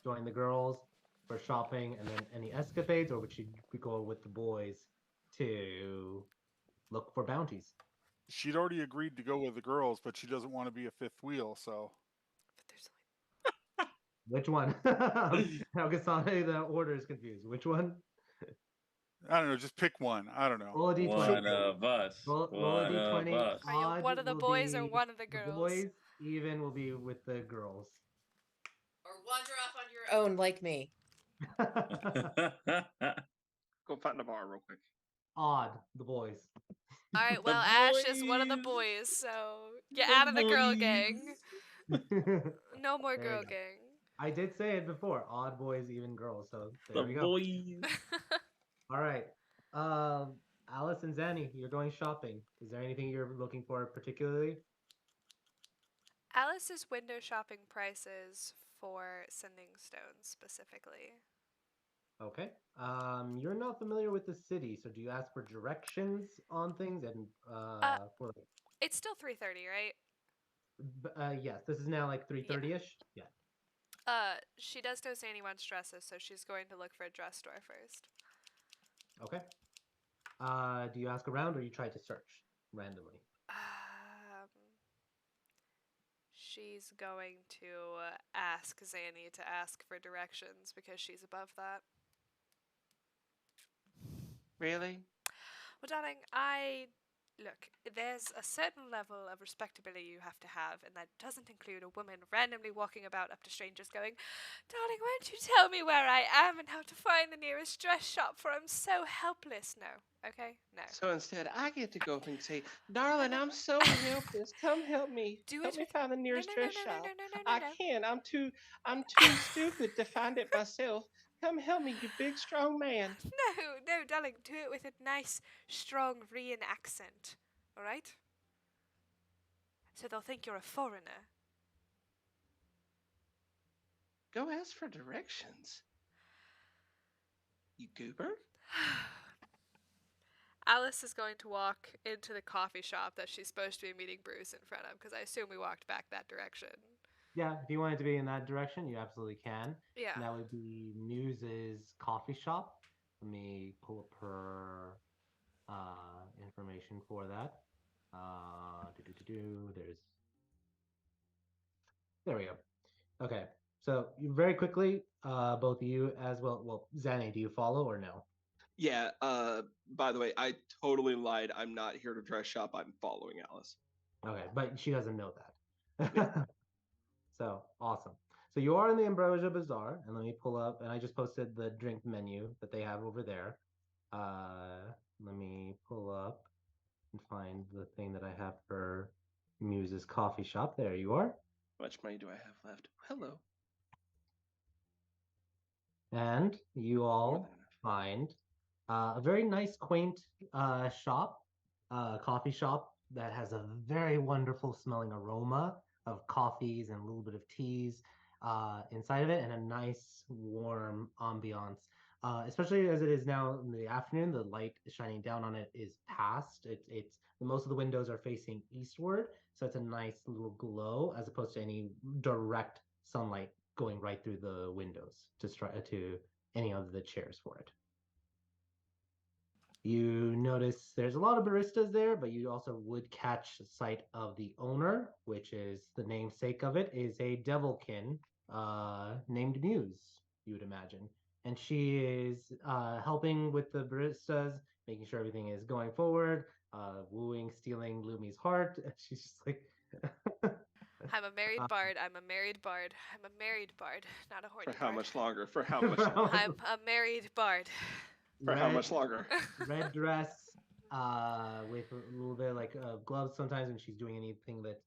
join the girls for shopping and then any escapades, or would she go with the boys to look for bounties? She'd already agreed to go with the girls, but she doesn't want to be a fifth wheel, so. But there's only... Which one? Now Gasane, the order is confused. Which one? I don't know, just pick one. I don't know. Roll a d20. One of us. Roll a One of d20. us. Are you Odd one of the will boys or be one of the the girls? boys. Even will be with the girls. or wander off on your own like me. Go find a bar real quick. Odd, the boys. All right, The well, Ash is one of the boys. boys, so get out of the girl boys. gang. No more There you girl go. gang. I did say it before. Odd boys, even girls. So The there we go. boys. All right. Alice and Zanny, you're going shopping. Is there anything you're looking for particularly? Alice is window shopping prices for sending stones specifically. Okay. You're not familiar with the city, so do you ask for directions on things and for It's still 3:30, right? yes, this is now like 3:30ish. Yeah. She does know Zanny wants dresses, so she's going to look for a dress store first. Okay. Do you ask around or you try to search randomly? She's going to ask Zanny to ask for directions because she's above that. Really? Well, darling, I Look, there's a certain level of respectability you have to have, and that doesn't include a woman randomly walking about up to strangers going, "Darling, won't you tell me where I am and how to find the nearest dress shop, for I'm so helpless." No, okay? No. So instead, I get to go up and say, "Darling, I'm so helpless. Come help me. Do Help it me with... find the No, nearest no, no, dress no, no, shop. no, no, no, I no, no. can't. I'm too stupid to find it myself. Come help me, you big strong man." No, no, darling, do it with a nice, strong Rian accent, alright? So they'll think you're a foreigner. Go ask for directions. You goober? Alice is going to walk into the coffee shop that she's supposed to be meeting Bruce in front of, because I assume we walked back that direction. Yeah, if you wanted to be in that direction, you absolutely can. Yeah. And that would be Muse's coffee shop. Let me pull up her information for that. There's There we go. Okay, so very quickly, both of you as well. Well, Zanny, do you follow or no? Yeah, by the way, I totally lied. I'm not here to dress shop. I'm following Alice. Okay, but she doesn't know that. So awesome. So you are in the Ambrosia Bazaar, and let me pull up, and I just posted the drink menu that they have over there. Let me pull up and find the thing that I have for Muse's coffee shop. There you are. How much money do I have left? Hello. And you More all than enough. find a very nice, quaint shop, coffee shop that has a very wonderful smelling aroma of coffees and a little bit of teas inside of it, and a nice, warm ambiance. Especially as it is now in the afternoon, the light shining down on it is past. It's most of the windows are facing eastward, so it's a nice little glow as opposed to any direct sunlight going right through the windows to any of the chairs for it. You notice there's a lot of baristas there, but you also would catch sight of the owner, which is the namesake of it, is a devilkin named Muse, you would imagine. And she is helping with the baristas, making sure everything is going forward, wooing, stealing Lumi's heart. She's just like, I'm a married bard. I'm a married bard. I'm a married bard, not a horny For how bard. much longer? For how much longer? I'm a married bard. For how much longer? Red dress, with a little bit like gloves sometimes when she's doing anything that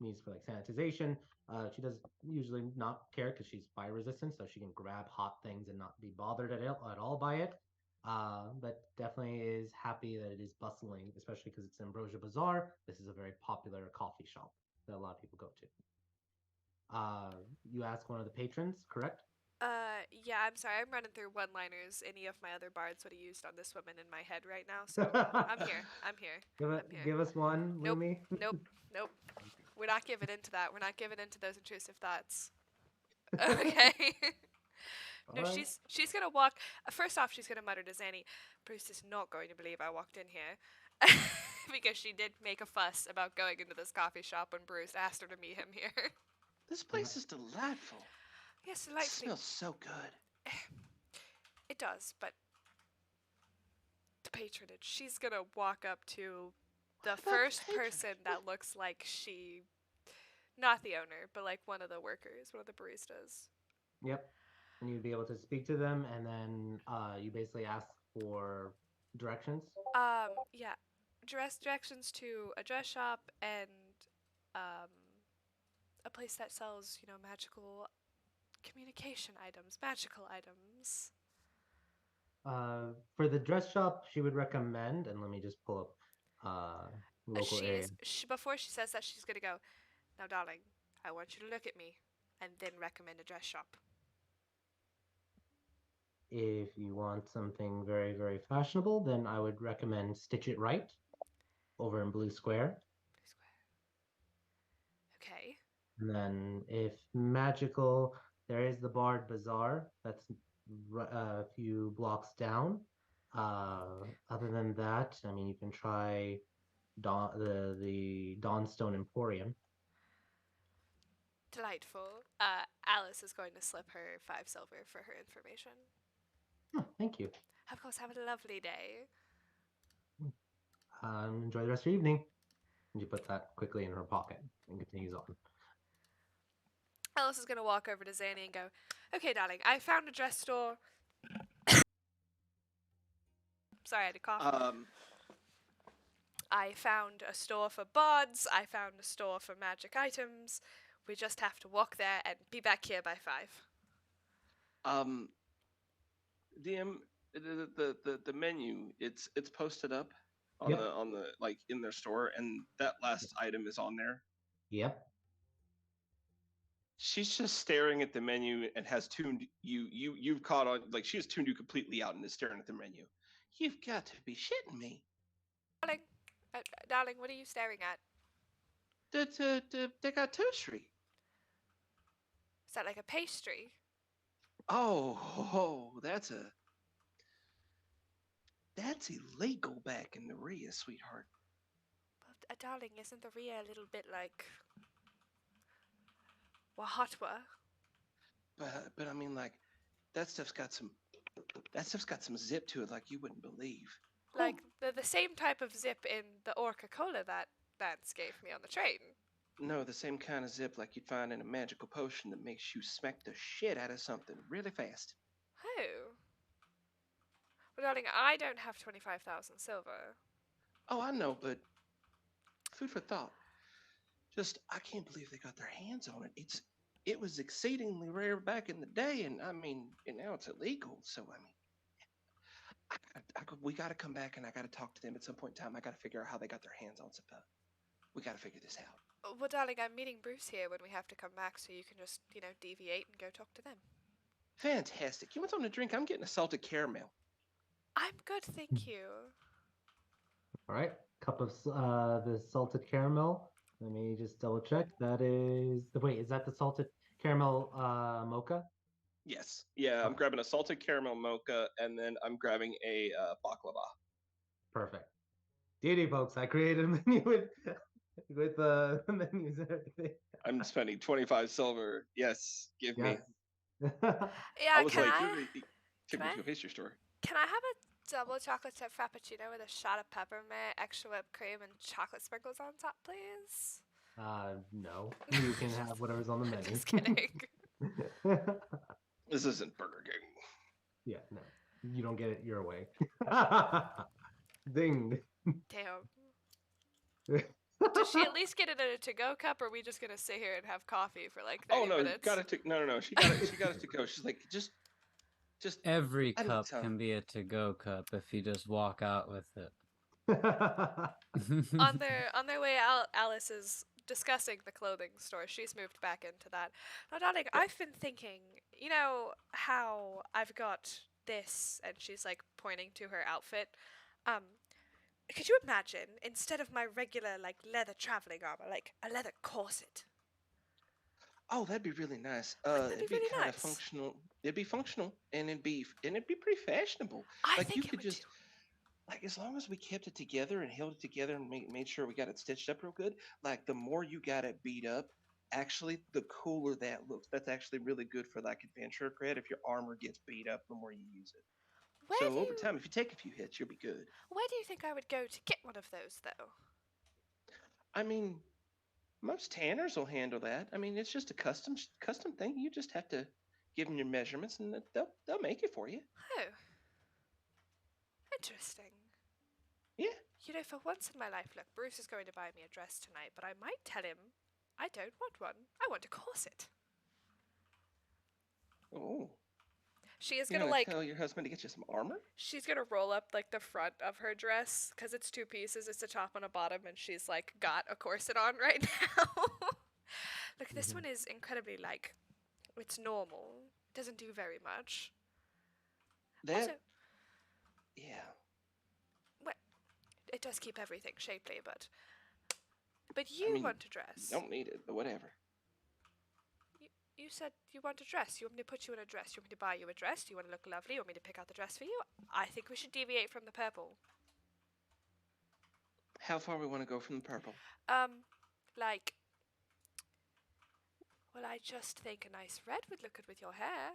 needs for like sanitization. She does usually not care because she's fire resistant, so she can grab hot things and not be bothered at all by it. But definitely is happy that it is bustling, especially because it's Ambrosia Bazaar. This is a very popular coffee shop that a lot of people go to. You ask one of the patrons, correct? Yeah, I'm sorry. I'm running through one-liners any of my other bards would have used on this woman in my head right now. So I'm here. I'm here. Give us one, Nope. Lumi. Nope. Nope. We're not giving into that. We're not giving into those intrusive thoughts. Okay. No, All right. she's gonna walk. First off, she's gonna mutter to Zanny, "Bruce is not going to believe I walked in here," because she did make a fuss about going into this coffee shop when Bruce asked her to meet him here. This place is delightful. Yes, It delightfully. smells so good. It does, but the patronage. She's gonna walk up to the What about the first patronage? person that looks like she, not the owner, but like one of the workers, one of the baristas. Yep. And you'd be able to speak to them, and then you basically ask for directions. Yeah, directions to a dress shop and um, a place that sells, magical communication items, magical items. For the dress shop, she would recommend, and let me just pull up local area. Before she says that, she's gonna go, "Now, darling, I want you to look at me, and then recommend a dress shop." If you want something very, very fashionable, then I would recommend Stitch It Right over in Blue Square. Blue Square. Okay. And then if magical, there is the Bard Bazaar. That's a few blocks down. Other than that, I mean, you can try the Dawnstone Emporium. Delightful. Alice is going to slip her 5 silver for her information. Oh, thank you. Of course, have a lovely day. Enjoy the rest of your evening. And she puts that quickly in her pocket and continues on. Alice is going to walk over to Zanny and go, "Okay, darling, I found a dress store." Sorry, I had to cough. I found a store for bards. I found a store for magic items. We just have to walk there and be back here by 5. DM, the menu, it's posted up on Yep. the like in their store, and that last item is on there. Yep. She's just staring at the menu and has tuned you've caught on, like, she has tuned you completely out and is staring at the menu. You've got to be shitting me. Darling, what are you staring at? They got toastery. Is that like a pastry? Oh, that's illegal back in the Ria, sweetheart. But, darling, isn't the Ria a little bit like Wahatwa? But I mean, like, that stuff's got some zip to it, like you wouldn't believe. Like the same type of zip in the Orca Cola that Vance gave me on the train. No, the same kind of zip like you'd find in a magical potion that makes you smack the shit out of something really fast. Oh. Well, darling, I don't have 25,000 silver. Oh, I know, but food for thought. Just, I can't believe they got their hands on it. It was exceedingly rare back in the day, and I mean, and now it's illegal. So I mean, we got to come back, and I got to talk to them at some point in time. I got to figure out how they got their hands on some. We got to figure this out. Well, darling, I'm meeting Bruce here when we have to come back, so you can just, deviate and go talk to them. Fantastic. You want something to drink? I'm getting a salted caramel. I'm good, thank you. All right. Cup of the salted caramel. Let me just double check. That is wait, is that the salted caramel mocha? Yes. Yeah, I'm grabbing a salted caramel mocha, and then I'm grabbing a baklava. Perfect. DD folks, I created a menu with the menus and everything. I'm spending 25 silver. Yes, give me. Yeah, I was like, take me to a pastry store. Can I have a double chocolate chip frappuccino with a shot of peppermint, extra whipped cream, and chocolate sprinkles on top, please? No. You can have whatever's on the menu. Just kidding. This isn't Burger King. Yeah, no. You don't get it your way. Ding. Damn. Does she at least get it in a to-go cup, or are we just gonna sit here and have coffee for like 30 minutes? No. She got it to go. She's like, just every cup can be a to-go cup if you just walk out with it. on their way out, Alice is discussing the clothing store. She's moved back into that. Now, darling, I've been thinking, you know how I've got this, and she's like pointing to her outfit. Could you imagine, instead of my regular like leather traveling armor, like a leather corset? Oh, that'd be really nice. That'd be really kind nice. of functional. It'd be functional, and it'd be pretty fashionable. I like think you it could would just too. like, as long as we kept it together and held it together and made sure we got it stitched up real good. Like, the more you got it beat up, actually, the cooler that looks. That's actually really good for like adventure cred. If your armor gets beat up, the more you use it. Over time, if you take a few hits, you'll be good. Where do you think I would go to get one of those, though? I mean, most tanners will handle that. I mean, it's just a custom thing. You just have to give them your measurements, and they'll make it for you. Oh, interesting. Yeah. You know, for once in my life, look, Bruce is going to buy me a dress tonight, but I might tell him I don't want one. I want a corset. Oh. She is You're gonna tell your husband to get you some armor? She's gonna roll up like the front of her dress because it's 2 pieces. It's a top and a bottom, and she's like got a corset on right now. Look, this one is incredibly like it's normal. It doesn't do very much. Also, yeah. Well, it does keep everything shapely, but you want a dress. You don't need it, but whatever. You said you want a dress. You want me to put you in a dress? You want me to buy you a dress? Do you want to look lovely? You want me to pick out the dress for you? I think we should deviate from the purple. How far we want to go from the purple? Like... Well, I just think a nice red would look good with your hair.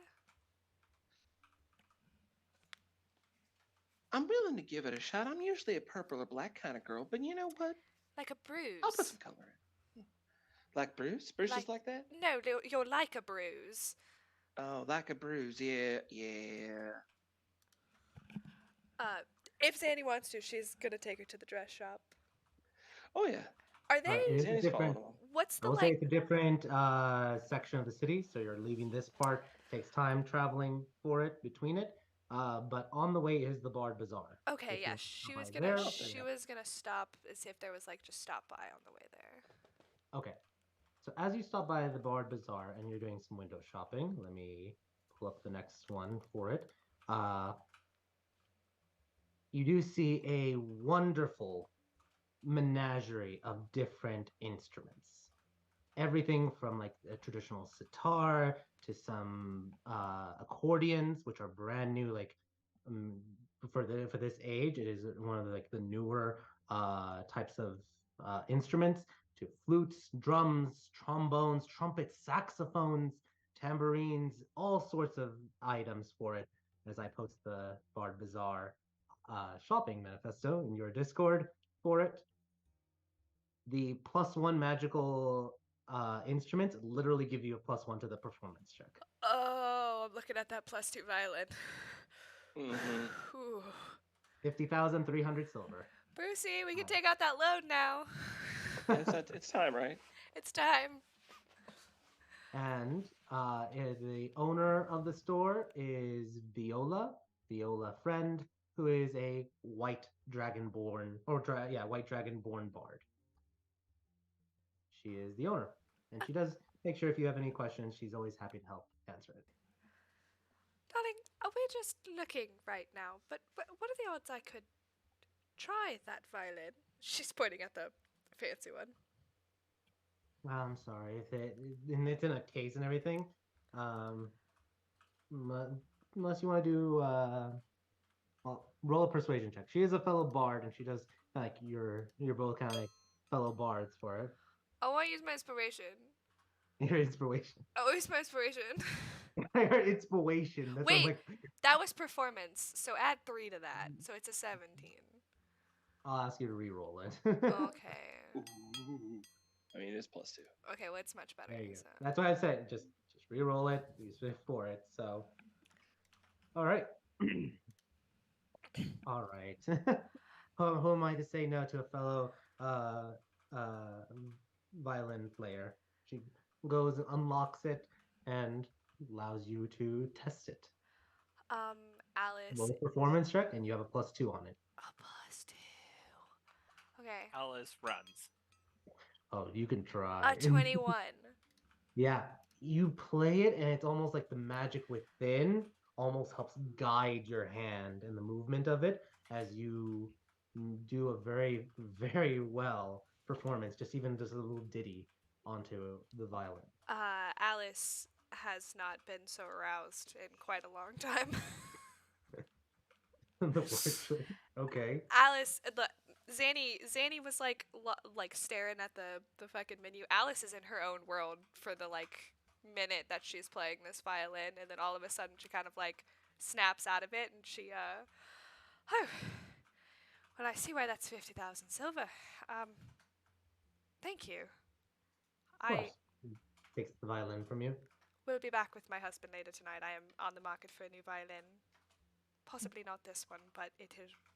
I'm willing to give it a shot. I'm usually a purple or black kind of girl, but you know what? Like a I'll put bruise. some color in. Like Bruce? Bruce is like that? No, you're like a bruise. Oh, like a bruise. Yeah, yeah. If Zanny wants to, she's gonna take her to the dress shop. Oh, yeah. Are All right, it they? is a Zanny's different. following along. What's I the will say it's a different section of the city, so you're leaving this part. Takes time traveling for it between it. But on the way is the Bard Bazaar. Okay, If you yeah, want to she stop was by gonna there, she then- was gonna stop and see if there was like just stop by on the way there. Okay. So as you stop by the Bard Bazaar and you're doing some window shopping, let me pull up the next one for it. You do see a wonderful menagerie of different instruments. Everything from like a traditional sitar to some accordions, which are brand new, like um, for this age. It is one of the newer types of instruments. To flutes, drums, trombones, trumpets, saxophones, tambourines, all sorts of items for it. As I post the Bard Bazaar shopping manifesto in your Discord for it, the +1 magical instruments literally give you a +1 to the performance check. Oh, I'm looking at that +2 violin. Mm-hmm. Whew. 50,300 silver. Brucey, we can take out that load now. It's time, right? It's time. And the owner of the store is Viola Friend, who is a white dragonborn white dragonborn bard. She is the owner, and she does make sure if you have any questions, she's always happy to help answer it. Darling, we're just looking right now, but what are the odds I could try that violin? She's pointing at the fancy one. Well, I'm sorry if and it's in a case and everything. Unless you want to do well, roll a persuasion check. She is a fellow bard, and she does like you're both kind of like fellow bards for it. I want to use my inspiration. Your inspiration. Oh, use my inspiration. Your inspiration. That sounds Wait, like that was performance, so add 3 to that, so it's a 17. I'll ask you to re-roll it. Okay. Ooh. I mean, it's +2. Okay, well, it's much better. There you go. So. That's why I said just re-roll it. Use it for it. So, all right, all right. Who am I to say no to a fellow violin player? She goes and unlocks it and allows you to test it. Alice. Roll a performance check, and you have a +2 on it. A +2. Okay. Alice runs. Oh, you can try. A 21. Yeah, you play it, and it's almost like the magic within almost helps guide your hand and the movement of it as you do a very, very well performance, just a little ditty onto the violin. Alice has not been so aroused in quite a long time. Okay. Alice, Zanny was like staring at the fucking menu. Alice is in her own world for the minute that she's playing this violin, and then all of a sudden she kind of snaps out of it, and she oh, well, I see why that's 50,000 silver. Thank you. Of course. Takes the violin from you. Will be back with my husband later tonight. I am on the market for a new violin. Possibly not this one, but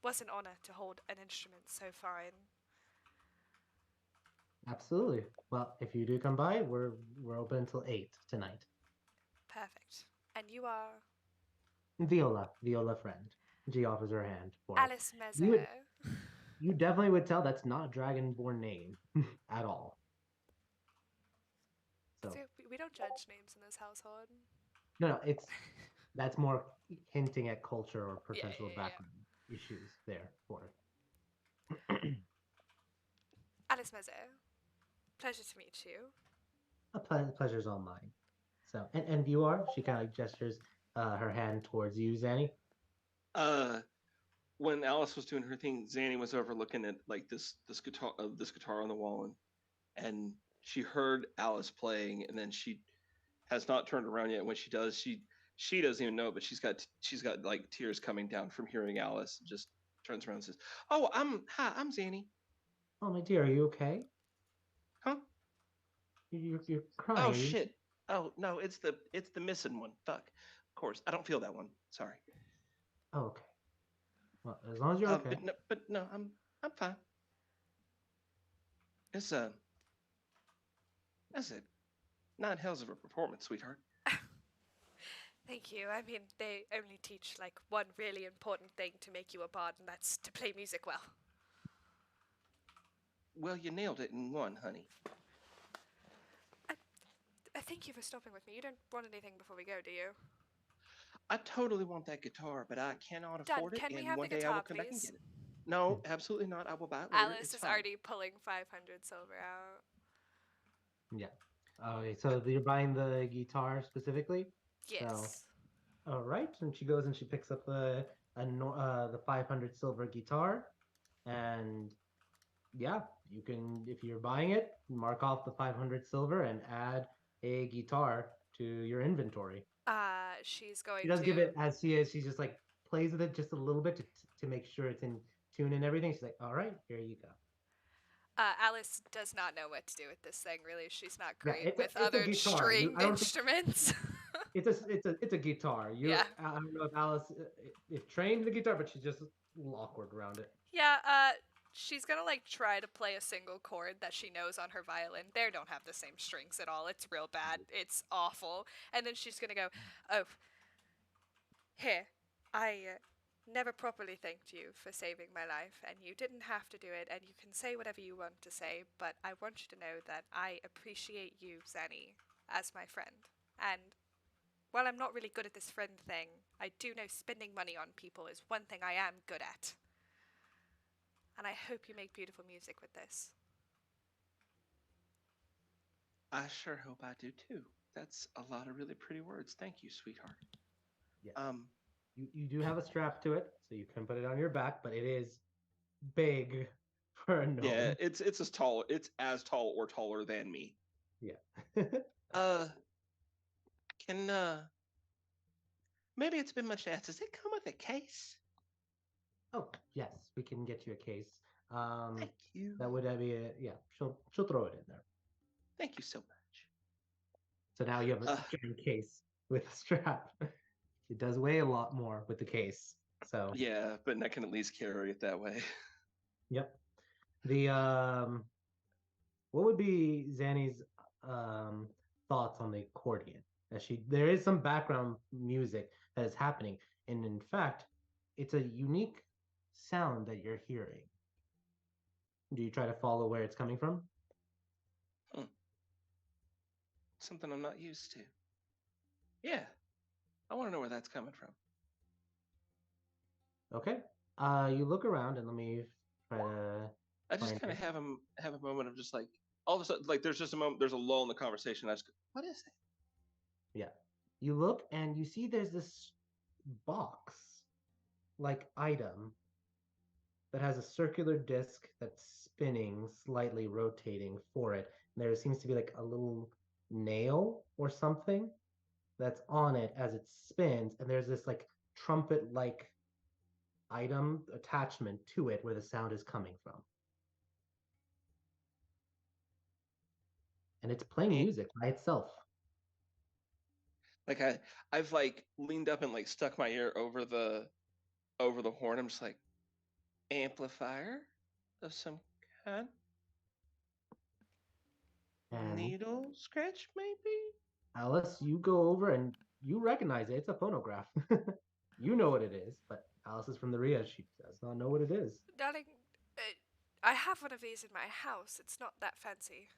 was an honor to hold an instrument so fine. Absolutely. Well, if you do come by, we're open until 8 tonight. Perfect. And you are? Viola Friend. She offers her hand for Alice Meze. You definitely would tell that's not a dragonborn name at all. So we don't judge names in this household. No, that's more hinting at culture or potential background issues there for it. Alice Meze. Pleasure to meet you. Pleasure's all mine. So, and you are? She kind of gestures her hand towards you, Zanny. When Alice was doing her thing, Zanny was overlooking at this guitar on the wall, and she heard Alice playing, and then she has not turned around yet. When she does, she she doesn't even know, but she's got like tears coming down from hearing Alice. Just turns around and says, "Oh, I'm Zanny." Oh, my dear, are you okay? Huh? You're Oh crying. shit. Oh no, it's the missing one. Fuck. Of course, I don't feel that one. Sorry. Oh, okay. Well, as long as you're okay. But no, I'm fine. It's that's it. 9 hells of a performance, sweetheart. Thank you. I mean, they only teach like one really important thing to make you a bard, and that's to play music well. Well, you nailed it in one, honey. Thank you for stopping with me. You don't want anything before we go, do you? I totally want that guitar, but I cannot Done. afford it, Can we and have one the day I will guitar, come back and please? get it. No, absolutely not. I will buy it later. Alice It's is fine. already pulling 500 silver out. Yeah. Okay, so you're buying the guitar specifically? Yes. So, all right. And she goes and she picks up the 500 silver guitar, and yeah, you can, if you're buying it, mark off the 500 silver and add a guitar to your inventory. She's going She does to give it as she is. She just like plays with it just a little bit to make sure it's in tune and everything. She's like, all right, here you go. Alice does not know what to do with this thing. Really, she's not Yeah, great with it's a other guitar. stringed I don't think instruments. it's a guitar. Yeah. I don't know if Alice is trained the guitar, but she's just a little awkward around it. Yeah, she's gonna like try to play a single chord that she knows on her violin. They don't have the same strings at all. It's real bad. It's awful. And then she's gonna go, "Oh, here, I never properly thanked you for saving my life, and you didn't have to do it, and you can say whatever you want to say, but I want you to know that I appreciate you, Zanny, as my friend. And while I'm not really good at this friend thing, I do know spending money on people is one thing I am good at. And I hope you make beautiful music with this." I sure hope I do too. That's a lot of really pretty words. Thank you, sweetheart. Yeah. Um, You do have a strap to it, so you can put it on your back, but it is big for a gnome. yeah, it's as tall. It's as tall or taller than me. Yeah. Uh, can maybe it's been much asked. Does it come with a case? Oh, yes, we can get you a case. Thank you. That would be a, yeah. She'll throw it in there. Thank you so much. So now you have a giant case with a strap. It does weigh a lot more with the case. So Yeah, but I can at least carry it that way. yep. The what would be Zanny's thoughts on the accordion? There is some background music that is happening, and in fact, it's a unique sound that you're hearing. Do you try to follow where it's coming from? Something I'm not used to. Yeah, I want to know where that's coming from. Okay. You look around and let me try to. I just find kind of it. have a moment of just like all of a sudden, like there's just a moment, there's a lull in the conversation. I just go, what is it? Yeah. You look and you see there's this box like item that has a circular disc that's spinning, slightly rotating for it. And there seems to be like a little nail or something that's on it as it spins, and there's this like trumpet like item attachment to it where the sound is coming from. And it's playing And, music by itself. like I've like leaned up and like stuck my ear over the horn. I'm just like amplifier of some kind. And Needle scratch maybe. Alice, you go over and you recognize it. It's a phonograph. You know what it is, but Alice is from the Ria. She does not know what it is. Darling, I have one of these in my house. It's not that fancy.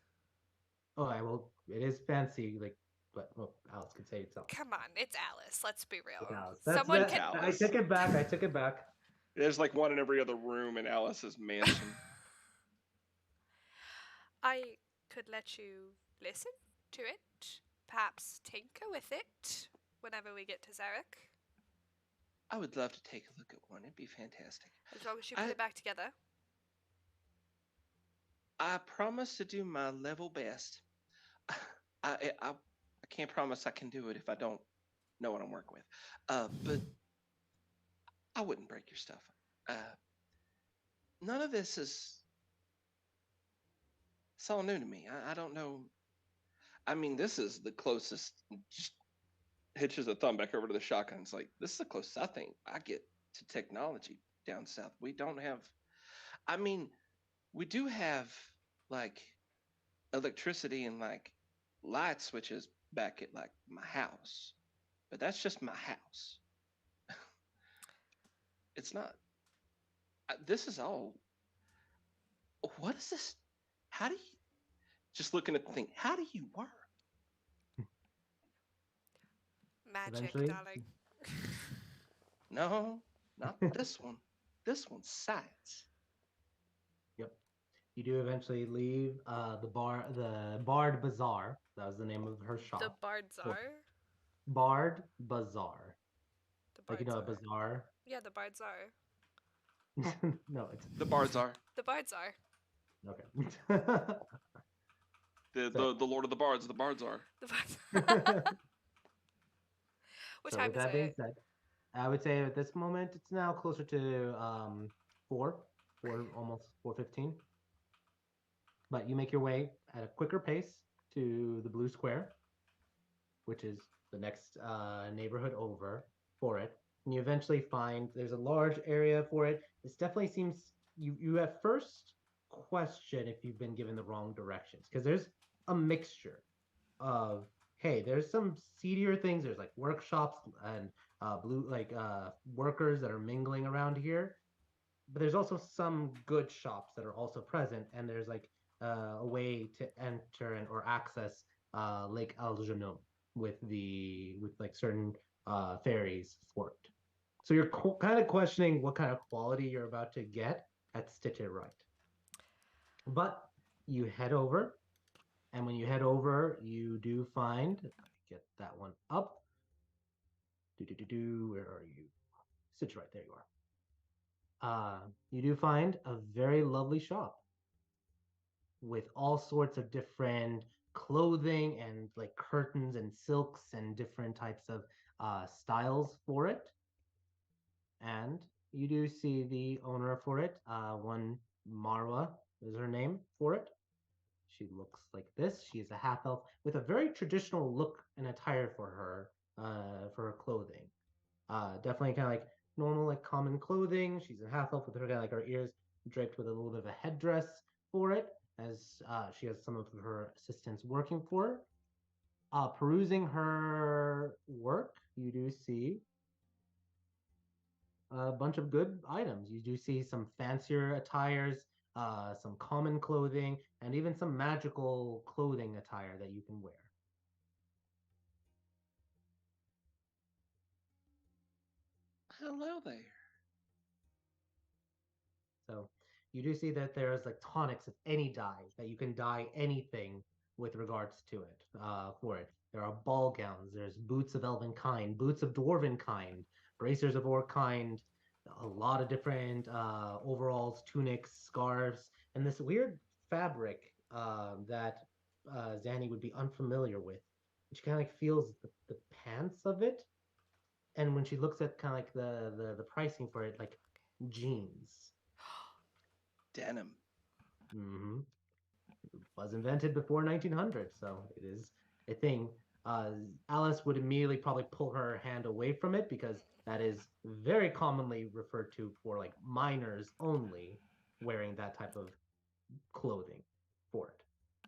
Oh, well, it is fancy, like, but well, Alice could say itself. Come on, it's Alice. Let's be real. Alice. Someone That's can. Alice. I take it back. I took it back. There's like one in every other room in Alice's mansion. I could let you listen to it, perhaps tinker with it whenever we get to Zarek. I would love to take a look at one. It'd be fantastic. As long as you put it back together. I promise to do my level best. I can't promise I can do it if I don't know what I'm working with. But I wouldn't break your stuff. None of this is. It's all new to me. I don't know. I mean, this is the closest. Just hitches a thumb back over to the shotgun. It's like, this is the closest I think I get to technology down south. We don't have. I mean, we do have like electricity and like light switches back at like my house, but that's just my house. It's not. This is all. What is this? How do you? Just looking at the thing. How do you work? Magic, Eventually- darling. No, not this one. This one's science. Yep. You do eventually leave the Bard Bazaar. That was the name of her shop. The Bardzar? Bard Bazaar. The Like, you know, a Bardzar. bazaar. Yeah, the Bardzar. No, it's The bards are The Bardzar. okay. the Lord of the Bards. The bards are. The Bardzar. What So time with is that being it? said, I would say at this moment it's now closer to 4, almost 4:15. But you make your way at a quicker pace to the Blue Square, which is the next neighborhood over for it. And you eventually find there's a large area for it. This definitely seems you at first question if you've been given the wrong directions because there's a mixture of hey, there's some seedier things. There's like workshops and workers that are mingling around here, but there's also some good shops that are also present, and there's like a way to enter or access Lake Algernon with like certain ferries for it. So you're kind of questioning what kind of quality you're about to get at Stitcher Right. But you head over, and when you head over, you do find, get that one up. Where are you? Stitcher Right, there you are. You do find a very lovely shop with all sorts of different clothing and like curtains and silks and different types of styles for it. And you do see the owner for it. One Marwa is her name for it. She looks like this. She is a half elf with a very traditional look and attire for her clothing. Definitely kind of like normal, like common clothing. She's a half elf with her kind of like her ears draped with a little bit of a headdress for it, as she has some of her assistants working for her. Perusing her work, you do see a bunch of good items. You do see some fancier attires, some common clothing, and even some magical clothing attire that you can wear. Hello there. So you do see that there's like tonics of any dye that you can dye anything with regards to it for it. There are ball gowns, there's boots of elven kind, boots of dwarven kind, bracers of orc kind, a lot of different overalls, tunics, scarves, and this weird fabric that Zanny would be unfamiliar with. She kind of like feels the pants of it, and when she looks at kind of like the pricing for it, like jeans. Denim. Mm-hmm. Was invented before 1900, so it is a thing. Alice would immediately probably pull her hand away from it because that is very commonly referred to for like minors only wearing that type of clothing for it.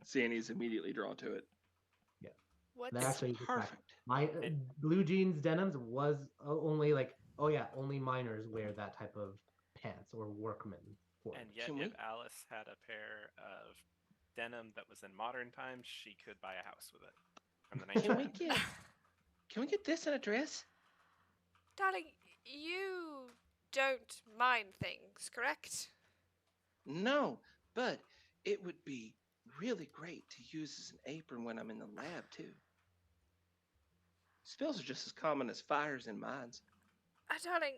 Sandy's immediately drawn to it. Yeah, What's that actually is Perfect. my blue jeans denims was only like only minors wear that type of pants or workmen for it. And yet, Can if we- Alice had a pair of denim that was in modern times, she could buy a house with it from the Can we 1900s. get? Can we get this in a dress? Darling, you don't mind things, correct? No, but it would be really great to use as an apron when I'm in the lab too. Spills are just as common as fires in mines. Darling,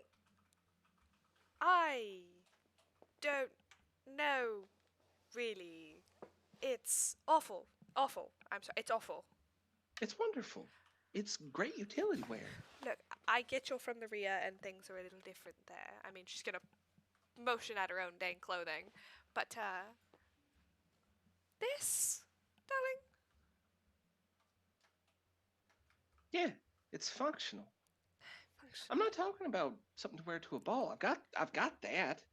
I don't know, really. It's awful. Awful. I'm sorry, it's awful. It's wonderful. It's great utility wear. Look, I get you're from the Rhea and things are a little different there. I mean, she's gonna motion at her own dang clothing. But, this, darling? Yeah, it's functional. I'm not talking about something to wear to a ball. I've got that.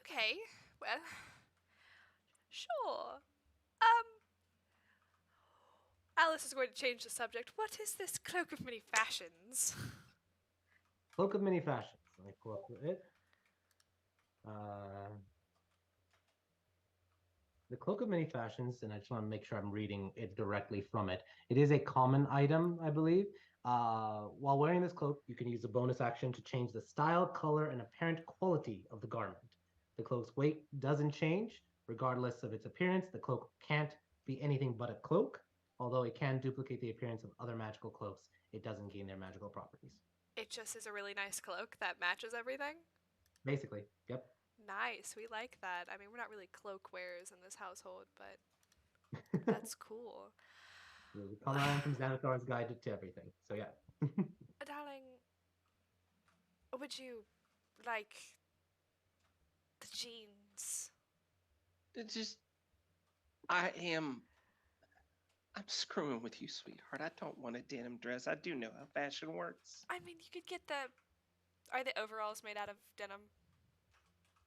Okay, well, sure. Alice is going to change the subject. What is this cloak of many fashions? Cloak of Many Fashions. Let me pull up it. The Cloak of Many Fashions, and I just want to make sure I'm reading it directly from it. It is a common item, I believe. While wearing this cloak, you can use a bonus action to change the style, color, and apparent quality of the garment. The cloak's weight doesn't change, regardless of its appearance. The cloak can't be anything but a cloak. Although it can duplicate the appearance of other magical cloaks, it doesn't gain their magical properties. It just is a really nice cloak that matches everything. Basically, yep. Nice, we like that. I mean, we're not really cloak wearers in this household, but that's cool. The common item from Xanathar's Guide to Everything. So yeah. Darling, would you like the jeans? It's just, I'm screwing with you, sweetheart. I don't want a denim dress. I do know how fashion works. I mean, you could get are the overalls made out of denim?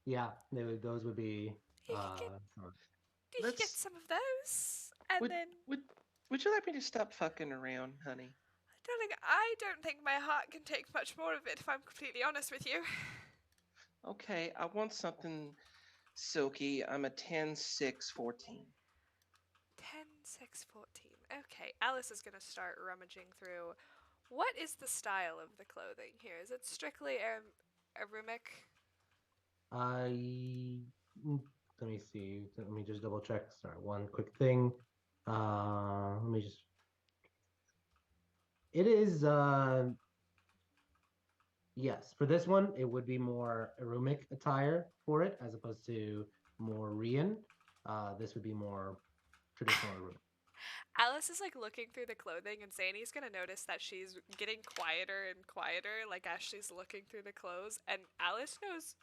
Yeah, those would be. You could get some of those, and then. Would you like me to stop fucking around, honey? Darling, I don't think my heart can take much more of it, if I'm completely honest with you. Okay, I want something silky. I'm a 10-6-14. 10-6-14. Okay, Alice is gonna start rummaging through. What is the style of the clothing here? Is it strictly arumic? Let me see. Let me just double check. Sorry, one quick thing. Let me just. It is. Yes, for this one, it would be more arumic attire for it, as opposed to more Rian. This would be more traditional arumic. Alice is like looking through the clothing, and Zanny's gonna notice that she's getting quieter and quieter, like as she's looking through the clothes. And Alice knows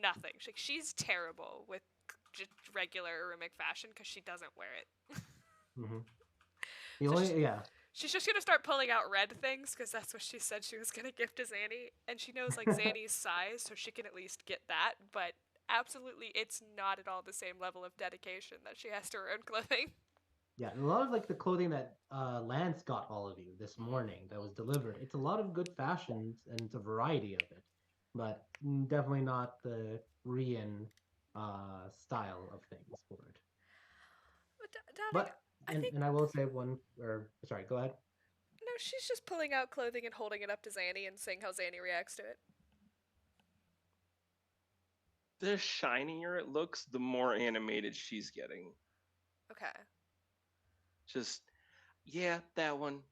nothing. She's terrible with just regular arumic fashion because she doesn't wear it. She's just gonna start pulling out red things because that's what she said she was gonna give to Zanny, and she knows like Zanny's size, so she can at least get that. But absolutely, it's not at all the same level of dedication that she has to her own clothing. Yeah, a lot of like the clothing that Lance got all of you this morning that was delivered. It's a lot of good fashions and it's a variety of it, but definitely not the Rian style of things for it. Darling, And I will say one, or sorry, go ahead. No, she's just pulling out clothing and holding it up to Zanny and seeing how Zanny reacts to it. The shinier it looks, the more animated she's getting. Okay. Just, yeah, that one.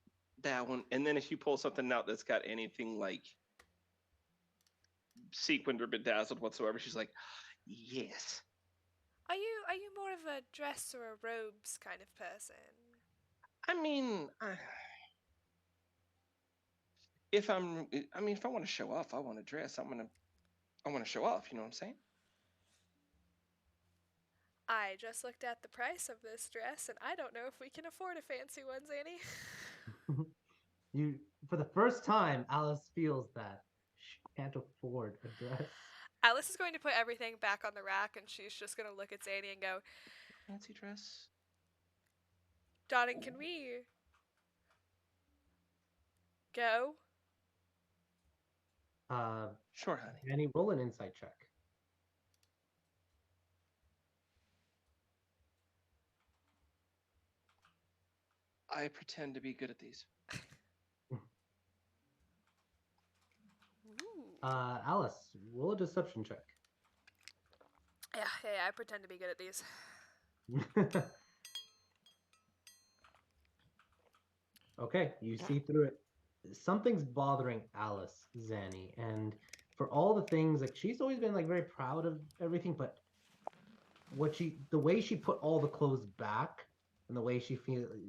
And then if you pull something out that's got anything like sequined or bedazzled whatsoever, she's like, yes. Are you more of a dress or a robes kind of person? I mean, if I want to show off, I want to dress. I want to show off. You know what I'm saying? I just looked at the price of this dress, and I don't know if we can afford a fancy one, Zanny. For the first time, Alice feels that she can't afford a dress. Alice is going to put everything back on the rack, and she's just going to look at Zanny and go, fancy dress? Darling, can we go? Sure, honey. Any roll an insight check. I pretend to be good at these. Alice, roll a deception check. Yeah, I pretend to be good at these. Okay, you see through it. Something's bothering Alice, Zanny, and for all the things, like she's always been like very proud of everything, but the way she put all the clothes back and the way she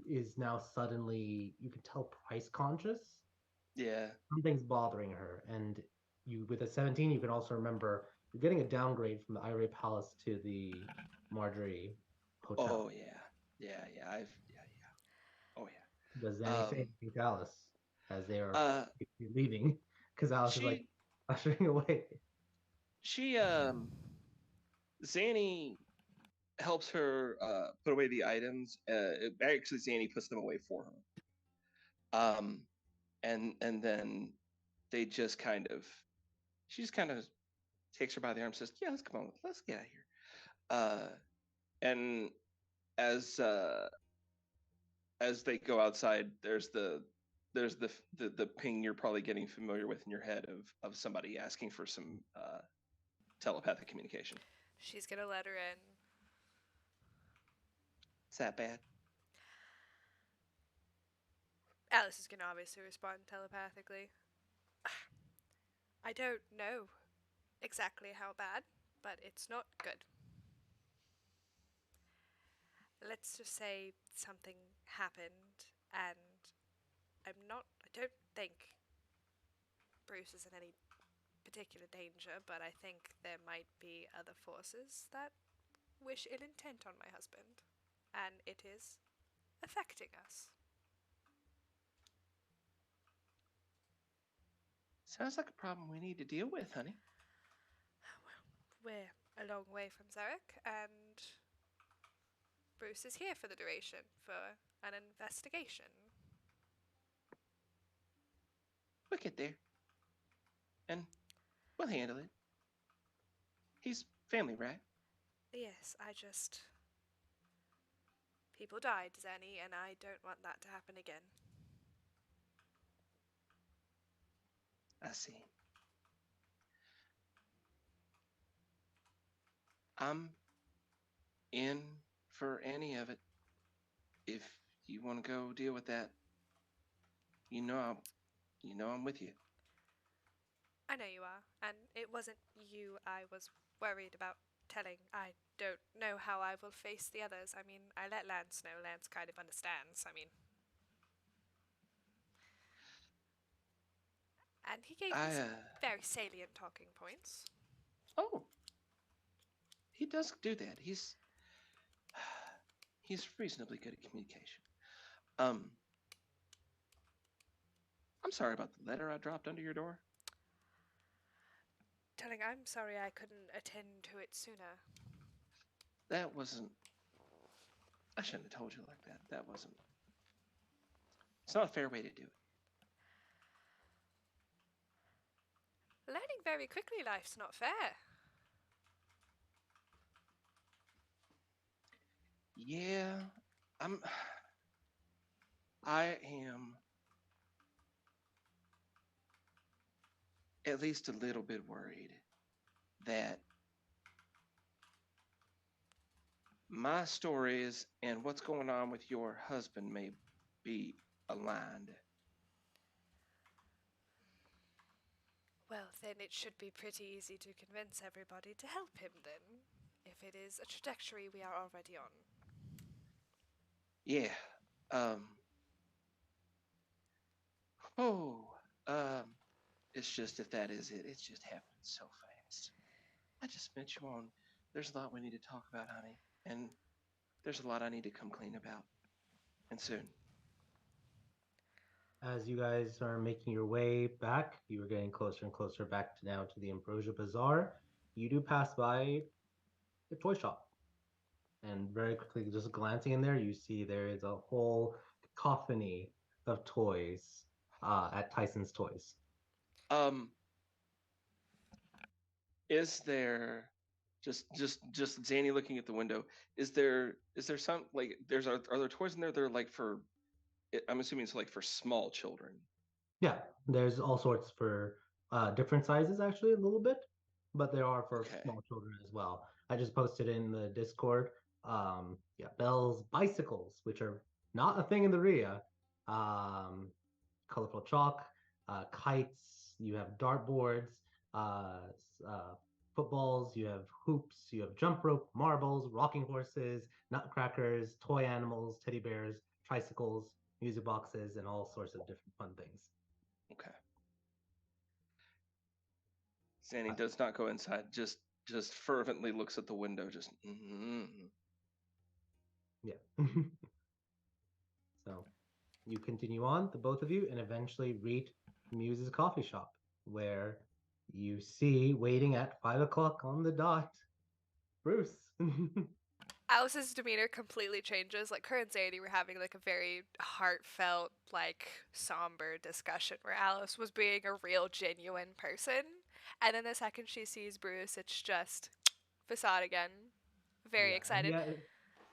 is now suddenly, you can tell, price conscious. Yeah. Something's bothering her, and you, with a 17, you can also remember you're getting a downgrade from the Ivory Palace to the Marjorie Hotel. Oh yeah. Yeah. Yeah. Oh yeah. Does Zanny say anything to Alice as they are Uh, leaving? Because Alice is like she ushering away. she Zanny helps her put away the items. Actually, Zanny puts them away for her. And then they just kind of, she just kind of takes her by the arm, and says, "Yeah, let's get out of here." And as they go outside, there's the ping you're probably getting familiar with in your head of somebody asking for some telepathic communication. She's gonna let her in. Is that bad? Alice is gonna obviously respond telepathically. I don't know exactly how bad, but it's not good. Let's just say something happened, and I don't think Bruce is in any particular danger, but I think there might be other forces that wish ill intent on my husband, and it is affecting us. Sounds like a problem we need to deal with, honey. We're a long way from Zarek, and Bruce is here for the duration, for an investigation. We'll get there. And we'll handle it. He's family, right? Yes, people died, Zenny, and I don't want that to happen again. I see. I'm in for any of it. If you want to go deal with that, you know I'm with you. I know you are, and it wasn't you I was worried about telling. I don't know how I will face the others. I mean, I let Lance know. Lance kind of understands. I mean, and he gave me some very salient talking points. Oh, he does do that. He's reasonably good at communication. I'm sorry about the letter I dropped under your door. Telling, I'm sorry I couldn't attend to it sooner. That wasn't. I shouldn't have told you like that. That wasn't. It's not a fair way to do it. Learning very quickly life's not fair. Yeah, I am at least a little bit worried that my stories and what's going on with your husband may be aligned. Well, then it should be pretty easy to convince everybody to help him then, if it is a trajectory we are already on. Yeah. Oh. It's just if that is it, it's just happening so fast. I just met you on. There's a lot we need to talk about, honey, and there's a lot I need to come clean about, and soon. As you guys are making your way back, you are getting closer and closer back to now to the Ambrosia Bazaar. You do pass by the toy shop. And very quickly, just glancing in there, you see there is a whole cacophony of toys at Tyson's Toys. Um, is there just Zanny looking at the window? Is there some like are there toys in there that are like for? I'm assuming it's like for small children. Yeah, there's all sorts for different sizes, actually, a little bit, but there are for Okay. small children as well. I just posted in the Discord. Yeah, Bell's bicycles, which are not a thing in the RIA. Colorful chalk, kites. You have dartboards, footballs, you have hoops, you have jump rope, marbles, rocking horses, nutcrackers, toy animals, teddy bears, tricycles, music boxes, and all sorts of different fun things. Okay. Zanny does not go inside. Just fervently looks at the window. Just. Yeah. So you continue on, the both of you, and eventually reach Muse's coffee shop, where you see waiting at 5 o'clock on the dot, Bruce. Alice's demeanor completely changes. Like her and Zadie were having like a very heartfelt, like somber discussion where Alice was being a real genuine person. And then the second she sees Bruce, it's just facade again. Very excited.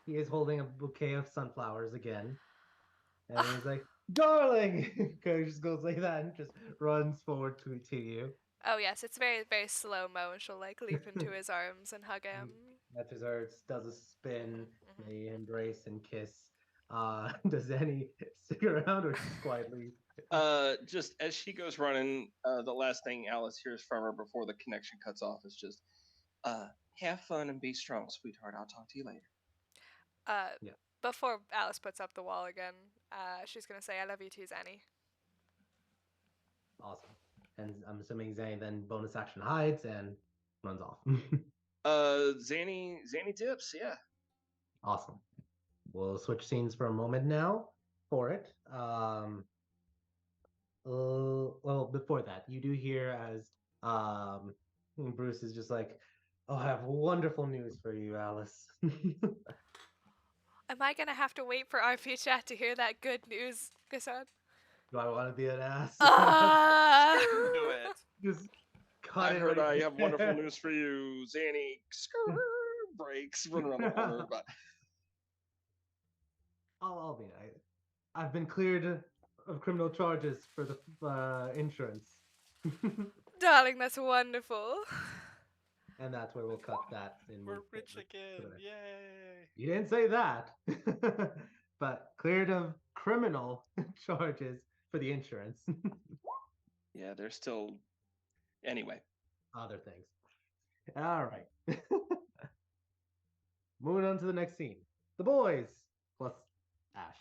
He is holding a bouquet of sunflowers again. And he's like, darling! He just goes like that and just runs forward to you. Oh yes, it's very, very slow-mo, and she'll like leap into his arms and hug him. After Arts does a spin, they embrace and kiss. Does any stick around or just quietly? Just as she goes running, the last thing Alice hears from her before the connection cuts off is just, have fun and be strong, sweetheart. I'll talk to you later. Yeah. Before Alice puts up the wall again, she's gonna say, "I love you too, Zanny." Awesome. And I'm assuming Zanny then bonus action hides and runs off. Zanny dips, yeah. Awesome. We'll switch scenes for a moment now for it. Well, before that, you do hear as Bruce is just like, "Oh, I have wonderful news for you, Alice." Am I gonna have to wait for RP chat to hear that good news, Gassan? Do I want to be an ass? Do it. Just cut I it heard right I have there. wonderful news for you. Zanny breaks, run around the corner, but I'll be nice. I've been cleared of criminal charges for the insurance. Darling, that's wonderful. And that's where we'll cut that. We're rich again. Yay. You didn't say that. But cleared of criminal charges for the insurance. yeah, they're still. Anyway. Other things. All right. Moving on to the next scene. The boys plus Ash.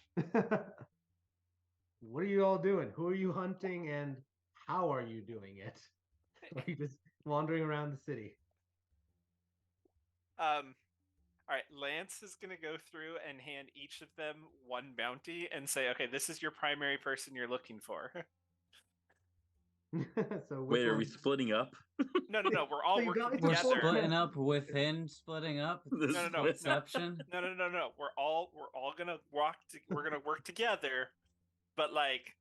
What are you all doing? Who are you hunting and how are you doing it? Are you just wandering around the city? All right, Lance is going to go through and hand each of them one bounty and say, okay, this is your primary person you're looking for. So Wait, are we splitting up? No, we're all So you working got- it's We're a full together. splitting up within splitting up. This No. Inception. No. We're all gonna we're gonna work together. But like,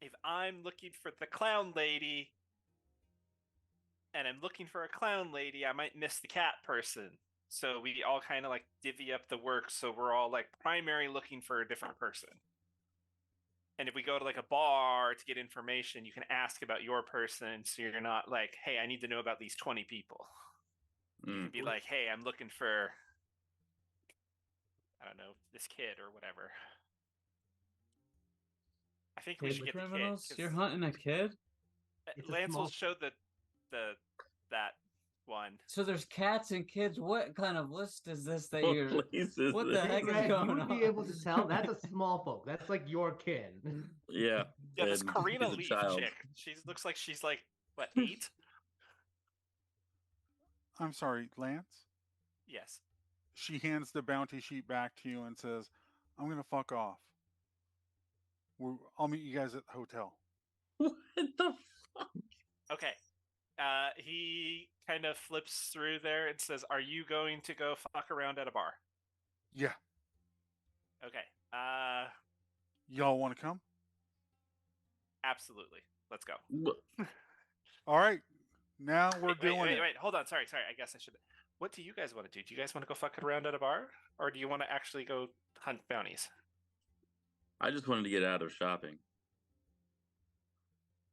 if I'm looking for the clown lady, and I'm looking for a clown lady, I might miss the cat person. So we all kind of like divvy up the work. So we're all like primary looking for a different person. And if we go to like a bar to get information, you can ask about your person. So you're not like, hey, I need to know about these 20 people. You can be like, hey, I'm looking for, I don't know, this kid or whatever. I think we should get criminals. the kid. You're hunting a kid. Lance will show that one. So there's cats and kids. What kind of list is this that What you're? place is What this? the heck is Greg, going you would on? be able to tell that's a small folk. That's like your kin. Yeah. Yeah, this and Karina he's a Leaf child. chick. She looks like she's like, what, 8? I'm sorry, Lance? Yes. She hands the bounty sheet back to you and says, I'm going to fuck off. I'll meet you guys at the hotel. What the fuck? Okay. He kind of flips through there and says, are you going to go fuck around at a bar? Yeah. Okay. Y'all want to come? Absolutely. Let's go. All right. Now we're Wait, doing it. Wait. Hold on. Sorry. I guess I should. What do you guys want to do? Do you guys want to go fuck around at a bar? Or do you want to actually go hunt bounties? I just wanted to get out of shopping.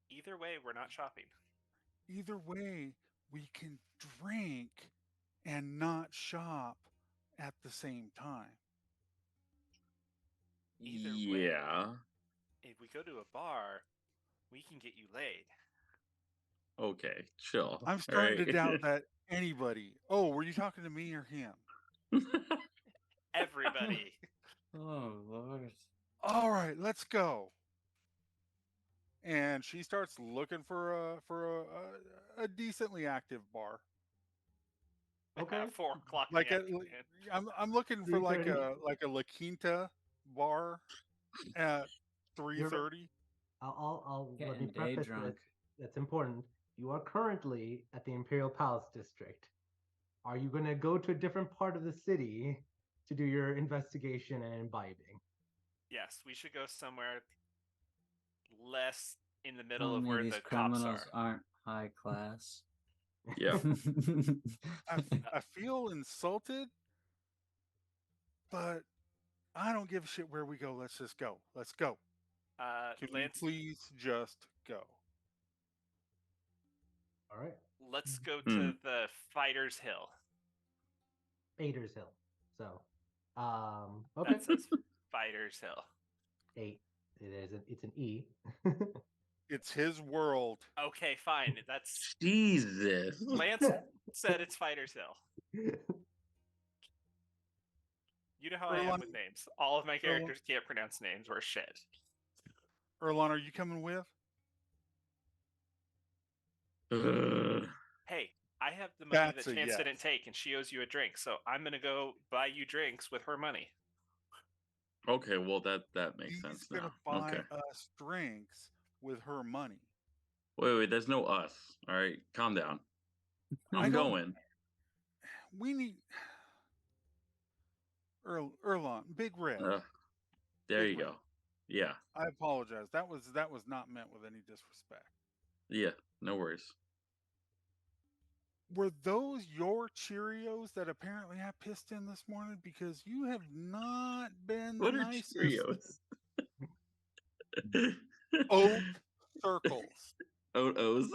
Either way, we're not shopping. Either way, we can drink and not shop at the same time. Either way, Yeah. if we go to a bar, we can get you laid. Okay, chill. I'm starting to doubt that anybody. Oh, were you talking to me or him? Everybody. Oh Lord. All right, let's go. And she starts looking for a decently active bar. Okay. At 4 o'clock in Like the a, afternoon. I'm looking for like 3:30. a La Quinta bar at You're- 3:30. I'll let me Getting day preface drunk. this. That's important. You are currently at the Imperial Palace District. Are you going to go to a different part of the city to do your investigation and imbibing? Yes, we should go somewhere less in the middle Telling of me where these the cops criminals are. aren't high class. Yeah. I feel insulted, but I don't give a shit where we go. Let's just go. Let's go. Can we Lance, please just go? All right. let's go Hmm. to the Fighters Hill. Aiders Hill. So, okay. That says Fighters Hill. 8. It's an E. It's his world. Okay, fine. That's Jesus. Lance said it's Fighters Hill. You know how I am with names. All of my characters can't pronounce names or shit. Erlon, are you coming with? Hey, I have the money That's that a Chance yes. didn't take, and she owes you a drink, so I'm gonna go buy you drinks with her money. Okay, well that makes He's sense gonna now. buy Okay. us drinks with her money. Wait, there's no us. All right, calm down. I I'm don't- going. We need Erlon, Big Red. There Big you Red. go. Yeah. I apologize. That was not meant with any disrespect. Yeah, no worries. Were those your Cheerios that apparently I pissed in this morning? Because you have not been the What are nicest. Cheerios? Oat circles. O's.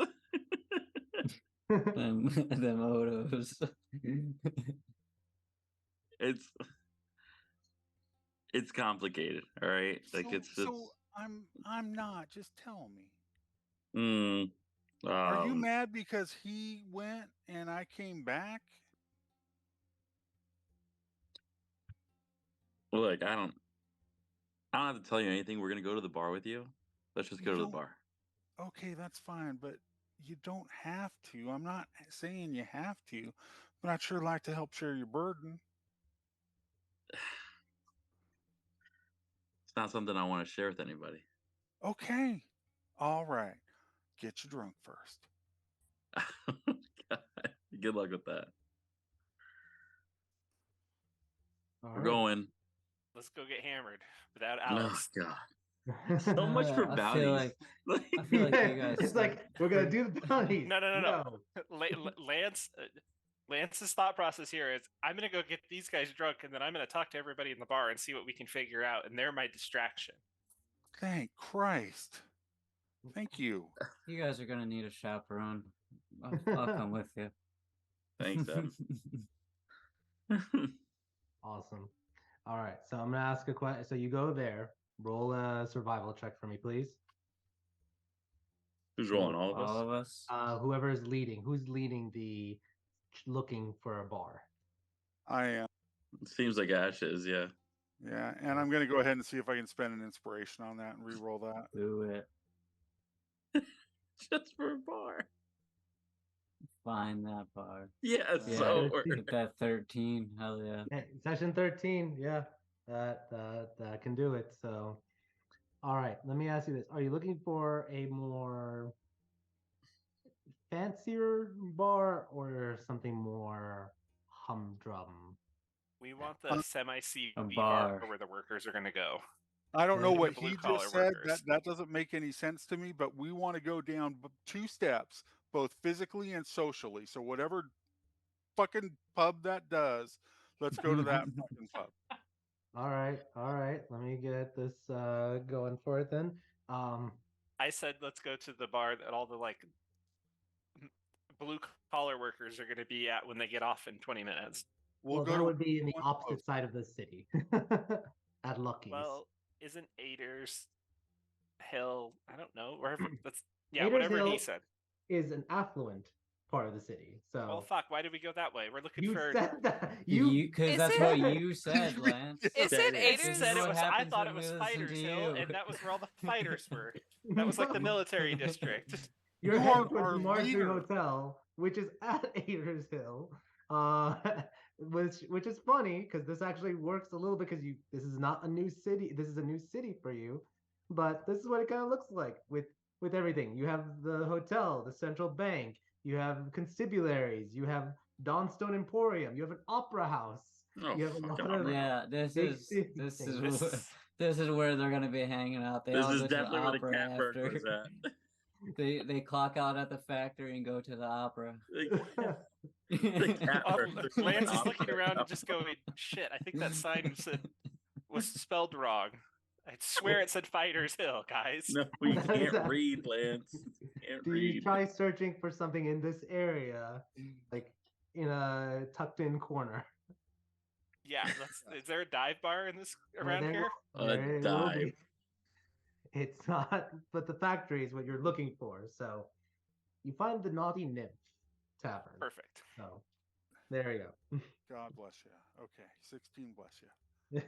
them Odos. It's complicated, all right? Like So I'm not. Just tell me. Mm, Are you mad because he went and I came back? Look, I don't have to tell you anything. We're gonna go to the bar with you. Let's just You go to the don't- bar. Okay, that's fine, but you don't have to. I'm not saying you have to, but I'd sure like to help share your burden. It's not something I want to share with anybody. Okay. All right. Get you drunk first. God, good luck with that. All We're right. going. Let's go get hammered without Oh Alex. God. So much for I bounties. feel like you guys. It's like we're gonna do the bounties. No. Lance's thought process here is I'm gonna go get these guys drunk, and then I'm gonna talk to everybody in the bar and see what we can figure out, and they're my distraction. Thank Christ. Thank you. You guys are gonna need a chaperone. I'll come with you. Thanks, Dad. Awesome. All right. So I'm gonna ask a question. So you go there. Roll a survival check for me, please. Who's rolling? All of us? All of us. Whoever is leading. Who's leading the looking for a bar? I am. It seems like Ash is, yeah. Yeah, and I'm going to go ahead and see if I can spend an inspiration on that and re-roll that. Do it. Just for a bar. Find that bar. Yeah, Yeah, so get that 13. Hell yeah. Hey, session 13. Yeah, that can do it. So, all right. Let me ask you this: are you looking for a more fancier bar or something more humdrum? We want the semi-CV bar. bar where the workers are gonna go. I don't know Like what the he blue-collar just said. workers. That doesn't make any sense to me, but we want to go down 2 steps, both physically and socially. So whatever fucking pub that does, let's go to that fucking pub. All right. Let me get this going for it then. I said let's go to the bar that all the blue-collar workers are gonna be at when they get off in 20 minutes. We'll go that to would be in the one opposite close. side of the city, at Lucky's. Well, isn't Aiders Hill? I don't know. Wherever that's Aiders whatever Hill- he said. is an affluent part of the city. So Well, fuck. Why did we go that way? We're looking you for. said that Because Is that's it- what you said, Lance. Is That it is- I Ader's? said it what was. I happens thought when it was we listen Fighters to Hill, you. and that was where all the fighters were. That was like the No. military district. You're You heading are towards our the Marjorie leader. Hotel, which is at Aders Hill. Uh, which is funny because this actually works a little bit because this is not a new city. This is a new city for you, but this is what it kind of looks like with everything. You have the hotel, the central bank, you have constabularies, you have Dawnstone Emporium, you have an opera house. Oh, You have a fucking lot of opera. Yeah, this big is city this is things. this is where they're gonna be hanging out. They This all is go to the definitely where the opera cat burg after. was at. They clock out at the factory and go to the opera. The cat Oh, burg was in Lance the is looking opera around and house. just going, "Shit! I think that sign was spelled wrong. I swear it said Fighters Hill, guys." No, we That is can't actually- read, Lance. Can't Do you read. try searching for something in this area, like in a tucked in corner? Yeah. Is there a dive bar in this around There here? A there it will be. dive. It's not, but the factory is what you're looking for. So you find the Naughty Nymph Tavern. Perfect. So there you God bless you. Okay, 16 bless you.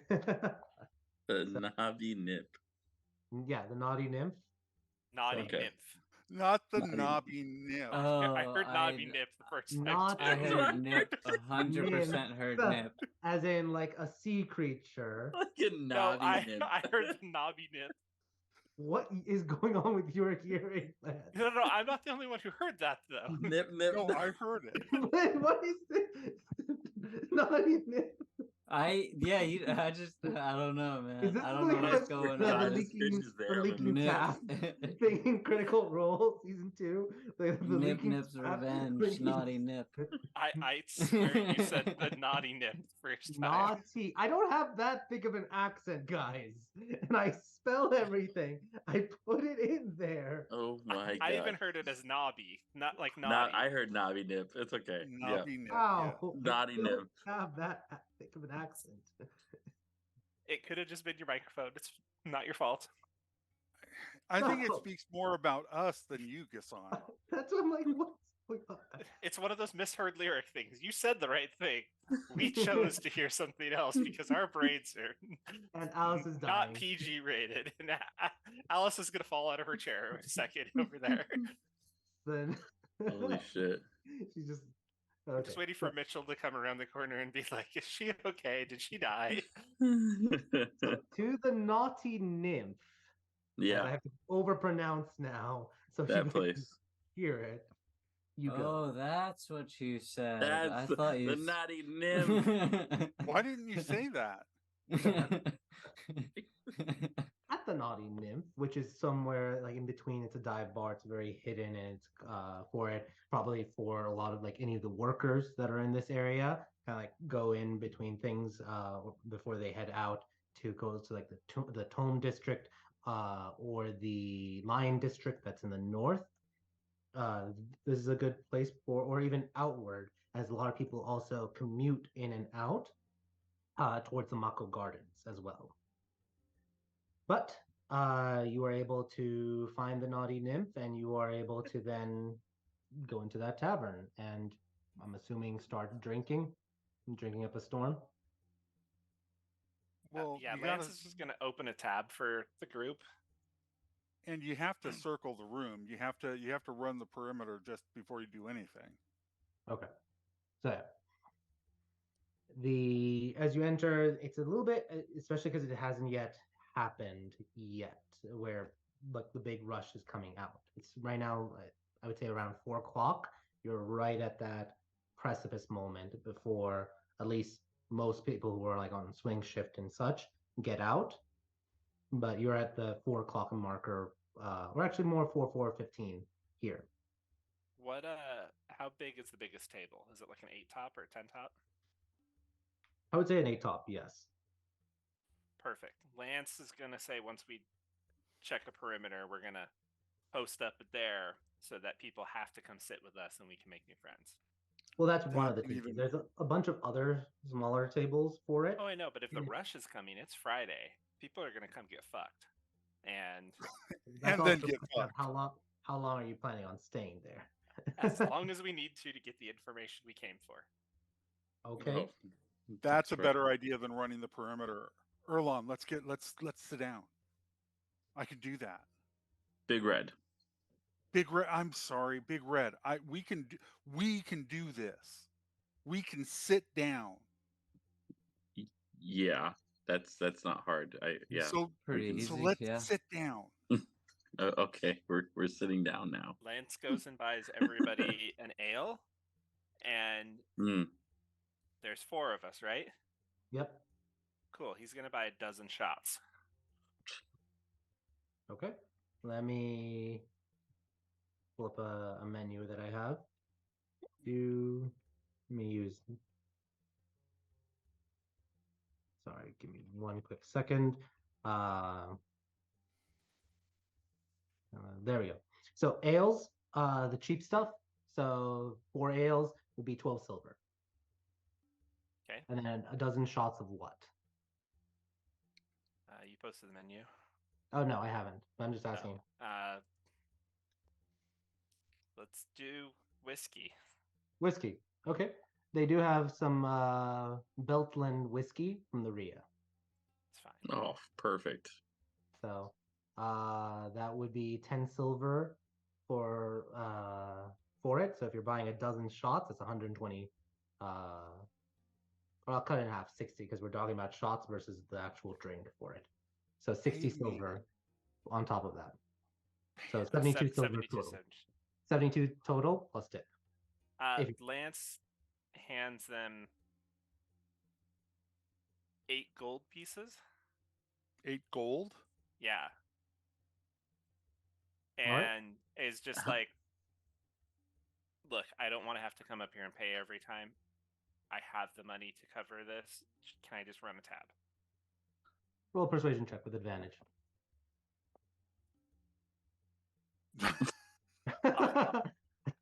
go. The Navi Nip. Yeah, the Naughty Nymph. Naughty Okay. nymph. Not the Naughty knobby nymph. I heard I- naughty nymph the first time. Not- too. I heard nip. 100% heard nip. As in like a sea creature. Like a No, Navi Nip. I heard the knobby nymph. What is going on with your hearing, man? No, I'm not the only one who heard that though. Nip, nip. No, nip. I heard it. What is this? Naughty Nymph. I don't know, man. Is this I don't like know what's the- going the on. This bitch is there, the leaking Nip. tap thing in Critical Role season 2? The Nip leaking Nip's tap revenge, leaking- naughty nip. I swear you said the naughty nymph the first time. Naughty. I don't have that thick of an accent, guys. And I spell everything. I put it in there. Oh my god. I even heard it as knobby, not like Not, naughty. I heard Navi Nip. It's okay. Yeah. Knobby nymph. Wow. Naughty I don't Nymph. have that thick of an accent. It could have just been your microphone. It's not your fault. I think it No. speaks more about us than you, Gassan. That's what I'm like, what's going on? It's one of those misheard lyric things. You said the right thing. We chose to hear something else because our brains are And Alice is dying. not PG rated. And Alice is gonna fall out of her chair in a second over there. Then Holy shit. she's just I'm okay. just waiting for Mitchell to come around the corner and be like, "Is she okay? Did she die?" To the Naughty Nymph. that I yeah, have to overpronounce now, so you that can place. hear it. You go. Oh, that's what you said. I That's thought you. the Naughty Nymph. Why didn't you say that? At the Naughty Nymph, which is somewhere like in between. It's a dive bar. It's very hidden, and it's for it probably for a lot of like any of the workers that are in this area. Kind of like go in between things before they head out to go to like the Tome district or the Lion district that's in the north. This is a good place for, or even outward, as a lot of people also commute in and out towards the Mako Gardens as well. But you are able to find the Naughty Nymph, and you are able to then go into that tavern, and I'm assuming start drinking up a storm. Well, yeah, you Lance gotta, is just gonna open a tab for the group. and you have to circle the room. You have to run the perimeter just before you do anything. Okay. So as you enter, it's a little bit, especially because it hasn't yet happened yet, where like the big rush is coming out. It's right now, I would say around 4 o'clock. You're right at that precipice moment before at least most people who are like on swing shift and such get out. But you're at the 4 o'clock marker, or actually more 4:15 here. What how big is the biggest table? Is it like an 8 top or a 10 top? I would say an 8 top, yes. Perfect. Lance is gonna say once we check the perimeter, we're gonna post up there so that people have to come sit with us and we can make new friends. Well, that's one of the That's tables. even- There's a bunch of other smaller tables for it. Oh, I know, but if the Yeah. rush is coming, it's Friday. People are gonna come get fucked. And That's And then also get a question of fucked. how long are you planning on staying there? As long as we need to get the information we came for. Okay. Oh, That's a right. better idea than running the perimeter. Erlon, let's sit down. I can do that. Big Red. Big Red. I'm sorry, Big Red. We can do this. We can sit down. Yeah, that's not hard. Yeah. So Pretty can- so easy. let's Yeah. sit down. Okay, we're sitting down now. Lance goes and buys everybody an ale, and Mm. there's 4 of us, right? Yep. Cool. He's gonna buy a dozen shots. Okay. Let me pull up a menu that I have. Let me use. Sorry, give me one quick second. There we go. So ales, the cheap stuff. So 4 ales would be 12 silver. Okay. And then a dozen shots of what? You posted the menu. Oh no, I haven't. I'm just asking. Let's do whiskey. Whiskey. Okay. They do have some Beltland whiskey from the Ria. It's fine. Oh, perfect. So that would be 10 silver for it. So if you're buying a dozen shots, it's 120. Or I'll cut it in half, 60, because we're talking about shots versus the actual drink for it. So 60 silver on top of that. So 72 silver total. 72 total plus tip. Lance hands them 8 gold pieces. 8 gold? Yeah. All right. And is just like, look, I don't want to have to come up here and pay every time. I have the money to cover this. Can I just run a tab? Roll a persuasion check with advantage. A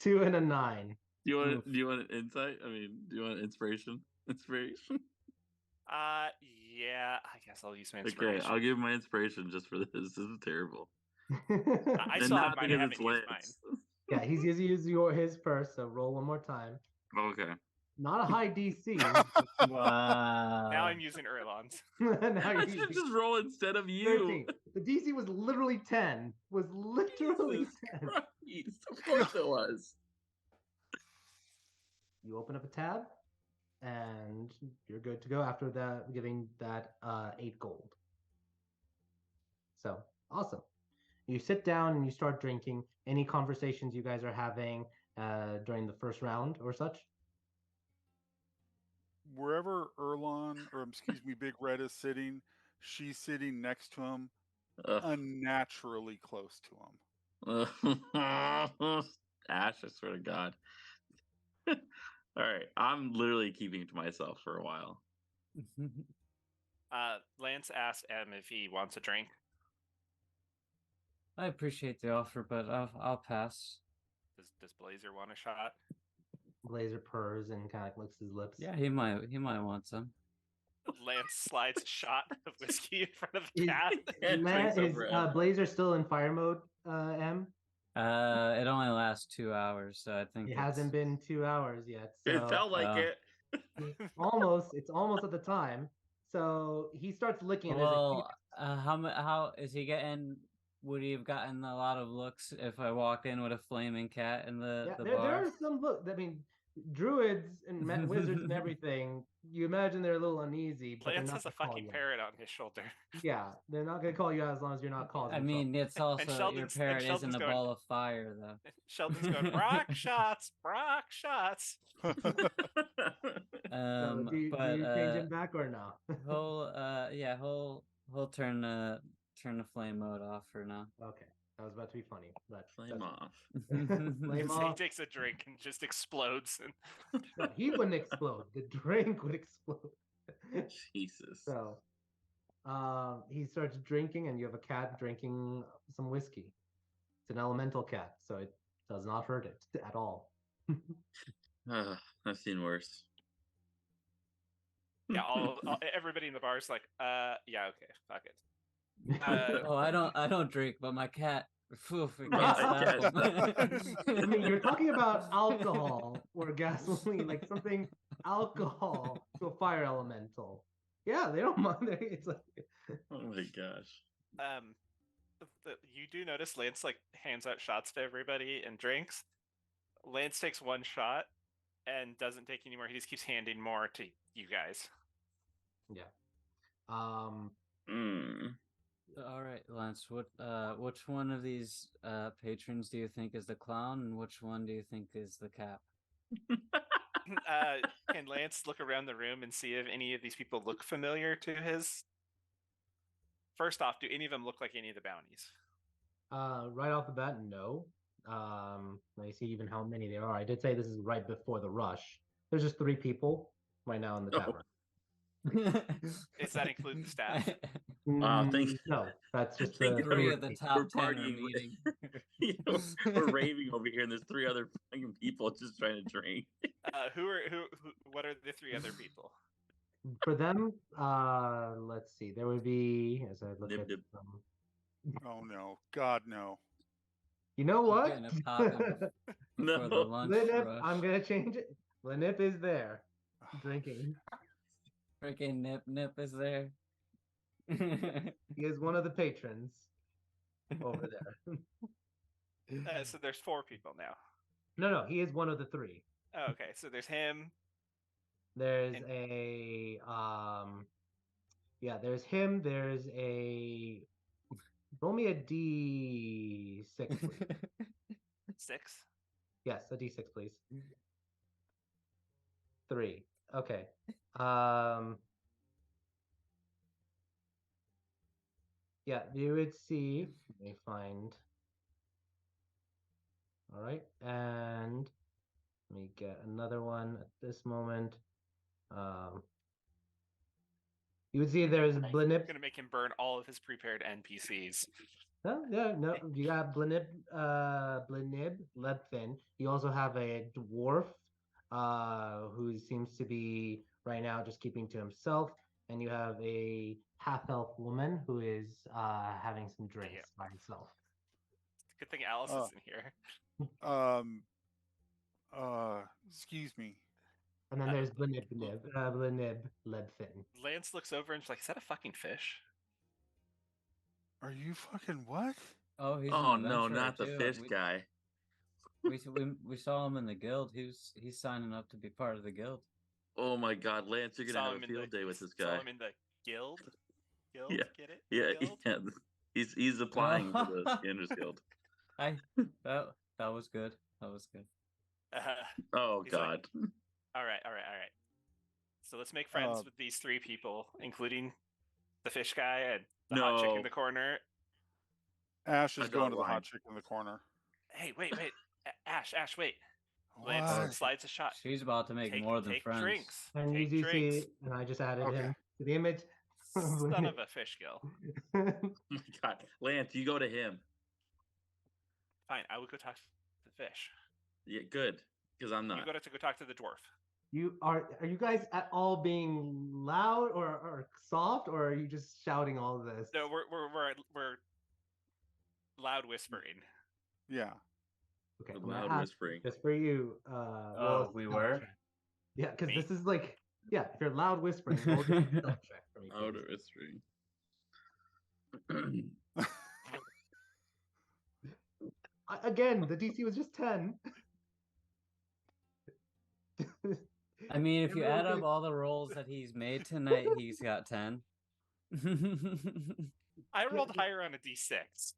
2 and a 9. Do you want an insight? I mean, do you want inspiration? Inspiration? Yeah, I guess I'll use my inspiration. Okay, I'll give my inspiration just for this. This is terrible. I And still not have mine. I because haven't it's used mine. Lance. Yeah, he's used his first, so roll one more time. Okay. Not a high DC. Wow. Now I'm using Erlon's. Now I you're should using just roll instead of you. 13. The DC was literally 10. Was literally Jesus 10. Christ. Of course it was. You open up a tab, and you're good to go after that, giving that 8 gold. So awesome. You sit down and you start drinking. Any conversations you guys are having during the first round or such? Wherever Erlon, or excuse me, Big Red is sitting, she's sitting next to him, unnaturally close to him. Ash, I swear to God. All right, I'm literally keeping it to myself for a while. Lance asked Em if he wants a drink. I appreciate the offer, but I'll pass. Does Blazer want a shot? Blazer purrs and kind of licks his lips. Yeah, he might want some. Lance slides a shot of whiskey in front of the cat. Is Blazer still in fire mode, M? It only lasts 2 hours, so I think It hasn't been 2 hours yet. So It felt like it. it's almost at the time. So he starts licking it. Well, how is he getting? Would he have gotten a lot of looks if I walked in with a flaming cat in the bar? There are some looks. I mean, druids and wizards and everything. You imagine they're a little uneasy. But Lance has a fucking parrot on his shoulder. Yeah, they're not gonna call you out as long as you're not causing. I mean, it's also your parrot isn't a going, ball of fire, though. Sheldon's going, Brock shots, Brock shots. So do you change him back or no? He'll turn the flame mode off for now. Okay, that was about to be funny, but Flame off. Flame He off. takes a drink and just explodes. And No, he wouldn't explode. The drink would explode. Jesus. So, he starts drinking, and you have a cat drinking some whiskey. It's an elemental cat, so it does not hurt it at all. I've seen worse. yeah, everybody in the bar is like, yeah, okay, fuck it. I don't drink, but my cat Oof, we Well, can't I stop guess. him. I mean, you're talking about alcohol or gasoline, like something alcohol to a fire elemental. Yeah, they don't mind. It's like Oh my gosh. You do notice Lance like hands out shots to everybody and drinks. Lance takes one shot and doesn't take any more. He just keeps handing more to you guys. yeah. Mm. All right, Lance. Which one of these patrons do you think is the clown, and which one do you think is the cap? Can Lance look around the room and see if any of these people look familiar to his? First off, do any of them look like any of the bounties? Right off the bat, no. Let me see even how many there are. I did say this is right before the rush. There's just 3 people right now in the Oh. tavern. Does that include the staff? Thank No, that's just Think the of 3 3 of the people. top We're 10 are partying with- meeting. You know, we're raving over here, and there's 3 other fucking people just trying to drink. Who? What are the 3 other people? For them, let's see. There would be, as I look Nib at nib. Oh no, God no. You know I'm what? getting it popping before the No. lunch Linip, rush. I'm gonna change it. Linip is there, drinking. Freaking Nip is there. He is one of the patrons over there. So there's 4 people now. No, he is one of the 3. Oh, okay, so there's him. There's And- there's him. There's a. Roll me a D6, please. 6. Yes, a D6, please. 3. Okay. Yeah, you would see. Let me find. All right, and let me get another one at this moment. You would see there's Blinip. I'm gonna make him burn all of his prepared NPCs. No, you got Blinib, Lebfin. You also have a dwarf, who seems to be right now just keeping to himself, and you have a half-elf woman who is having some drinks by herself. Good thing Alice Uh, isn't here. Excuse me. And then there's Blinib, Lebfin. Lance looks over and is like, "Is that a fucking fish?" Are you fucking what? Oh, he's Oh an no, adventurer, not the too. fish guy. We saw him in the guild. He's signing up to be part of the guild. Oh my God, Lance, you're Saw gonna have him a in the- field day with this Saw guy. him in the guild. Guild, Yeah. get it? Yeah, Guild? yeah. He's applying for the Scanners Guild. That was good. That was good. Oh He's like, God. all right. So let's make friends Uh, with these 3 people, including the fish guy and the hot chick in No. the corner. Ash I is draw going the to the line. hot chick in the corner. Hey, wait. Ash, wait. What? Lance slides a shot. She's about to make more than take friends. drinks. And Take you do drinks. see, and I just added Okay. him to the image. Son of a fish gill. Oh my God, Lance, you go to him. Fine, I will go talk to the fish. Yeah, good, because I'm You not. go to go talk to the dwarf. Are you guys at all being loud or soft, or are you just shouting all of this? No, we're loud whispering. Yeah. Okay, The I'm gonna loud ask whispering. just for you. Roll a we stealth were? check. Yeah, because Me? this is like, yeah, if you're loud whispering, roll just a stealth check for me. Loud please. whispering. Again, the DC was just 10. I mean, if you Everyone add up can- all the rolls that he's made tonight, he's got 10. I rolled higher on a d6.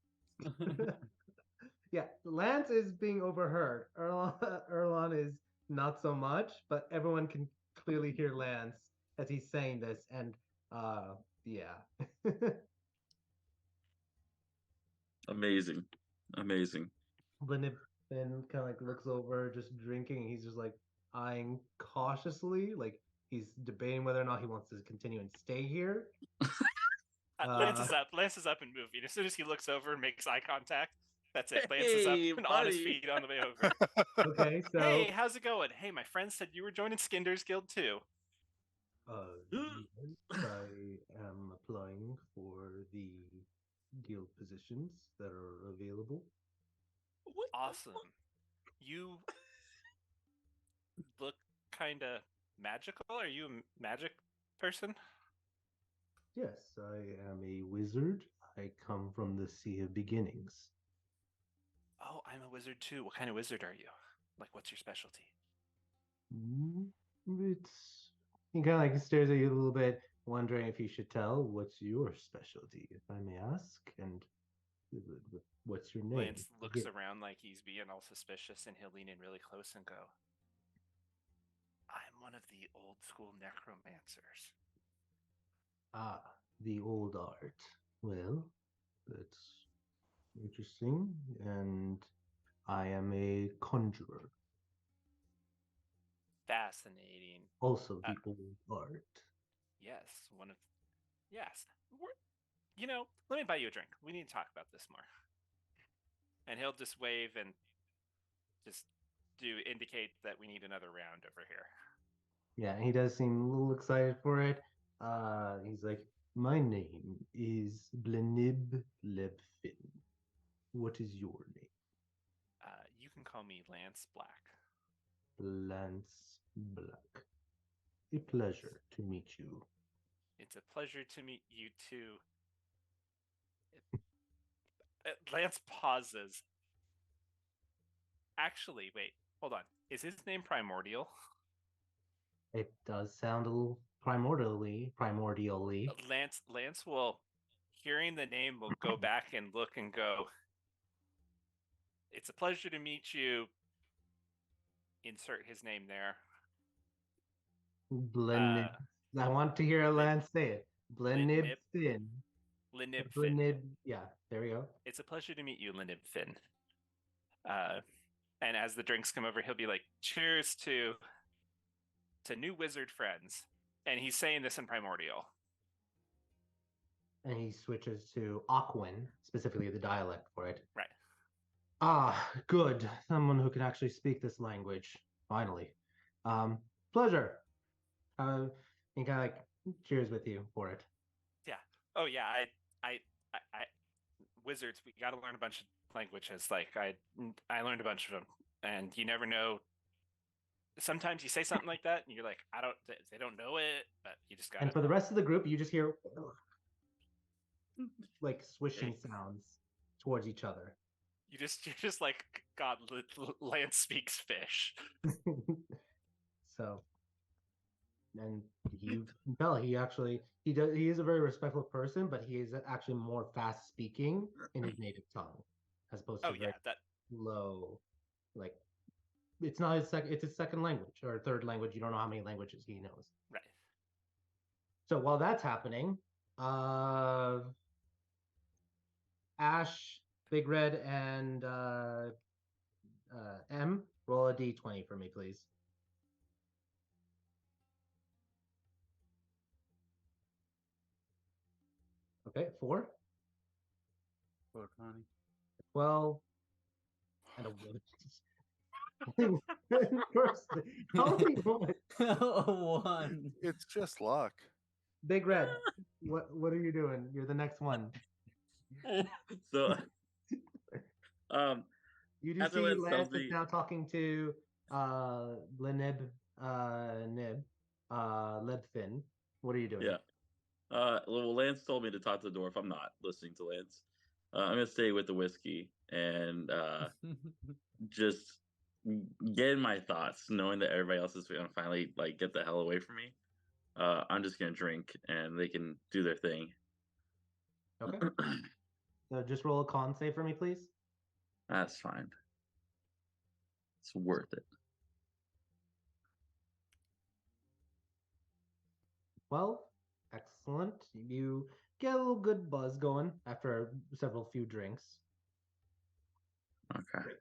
Yeah, Lance is being overheard. Erlon is not so much, but everyone can clearly hear Lance as he's saying this, and yeah. Amazing. Blinip then kind of like looks over, just drinking, and he's just like eyeing cautiously, like he's debating whether or not he wants to continue and stay here. Lance is up and moving. As soon as he looks over and makes eye contact, that's it. Lance is Hey, up and on his buddy. feet on the way over. Okay, so Hey, how's it going? Hey, my friend said you were joining Skinder's Guild too. yes, I am applying for the guild positions that are available. Awesome. You look kind of magical. Are you a magic person? Yes, I am a wizard. I come from the Sea of Beginnings. Oh, I'm a wizard too. What kind of wizard are you? Like, what's your specialty? It's he kind of like stares at you a little bit, wondering if you should tell. What's your specialty, if I may ask? And what's your name? Lance looks around like he's being all suspicious, and he'll lean in really close and go, I'm one of the old school necromancers. Ah, the old art. Well, that's interesting. And I am a conjurer. Fascinating. Also the old art. Yes, yes. Let me buy you a drink. We need to talk about this more. And he'll just wave and just indicate that we need another round over here. Yeah, he does seem a little excited for it. He's like, my name is Blenib Lebfin. What is your name? You can call me Lance Black. Lance Black. A pleasure to meet you. It's a pleasure to meet you too. Lance pauses. Actually, wait, hold on. Is his name Primordial? It does sound a little primordially. Lance will, hearing the name, will go back and look and go, it's a pleasure to meet you. Insert his name there. Blenib. I want to hear Lance say it. Blenib Finn. Linib Finn. Blenib. Yeah, there we go. It's a pleasure to meet you, Linib Finn. And as the drinks come over, he'll be like, cheers to new wizard friends. And he's saying this in Primordial. And he switches to Aquan, specifically the dialect for it. Right. Ah, good. Someone who can actually speak this language. Finally. Pleasure. He kind of like cheers with you for it. Yeah. Oh yeah. I wizards. We got to learn a bunch of languages. Like I learned a bunch of them, and you never know. Sometimes you say something like that, and you're like, they don't know it, but you just got. And for the rest of the group, you just hear like swishing sounds towards each other. You're just like, God, Lance speaks fish. So, and you can tell he is a very respectful person, but he is actually more fast speaking in his native tongue, as opposed to very low. Like, it's not it's his second language or third language. You don't know how many languages he knows. Right. So while that's happening, Ash, Big Red, and M, roll a d20 for me, please. Okay, 4. 420. 12. And a 1. How many ones? A 1. It's just luck. Big Red, what are you doing? You're the next one. So, you do see Lance is now talking to Blenib Nib Lebfin. What are you doing? Yeah. Well, Lance told me to talk to the dwarf. I'm not listening to Lance. I'm gonna stay with the whiskey and just get my thoughts, knowing that everybody else is gonna finally like get the hell away from me. I'm just gonna drink, and they can do their thing. Okay. So just roll a con save for me, please. That's fine. It's worth it. Well, excellent. You get a little good buzz going after several few drinks. Okay. Great.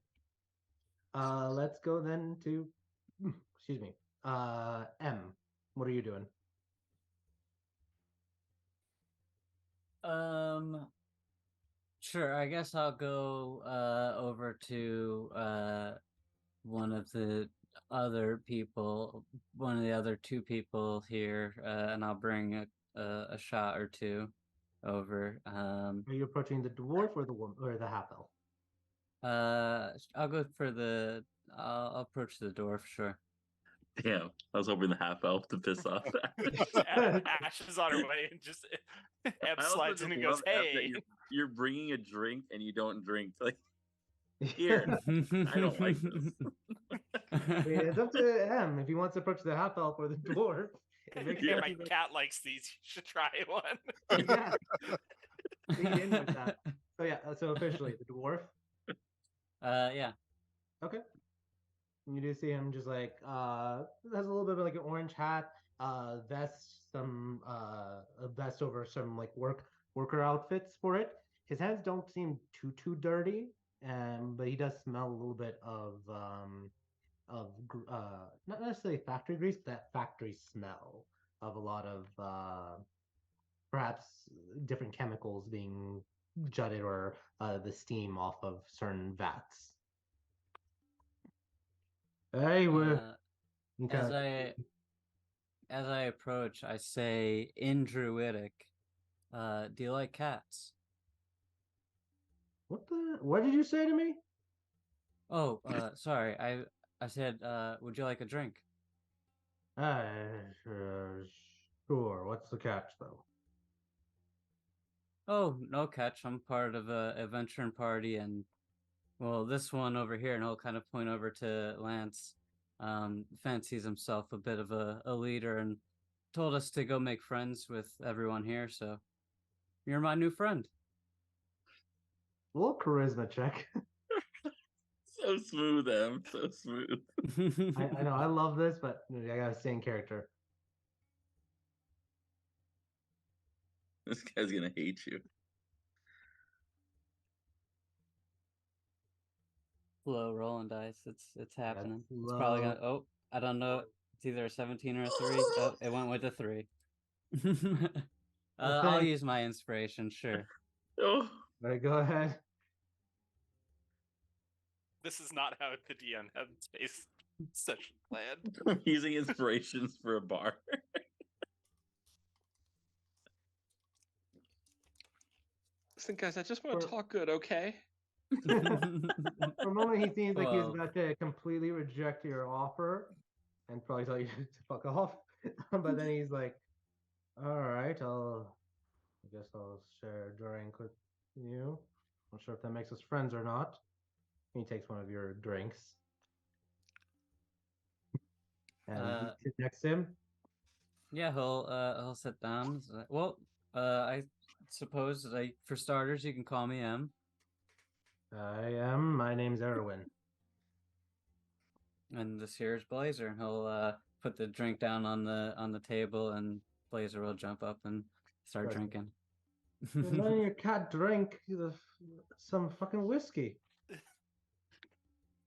Let's go then to, excuse me, M. What are you doing? Sure. I guess I'll go over to one of the other two people here, and I'll bring a shot or two over. Are you approaching the dwarf or the woman or the half elf? I'll go for the. I'll approach the dwarf, sure. Damn, I was hoping the half elf to piss off. Ash is on her way and just Eb I also slides in just and goes, love F that "Hey." you're bringing a drink and you don't drink. Like here, I don't like this. It's up to him if he wants to approach the half elf or the dwarf. If it Yeah, can't my be the- cat likes these. You should try one. yeah, lean in with that. So yeah, so officially the dwarf. Yeah. Okay. You do see him just like has a little bit of like an orange hat, vest, some a vest over some like worker outfits for it. His hands don't seem too dirty, but he does smell a little bit of not necessarily factory grease, but that factory smell of a lot of perhaps different chemicals being jutted or the steam off of certain vats. Hey, we're As I approach, I say in Druidic, do you like cats? what did you say to me? Oh, sorry. I said, would you like a drink? Uh, sure. What's the catch, though? Oh, no catch. I'm part of a adventuring party, and well, this one over here, and he'll kind of point over to Lance. Fancies himself a bit of a leader, and told us to go make friends with everyone here. So you're my new friend. A little charisma check. So smooth, Em. So smooth. I know I love this, but I gotta stay in character. This guy's gonna hate you. Low rolling dice. It's happening. That's It's probably low. gonna. Oh, I don't know. It's either a 17 or a 3. Oh, it went with a 3. I'll use my inspiration, sure. Oh, All right, go ahead. This is not how the DM had space session planned. I'm using inspirations for a bar. Listen, guys, I just want to For- talk good, okay? For a moment, he seems like he was Well- about to completely reject your offer and probably tell you to fuck off. But then he's like, "All right, I guess I'll share a drink with you. Not sure if that makes us friends or not." He takes one of your drinks. And you sit next to him. Yeah, he'll sit down. Well, I suppose like for starters, you can call me M. My name's Erwin. And this here is Blazer, and he'll put the drink down on the table, and Blazer will jump up and start Right. drinking. You're letting your cat drink some fucking whiskey.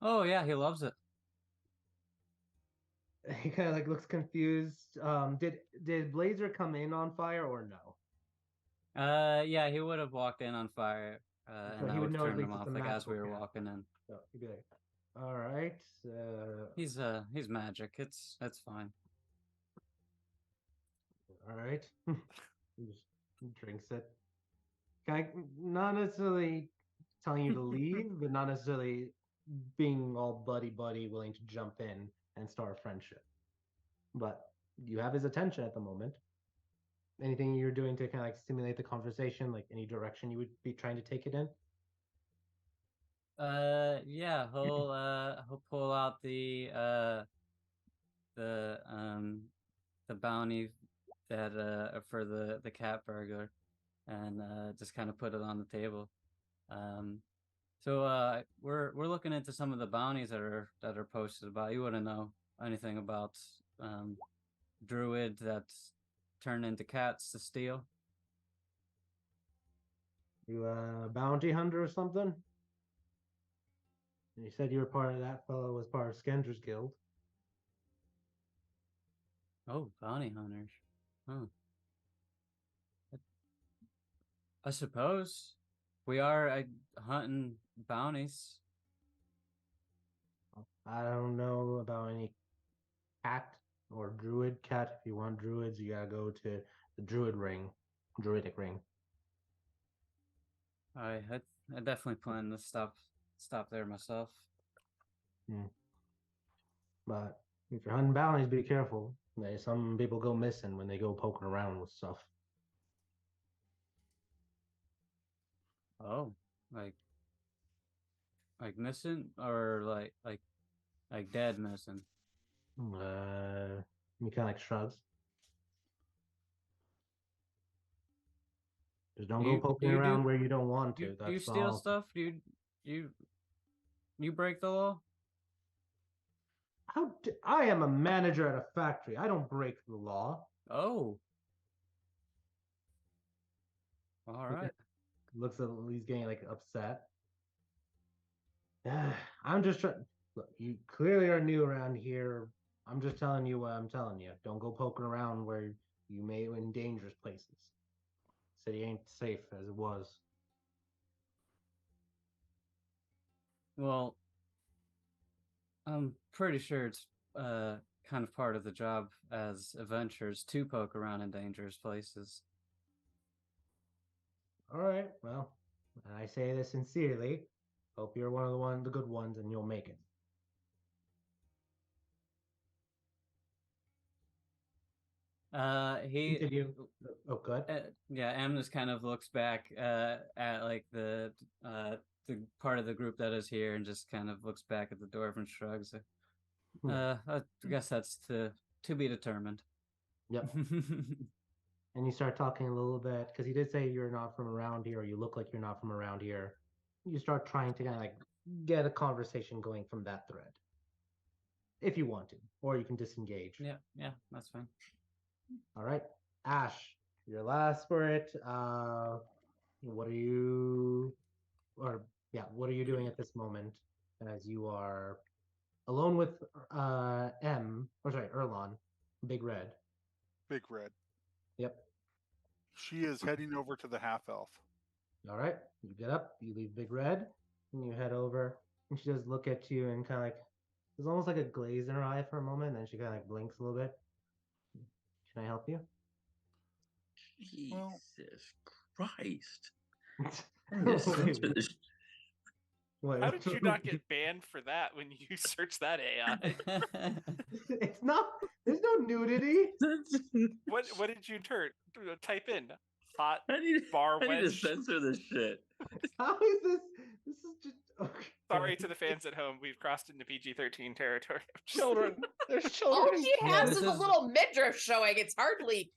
Oh yeah, he loves it. He kind of like looks confused. Did Blazer come in on fire or no? Yeah, he would have walked in on fire, So and he I would would know at turn him least it's off a like as magical we were cat. walking in. So he'd be like, "All right, He's magic. It's fine. all right." He just drinks it. Not necessarily telling you to leave, but not necessarily being all buddy willing to jump in and start a friendship. But you have his attention at the moment. Anything you're doing to kind of like stimulate the conversation, like any direction you would be trying to take it in? Yeah, he'll pull out the bounty that for the cat burglar, and just kind of put it on the table. So we're looking into some of the bounties that are posted about. You wouldn't know anything about druid that's turned into cats to steal. You a bounty hunter or something? And you said you were part of that fellow was part of Skender's Guild. Oh, bounty hunters. Huh. I suppose we are hunting bounties. I don't know about any cat or druid cat. If you want druids, you gotta go to the druidic ring. I definitely plan to stop there myself. But if you're hunting bounties, be careful. Some people go missing when they go poking around with stuff. Oh, like missing or like dead missing. He kind of like shrugs. Just don't go poking around where you don't want to. Do you steal stuff? You you break the law? I am a manager at a factory. I don't break the law. Oh. All right. Looks like he's getting like upset. I'm just trying. Look, you clearly are new around here. I'm just telling you what I'm telling you. Don't go poking around where you may in dangerous places. City ain't safe as it was. Well, I'm pretty sure it's kind of part of the job as adventurers to poke around in dangerous places. All right. Well, I say this sincerely. Hope you're one of the good ones, and you'll make it. Continue. Oh, good. Yeah, M just kind of looks back at like the part of the group that is here, and just kind of looks back at the dwarf and shrugs. I guess that's to be determined. Yep. And you start talking a little bit because he did say you're not from around here, or you look like you're not from around here. You start trying to kind of like get a conversation going from that thread, if you want to, or you can disengage. Yeah, that's fine. All right, Ash, your last for it. What are you, what are you doing at this moment as you are alone with Erlon, Big Red? Big Red. Yep. She is heading over to the half elf. All right, you get up, you leave Big Red, and you head over, and she does look at you and kind of like, there's almost like a glaze in her eye for a moment, and then she kind of like blinks a little bit. Can I help you? Jesus Christ. What? How did you not get banned for that when you search that AI? It's not. There's no nudity. What did you type in? Hot I need to wedge. censor this shit. How is this? This is just. Okay. Sorry to the fans at home. We've crossed into PG-13 territory. Children. There's All children. she has is a little midriff showing. It's hardly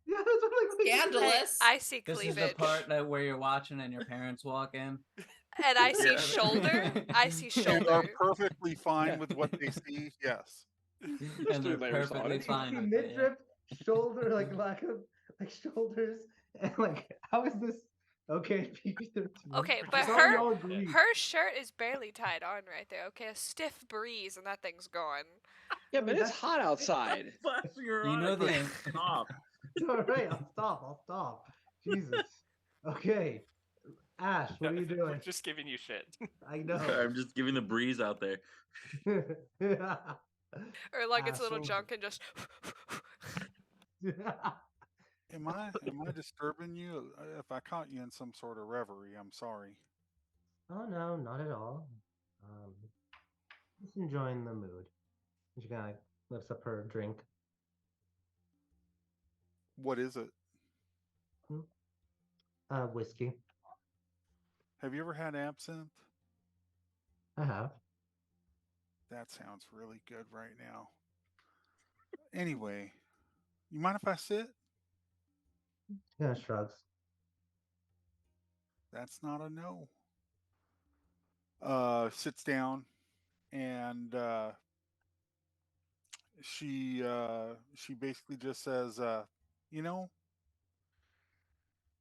Yeah, that's what I'm like. scandalous. I see This cleavage. is the part where you're watching and your parents walk in. And I see shoulder. I see And are shoulder. perfectly fine with what they see. Yes. And they're perfectly fine with it. Midriff, shoulder, like lack of like shoulders, and like how is this? Okay, PG-13. Okay, We're but just her agree. her shirt is barely tied on right there. Okay, a stiff breeze and that thing's gone. Yeah, but it's hot outside. You know the Stop. All right, I'll stop. Jesus. Okay, Ash, what are you We're doing? just giving you shit. I know. I'm just giving the breeze out there. Or like it's a little so- junk and just. Am I disturbing you? If I caught you in some sort of reverie, I'm sorry. Oh no, not at all. Just enjoying the mood. She kind of lifts up her drink. What is it? Whiskey. Have you ever had absinthe? I have. That sounds really good right now. Anyway, you mind if I sit? Yeah, shrugs. That's not a no. Sits down and she basically just says, you know,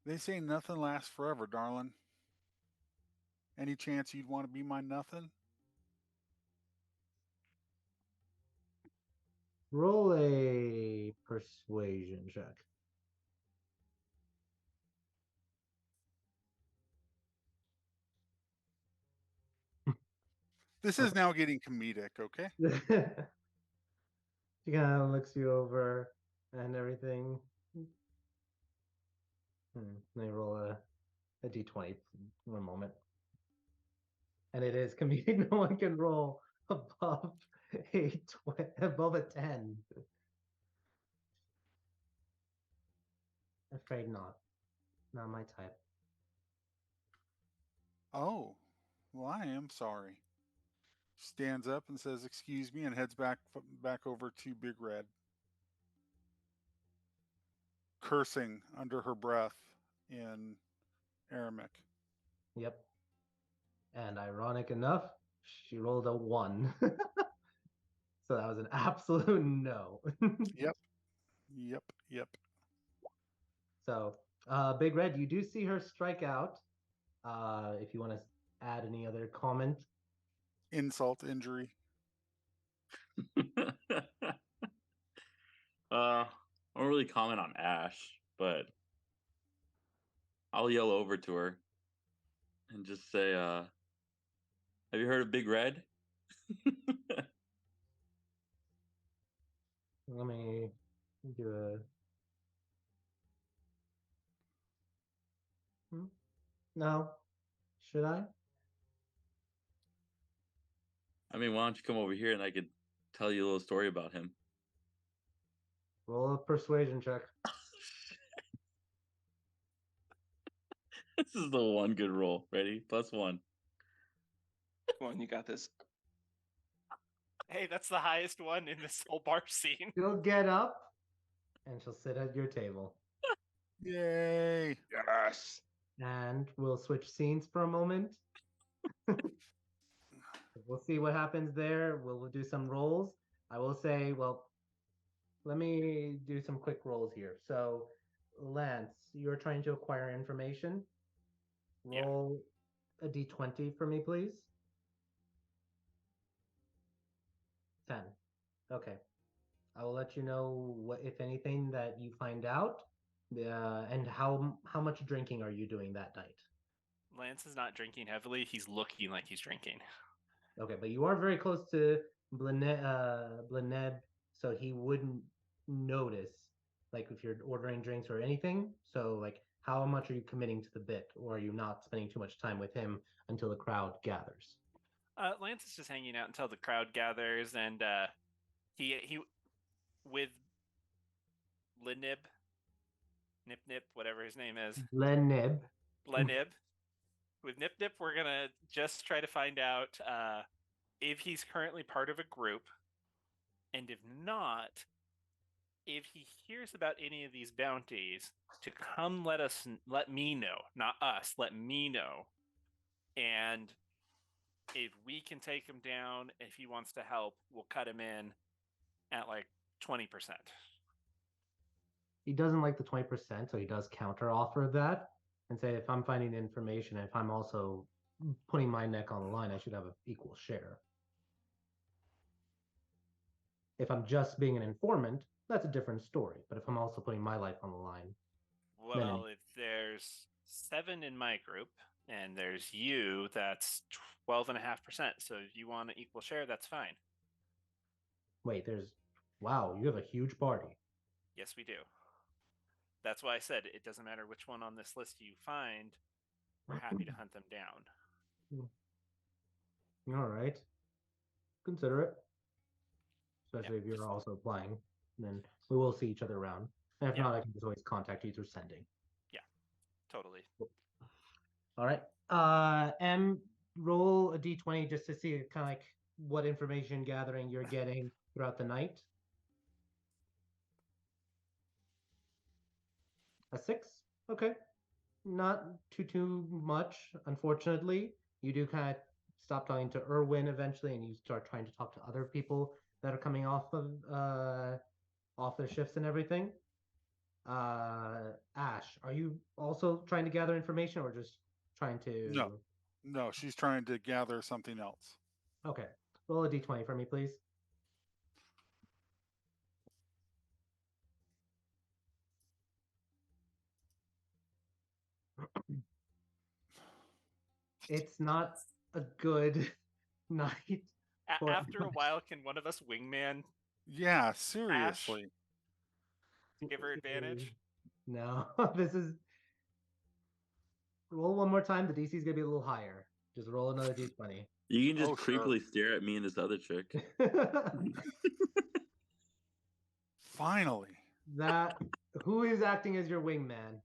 they say nothing lasts forever, darling. Any chance you'd want to be my nothing? Roll a persuasion check. This is now getting comedic, okay? She kind of looks you over and everything. They roll a a d20 for a moment. And it is comedic. No one can roll above above a 10. Afraid not. Not my type. Oh, well, I am sorry. Stands up and says, "Excuse me," and heads back over to Big Red, cursing under her breath in Aramaic. Yep. And ironic enough, she rolled a 1. So that was an absolute no. Yep. Yep. Yep. So, Big Red, you do see her strike out. If you want to add any other comment. Insult, injury. I don't really comment on Ash, but I'll yell over to her and just say, "Have you heard of Big Red?" Let me do a. No. Should I? I mean, why don't you come over here and I could tell you a little story about him? Roll a persuasion check. This is the one good roll. Ready? +1. Come on, you got this. Hey, that's the highest one in this whole bar scene. She'll get up and she'll sit at your table. Yay! Yes. And we'll switch scenes for a moment. We'll see what happens there. We'll do some rolls. I will say, well, let me do some quick rolls here. So, Lance, you're trying to acquire information. Roll a d20 for me, please. 10. Okay. I will let you know what, if anything, that you find out. And how much drinking are you doing that night? Lance is not drinking heavily. He's looking like he's drinking. Okay, but you are very close to Blaneb, so he wouldn't notice, like if you're ordering drinks or anything. So, like, how much are you committing to the bit, or are you not spending too much time with him until the crowd gathers? Lance is just hanging out until the crowd gathers, and he with Nip, whatever his name is. Blaneb. With Nip, we're gonna just try to find out if he's currently part of a group, and if not, if he hears about any of these bounties, to come let me know, not us, let me know, and if we can take him down, if he wants to help, we'll cut him in at like 20%. He doesn't like the 20%, so he does counter offer that and say, if I'm finding the information, if I'm also putting my neck on the line, I should have an equal share. If I'm just being an informant, that's a different story. But if I'm also putting my life on the line. Well, if there's 7 in my group and there's you, that's 12.5%. So if you want an equal share, that's fine. Wait, wow, you have a huge party. Yes, we do. That's why I said it doesn't matter which one on this list you find. We're happy to hunt them down. All right. Consider it. Especially if you're also playing. Then we will see each other around. And if not, I can just always contact you through sending. Yeah, totally. Cool. All right. Roll a d20 just to see kind of like what information gathering you're getting throughout the night. A 6? Okay. Not too much, unfortunately. You do kind of stop talking to Erwin eventually, and you start trying to talk to other people that are coming off their shifts and everything. Ash, are you also trying to gather information, or just trying to? No, she's trying to gather something else. Okay. Roll a d20 for me, please. It's not a good night. After a while, can one of us wingman? Yeah, seriously. Ash? Give her advantage? No, this is. roll one more time. The DC is gonna be a little higher. Just roll another d20. You can just Oh, sure. creepily stare at me and this other chick. Finally. Who is acting as your wingman?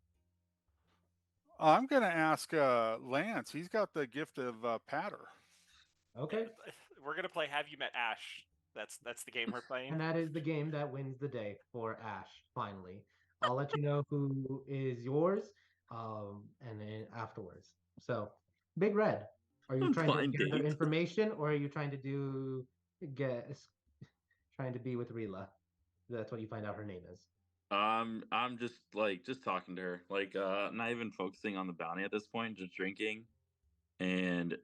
I'm going to ask Lance. He's got the gift of patter. Okay. We're gonna play Have You Met Ash? That's the game we're playing. And that is the game that wins the day for Ash, finally. I'll let you know who is yours and then afterwards. So, Big Red, are you trying to Blind gather date. information or are you trying to trying to be with Rila? That's what you find out her name is. I'm just talking to her, not even focusing on the bounty at this point, just drinking, and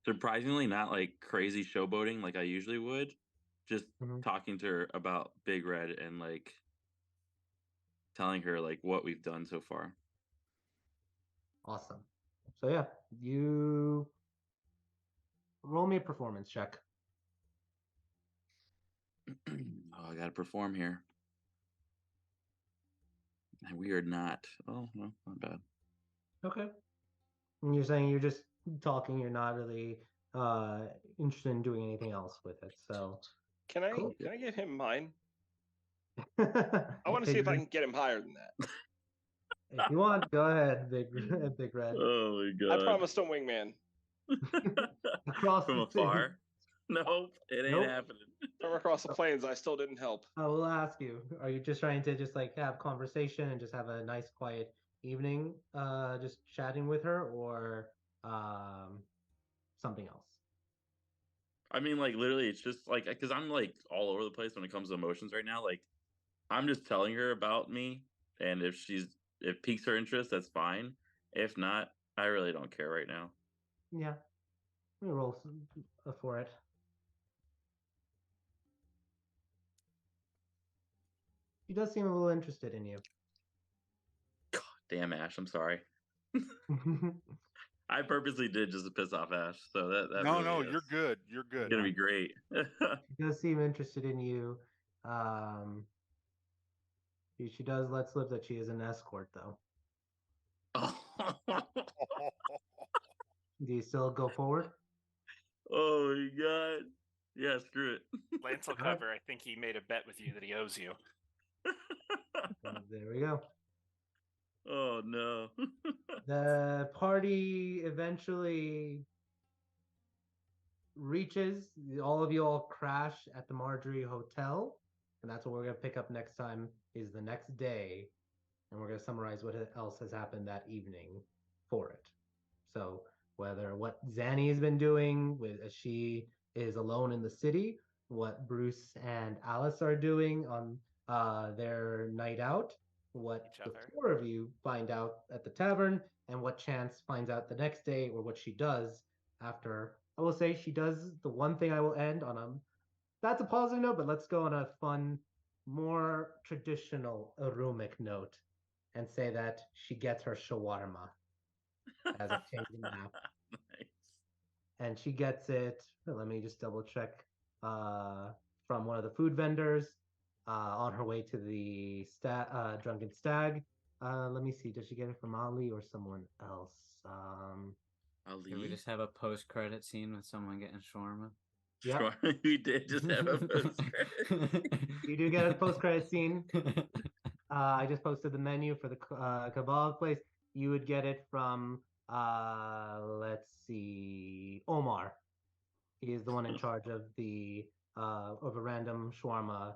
surprisingly not like crazy showboating like I usually would, just talking to her about Big Red and like telling her like what we've done so far. Awesome. So yeah, you roll me a performance check. Oh, I gotta perform here. And we are not. Oh, no, not bad. Okay. And you're saying you're just talking, you're not really interested in doing anything else with it. So Can I cool. can I give him mine? I want to see if I can get him higher than that. If you want, go ahead, Big Red. Oh my I god. promised a wingman. Across From the afar? Nope, it ain't Nope. happening. From across the plains, I still didn't help. I will ask you, are you just trying to just like have conversation and just have a nice quiet evening just chatting with her, or something else? I mean, like, literally, it's just like, because I'm like all over the place when it comes to emotions right now. Like, I'm just telling her about me, and if it piques her interest, that's fine. If not, I really don't care right now. Yeah. Let me roll for it. She does seem a little interested in you. God damn, Ash, I'm sorry. I purposely did just to piss off Ash, so that No, really no, is you're good. You're good. gonna be great. She does seem interested in you. She does let slip that she is an escort, though. Do you still go forward? Oh my god. Yeah, screw it. Lance will All right. cover. I think he made a bet with you that he owes you. There we go. Oh no. The party eventually reaches. All of you all crash at the Marjorie Hotel, and that's what we're gonna pick up next time. Is the next day, and we're gonna summarize what else has happened that evening for it. So what Zanny has been doing as she is alone in the city, what Bruce and Alice are doing on their night out, what Each the other. four of you find out at the tavern, and what Chance finds out the next day, or what she does after. I will say she does the one thing I will end on that's a positive note, but let's go on a fun, more traditional Arumic note and say that she gets her shawarma as a change in map. Nice. And she gets it. Let me just double check from one of the food vendors on her way to the Drunken Stag. Let me see. Does she get it from Ali or someone else? Did we Ali? just have a post-credit scene with someone getting shawarma? Yep. Sure, we did just have a post-credit. You do get a post-credit scene. I just posted the menu for the kebab place. You would get it from, let's see, Omar. He is the one in charge of of a random shawarma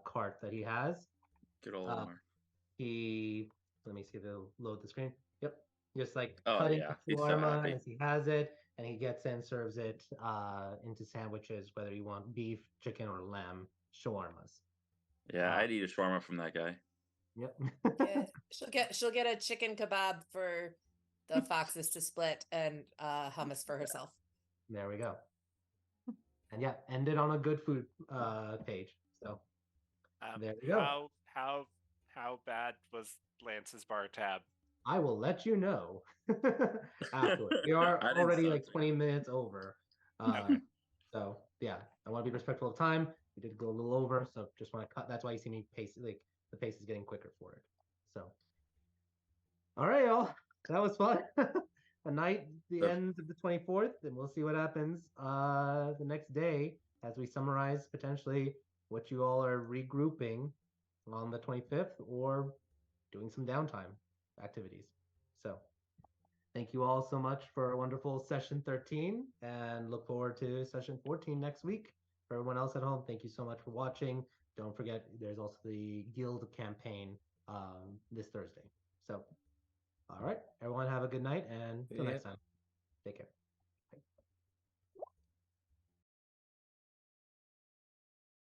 cart that he has. Good old Uh, Omar. Let me see if it'll load the screen. Yep, just like Oh, cutting yeah, the he's so shawarma happy. as he has it, and he gets and serves it into sandwiches, whether you want beef, chicken, or lamb shawarmas. Yeah, I'd eat a shawarma from that guy. Yep. She'll get a chicken kebab for the foxes to split and hummus for herself. There we go. And yeah, ended on a good food page. So there we go. How bad was Lance's bar tab? I will let you know afterwards. We are I didn't already start like to. 20 minutes over. So yeah, I want to be respectful of time. We did go a little over, so just want to cut. That's why you see me pace, like the pace is getting quicker for it. So all right, y'all. that was fun. A night, the Def- end of the 24th, and we'll see what happens the next day as we summarize potentially what you all are regrouping on the 25th or doing some downtime activities. So thank you all so much for a wonderful session 13 and look forward to session 14 next week. For everyone else at home, thank you so much for watching. Don't forget, there's also the guild campaign this Thursday. So, all right, everyone have a good night and till Yeah. next time.